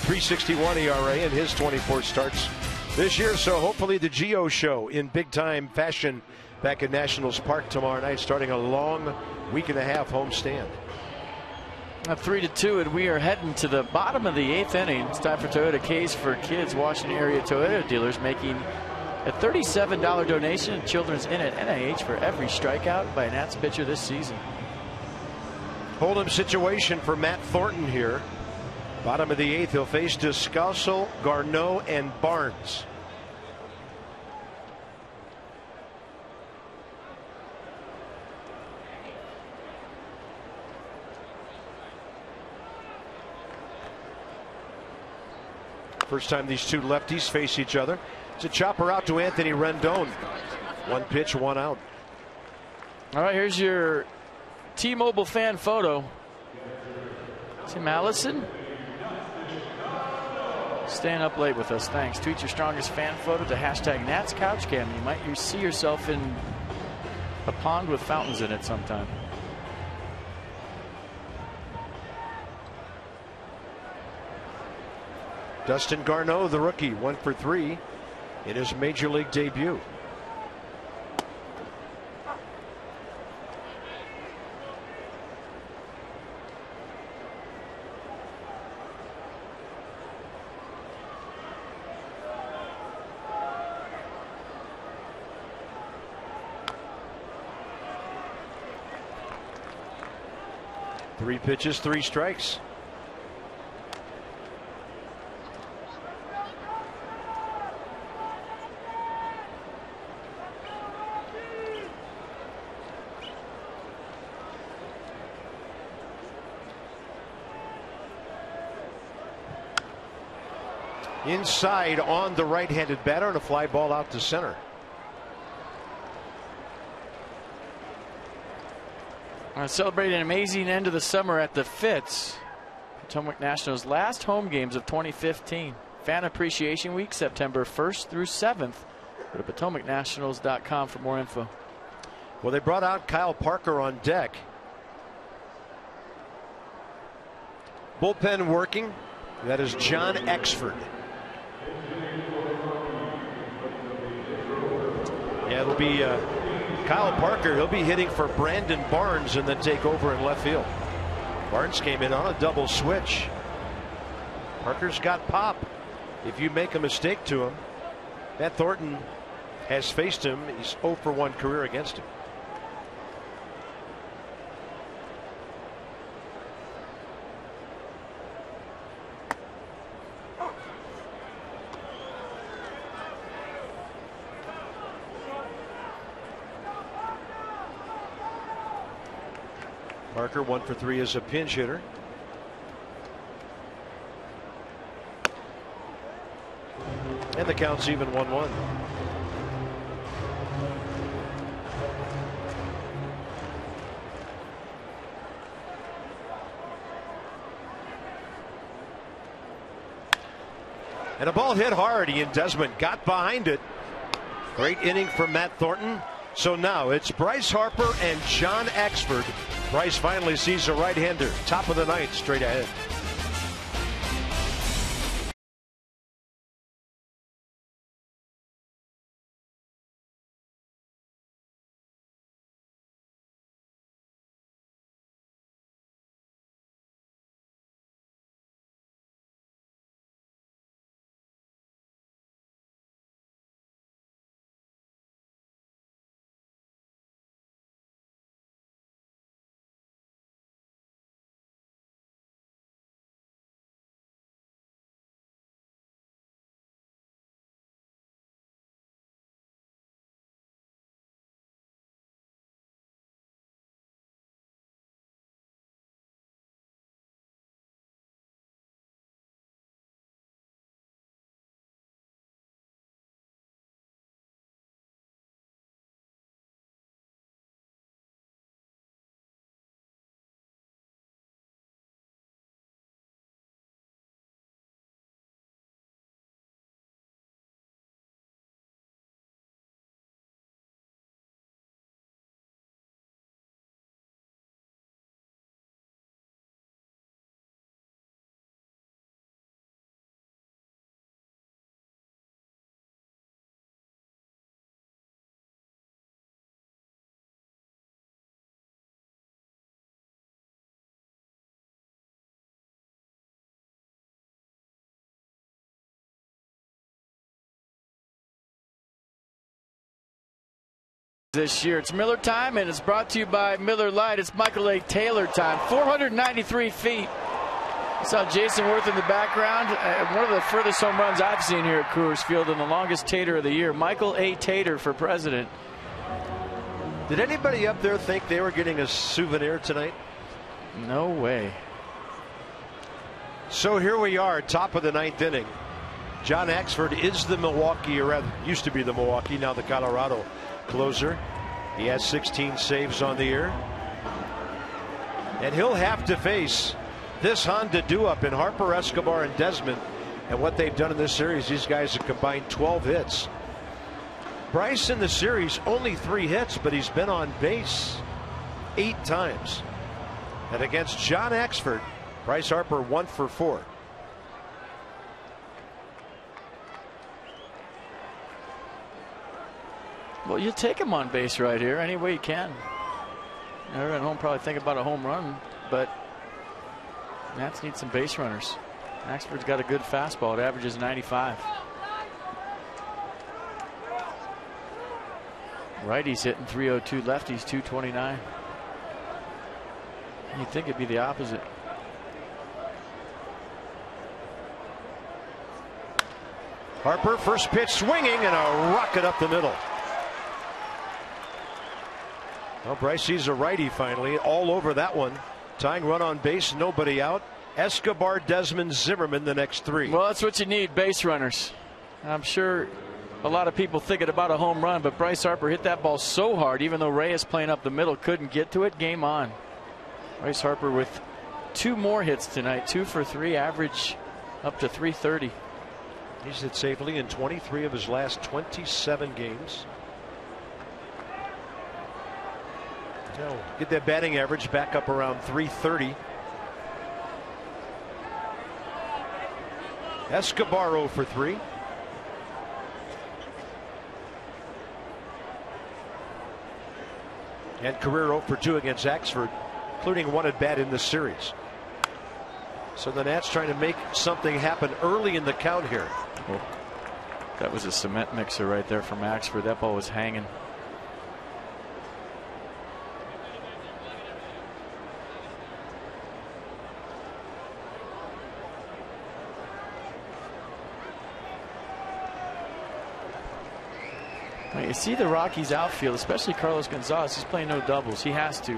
3.61 ERA in his 24 starts this year. So hopefully the Gio show in big time fashion back at Nationals Park tomorrow night, starting a long week and a half homestand. 3-2, and we are heading to the bottom of the 8th inning. It's time for Toyota K's for Kids. Washington area Toyota dealers making a $37 donation to Children's Inn at NIH for every strikeout by a Nats pitcher this season. Hold'em situation for Matt Thornton here. Bottom of the 8th, he'll face Descalso, Garneau, and Barnes. First time these two lefties face each other. It's a chopper out to Anthony Rendon. 1 pitch, 1 out. All right, here's your T-Mobile fan photo. Tim Allison staying up late with us. Thanks. Tweet your strongest fan photo to hashtag NatsCouchCam. You might see yourself in a pond with fountains in it sometime. Dustin Garneau, the rookie, 1 for 3 in his major league debut. Three pitches, 3 strikes. Inside on the right-handed batter, and a fly ball out to center. Celebrating an amazing end of the summer at the Fitz. Potomac Nationals' last home games of 2015. Fan Appreciation Week, September 1st through 7th. Go to PotomacNationals.com for more info. Well, they brought out Kyle Parker on deck. Bullpen working. That is John Exford. Yeah, it'll be Kyle Parker. He'll be hitting for Brandon Barnes and then take over in left field. Barnes came in on a double switch. Parker's got pop. If you make a mistake to him, Matt Thornton has faced him. He's 0 for 1 career against him. Parker 1 for 3 as a pinch hitter. And the count's even 1-1. And a ball hit hard. Ian Desmond got behind it. Great inning from Matt Thornton. So now it's Bryce Harper and John Exford. Bryce finally sees a right-hander. Top of the 9th, straight ahead. this year. It's Miller time, and it's brought to you by Miller Lite. It's Michael A. Taylor time. 493 feet. I saw Jason Worth in the background. One of the furthest home runs I've seen here at Coors Field, and the longest tater of the year. Michael A. Tater for president. Did anybody up there think they were getting a souvenir tonight? No way. So here we are, top of the 9th inning. John Axford is the Milwaukee, or rather used to be the Milwaukee, now the Colorado closer. He has 16 saves on the year. And he'll have to face this Honda do-up in Harper, Escobar, and Desmond. And what they've done in this series, these guys have combined 12 hits. Bryce in the series, only 3 hits, but he's been on base 8 times. And against John Axford, Bryce Harper 1 for 4. Well, you take him on base right here any way you can. Everyone at home probably think about a home run, but Nats need some base runners. Axford's got a good fastball. It averages 95. Righties hitting 302, lefties 229. You'd think it'd be the opposite. Harper, first pitch swinging, and a rocket up the middle. Well, Bryce sees a righty finally, all over that one. Tying run on base, nobody out. Escobar, Desmond, Zimmerman, the next 3. Well, that's what you need, base runners. I'm sure a lot of people thinking about a home run, but Bryce Harper hit that ball so hard, even though Reyes playing up the middle couldn't get to it. Game on. Bryce Harper with 2 more hits tonight, 2 for 3, average up to 330. He's hit safely in 23 of his last 27 games. Get that batting average back up around 330. Escobar 0 for 3. And career 0 for 2 against Axford, including 1 at bat in this series. So the Nats trying to make something happen early in the count here. Oh, that was a cement mixer right there from Axford. That ball was hanging. You see the Rockies outfield, especially Carlos Gonzalez. He's playing no doubles. He has to.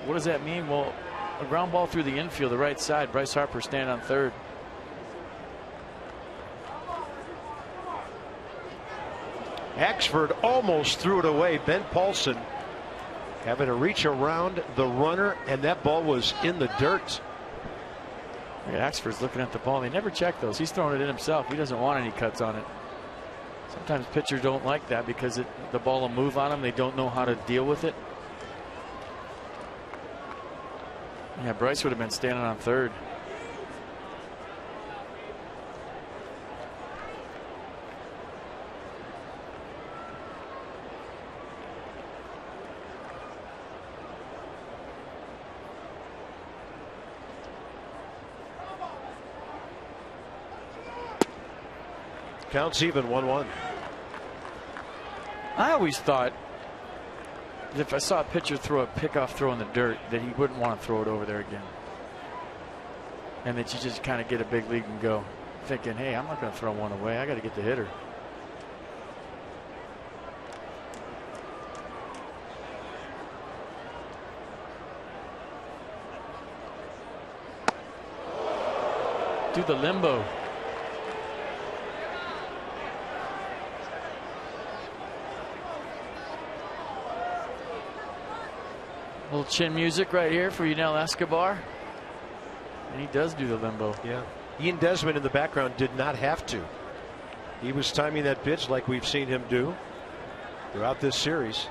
What does that mean? Well, a ground ball through the infield, the right side. Bryce Harper stand on third. Axford almost threw it away. Ben Paulson having to reach around the runner, and that ball was in the dirt. Yeah, Axford's looking at the ball. They never check those. He's throwing it in himself. He doesn't want any cuts on it. Sometimes pitchers don't like that because the ball will move on them. They don't know how to deal with it. Yeah, Bryce would have been standing on third. Counts even, 1-1. I always thought that if I saw a pitcher throw a pickoff throw in the dirt, that he wouldn't want to throw it over there again. And that you just kind of get a big league and go. Thinking, hey, I'm not going to throw one away. I got to get the hitter. Do the limbo. Little chin music right here for Yunel Escobar. And he does do the limbo. Yeah. Ian Desmond in the background did not have to. He was timing that pitch like we've seen him do throughout this series.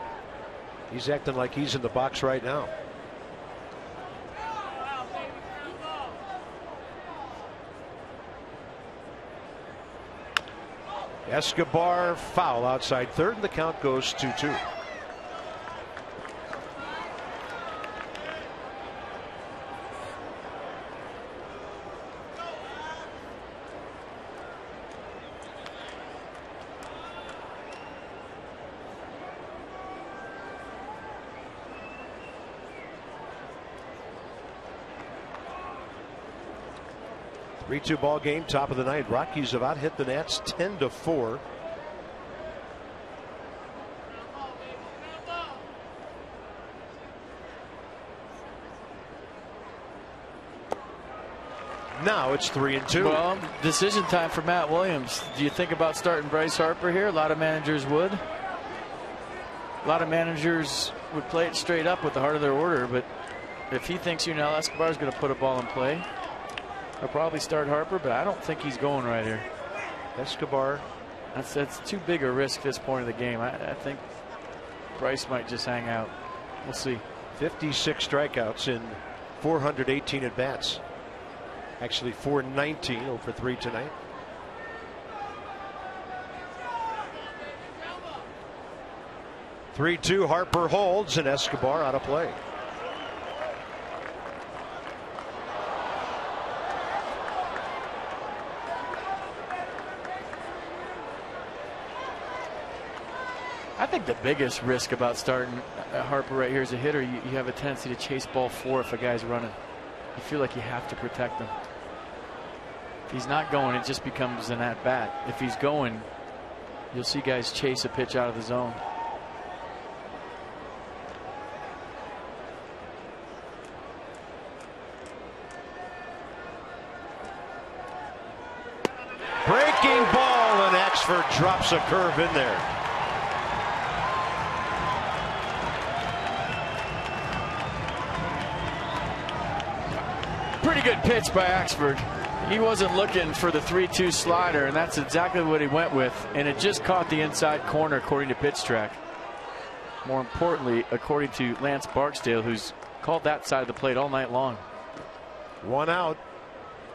He's acting like he's in the box right now. Escobar foul outside third, and the count goes 2-2. 3-2 ball game, top of the ninth. Rockies have out hit the Nats 10-4. Now it's 3-2. Well, decision time for Matt Williams. Do you think about starting Bryce Harper here? A lot of managers would. A lot of managers would play it straight up with the heart of their order, but if he thinks Yunel Escobar is going to put a ball in play, he'll probably start Harper, but I don't think he's going right here. Escobar. That's too big a risk this point of the game. I think Bryce might just hang out. We'll see. 56 strikeouts in 418 at bats. Actually 419, 0 for 3 tonight. (3-2). Harper holds and Escobar out of play. I think the biggest risk about starting Harper right here as a hitter, you have a tendency to chase ball 4 if a guy's running. You feel like you have to protect him. If he's not going, it just becomes an at bat. If he's going, you'll see guys chase a pitch out of the zone. Breaking ball, and Axford drops a curve in there. Pretty good pitch by Axford. He wasn't looking for the 3-2 slider, and that's exactly what he went with, and it just caught the inside corner according to pitch track. More importantly, according to Lance Barksdale, who's called that side of the plate all night long. 1 out.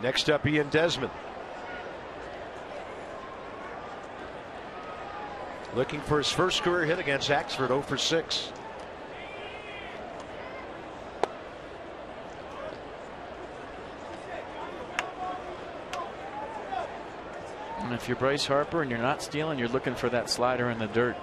Next up, Ian Desmond. Looking for his first career hit against Axford, 0 for 6. And if you're Bryce Harper and you're not stealing, you're looking for that slider in the dirt.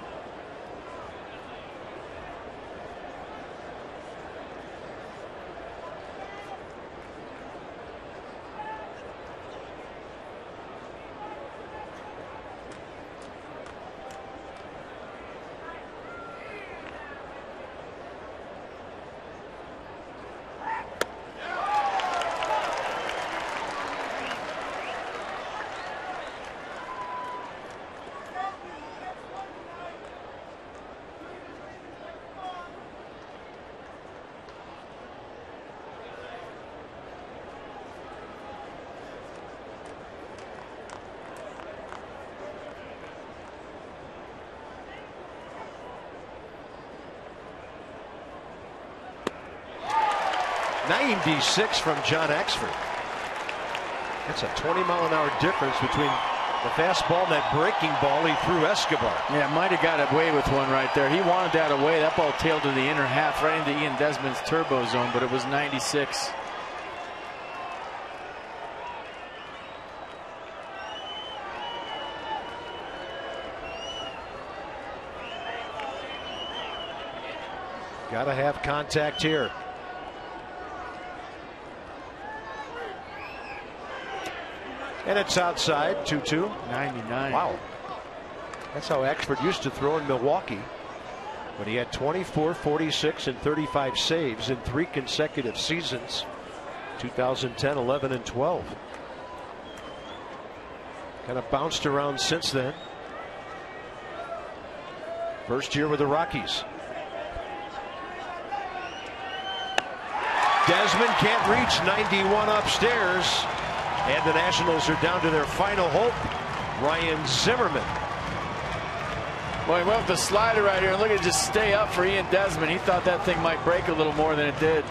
.96 from John Axford. That's a 20-mile-an-hour difference between the fastball and that breaking ball he threw Escobar. Yeah, might have got away with one right there. He wanted that away. That ball tailed to the inner half right into Ian Desmond's turbo zone, but it was 96. Gotta have contact here. And it's outside, 2-2. 99. Wow. That's how Axford used to throw in Milwaukee. When he had 24, 46, and 35 saves in 3 consecutive seasons. 2010, 11, and 12. Kind of bounced around since then. First year with the Rockies. Desmond can't reach 91 upstairs. And the Nationals are down to their final hope, Ryan Zimmerman. Well, he went with the slider right here. Look at it just stay up for Ian Desmond. He thought that thing might break a little more than it did.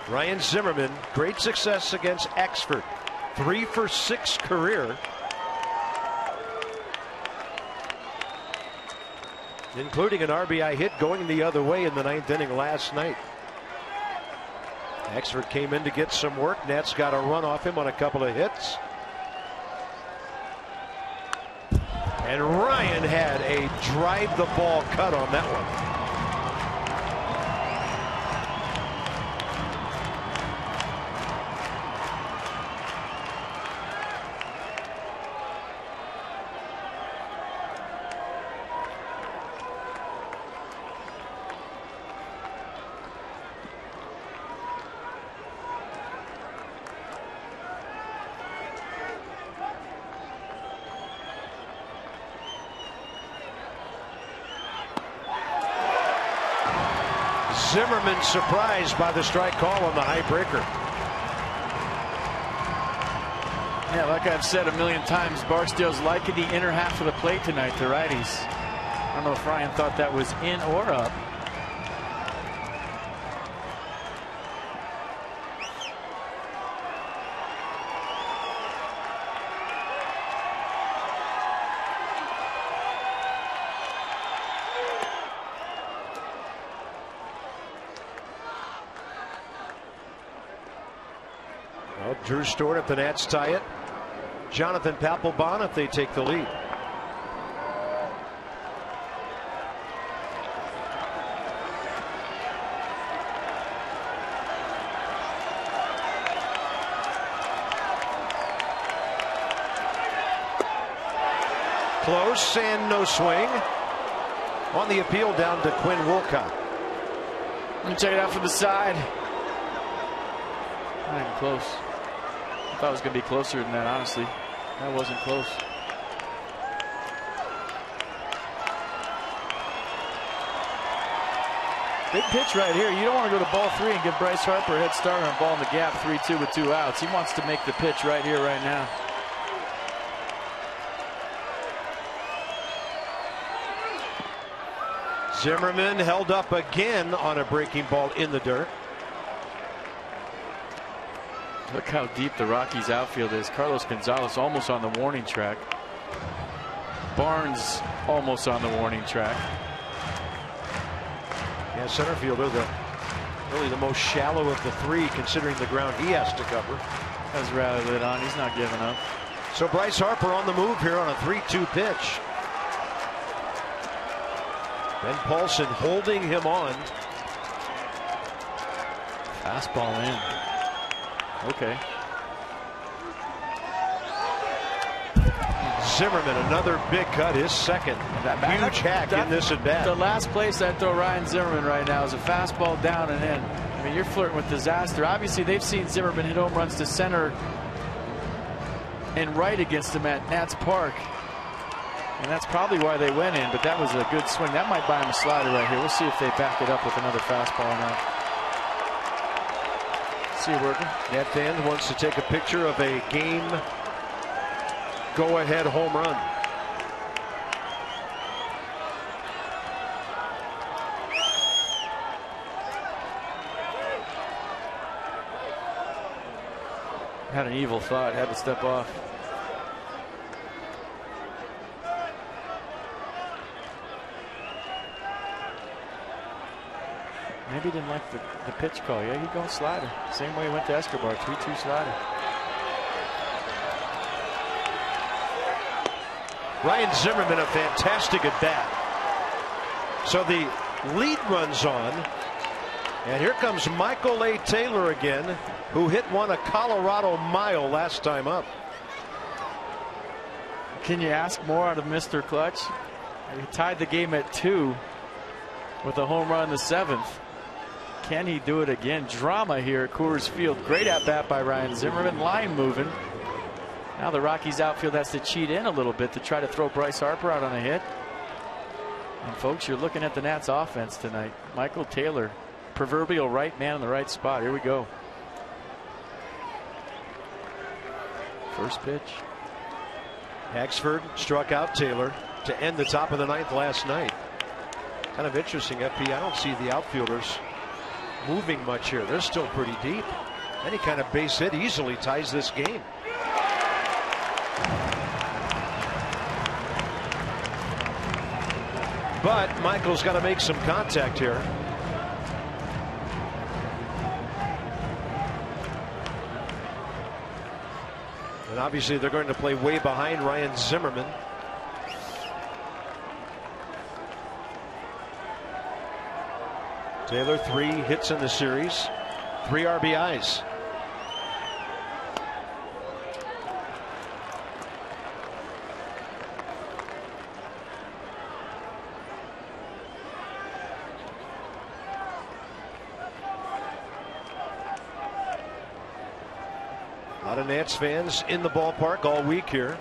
Ryan Zimmerman, great success against Axford. 3 for 6 career. Including an RBI hit going the other way in the 9th inning last night. Axford came in to get some work. Nats got a run off him on a couple of hits. And Ryan had a drive the ball cut on that one. Zimmerman surprised by the strike call on the high breaker. Yeah, like I've said a million times, Barksdale's liking the inner half of the plate tonight, the righties. I don't know if Ryan thought that was in or up. Well, Drew Stewart if the Nats tie it. Jonathan Papelbon if they take the lead. Close and no swing. On the appeal down to Quinn Wolcott. Let me check it out from the side. Not even close. I thought it was going to be closer than that, honestly. That wasn't close. Big pitch right here. You don't want to go to ball 3 and give Bryce Harper a head start on a ball in the gap, 3-2 with 2 outs. He wants to make the pitch right here, right now. Zimmerman held up again on a breaking ball in the dirt. Look how deep the Rockies outfield is. Carlos Gonzalez almost on the warning track. Barnes almost on the warning track. Yeah, center fielder, really the most shallow of the 3, considering the ground he has to cover. Has rally lit on. He's not giving up. So Bryce Harper on the move here on a 3-2 pitch. Ben Paulson holding him on. Fastball in. Okay. Zimmerman, another big cut, his second. Huge hack in this at bat. The last place I'd throw Ryan Zimmerman right now is a fastball down and in. I mean, you're flirting with disaster. Obviously, they've seen Zimmerman hit home runs to center and right against him at Nats Park. And that's probably why they went in, but that was a good swing. That might buy him a slider right here. We'll see if they back it up with another fastball or not. See it working. Nat fan wants to take a picture of a game go-ahead home run. Had an evil thought, had to step off. Maybe he didn't like the pitch call. Yeah, he's going slider. Same way he went to Escobar, 3-2 slider. Ryan Zimmerman, a fantastic at bat. So the lead runs on. And here comes Michael A. Taylor again, who hit one a Colorado mile last time up. Can you ask more out of Mr. Clutch? He tied the game at 2 with a home run in the 7th. Can he do it again? Drama here at Coors Field. Great at bat by Ryan Zimmerman. Line moving. Now the Rockies outfield has to cheat in a little bit to try to throw Bryce Harper out on a hit. And folks, you're looking at the Nats offense tonight. Michael Taylor, proverbial right man in the right spot. Here we go. First pitch. Haxford struck out Taylor to end the top of the 9th last night. Kind of interesting, FP. I don't see the outfielders moving much here. They're still pretty deep. Any kind of base hit easily ties this game. But Michael's got to make some contact here. And obviously they're going to play way behind Ryan Zimmerman. Taylor, 3 hits in the series, 3 RBIs. A lot of Nats fans in the ballpark all week here.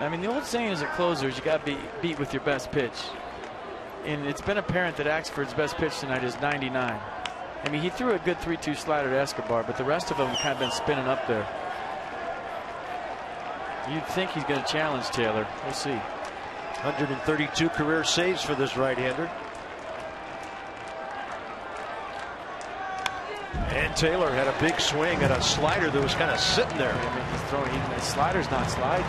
I mean, the old saying as a closer is you got to be beat with your best pitch. And it's been apparent that Axford's best pitch tonight is 99. I mean, he threw a good 3-2 slider to Escobar, but the rest of them have kind of been spinning up there. You'd think he's going to challenge Taylor. We'll see. 132 career saves for this right-hander. And Taylor had a big swing at a slider that was kind of sitting there. I mean, he's throwing, his slider's not sliding.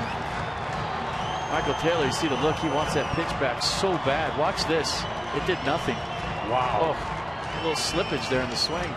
Michael Taylor, you see the look, he wants that pitch back so bad. Watch this. It did nothing. Wow. Oh, a little slippage there in the swing.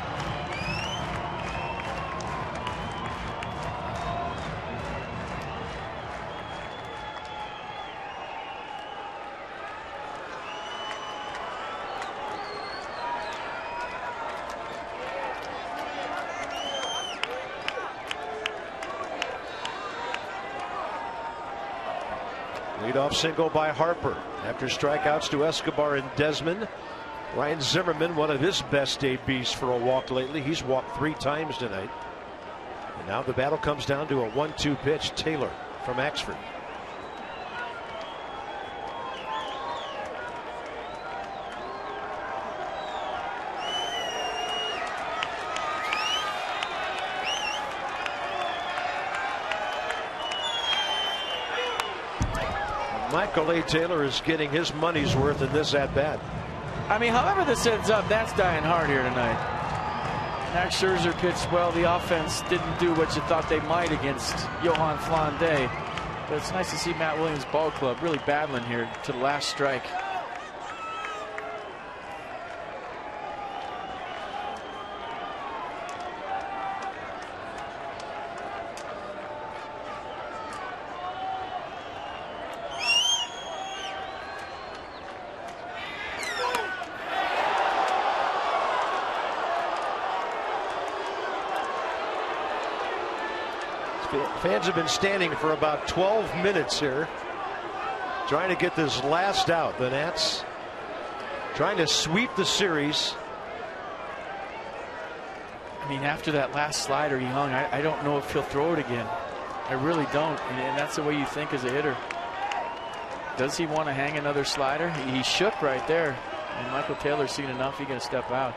Leadoff single by Harper after strikeouts to Escobar and Desmond. Ryan Zimmerman, one of his best ABs for a walk lately. He's walked 3 times tonight. And now the battle comes down to a 1-2 pitch. Taylor from Axford. Michael A. Taylor is getting his money's worth in this at-bat. I mean, however this ends up, that's dying hard here tonight. Max Scherzer pitched well. The offense didn't do what you thought they might against Johan Flande. But it's nice to see Matt Williams' ball club really battling here to the last strike. Fans have been standing for about 12 minutes here trying to get this last out. The Nats trying to sweep the series. I mean, after that last slider he hung, I don't know if he'll throw it again. I really don't. And that's the way you think as a hitter. Does he want to hang another slider? He shook right there. And Michael Taylor's seen enough. He's going to step out.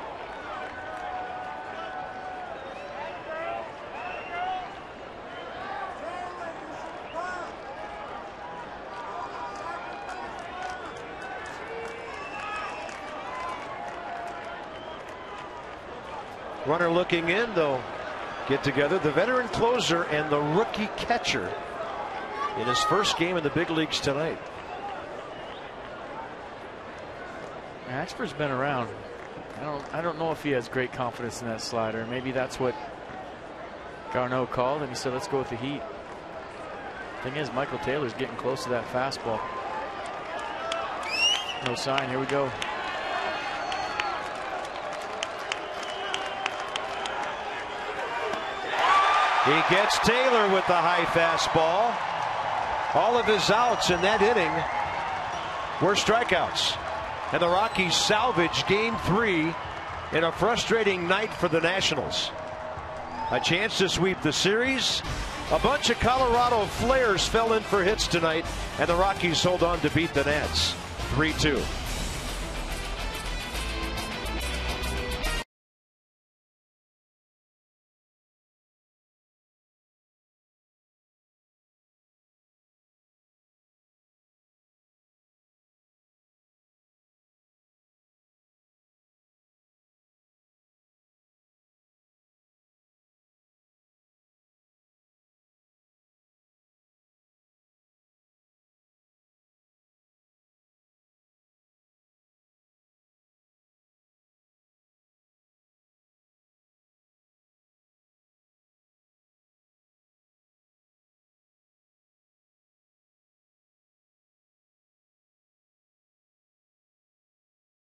Runner looking in, though. Get together the veteran closer and the rookie catcher in his first game in the big leagues tonight. Axford's been around. I don't know if he has great confidence in that slider. Maybe that's what Garneau called and he said, let's go with the heat. Thing is, Michael Taylor's getting close to that fastball. No sign. Here we go. He gets Taylor with the high fastball. All of his outs in that inning were strikeouts. And the Rockies salvage game 3 in a frustrating night for the Nationals. A chance to sweep the series. A bunch of Colorado Flares fell in for hits tonight, and the Rockies hold on to beat the Nats 3-2.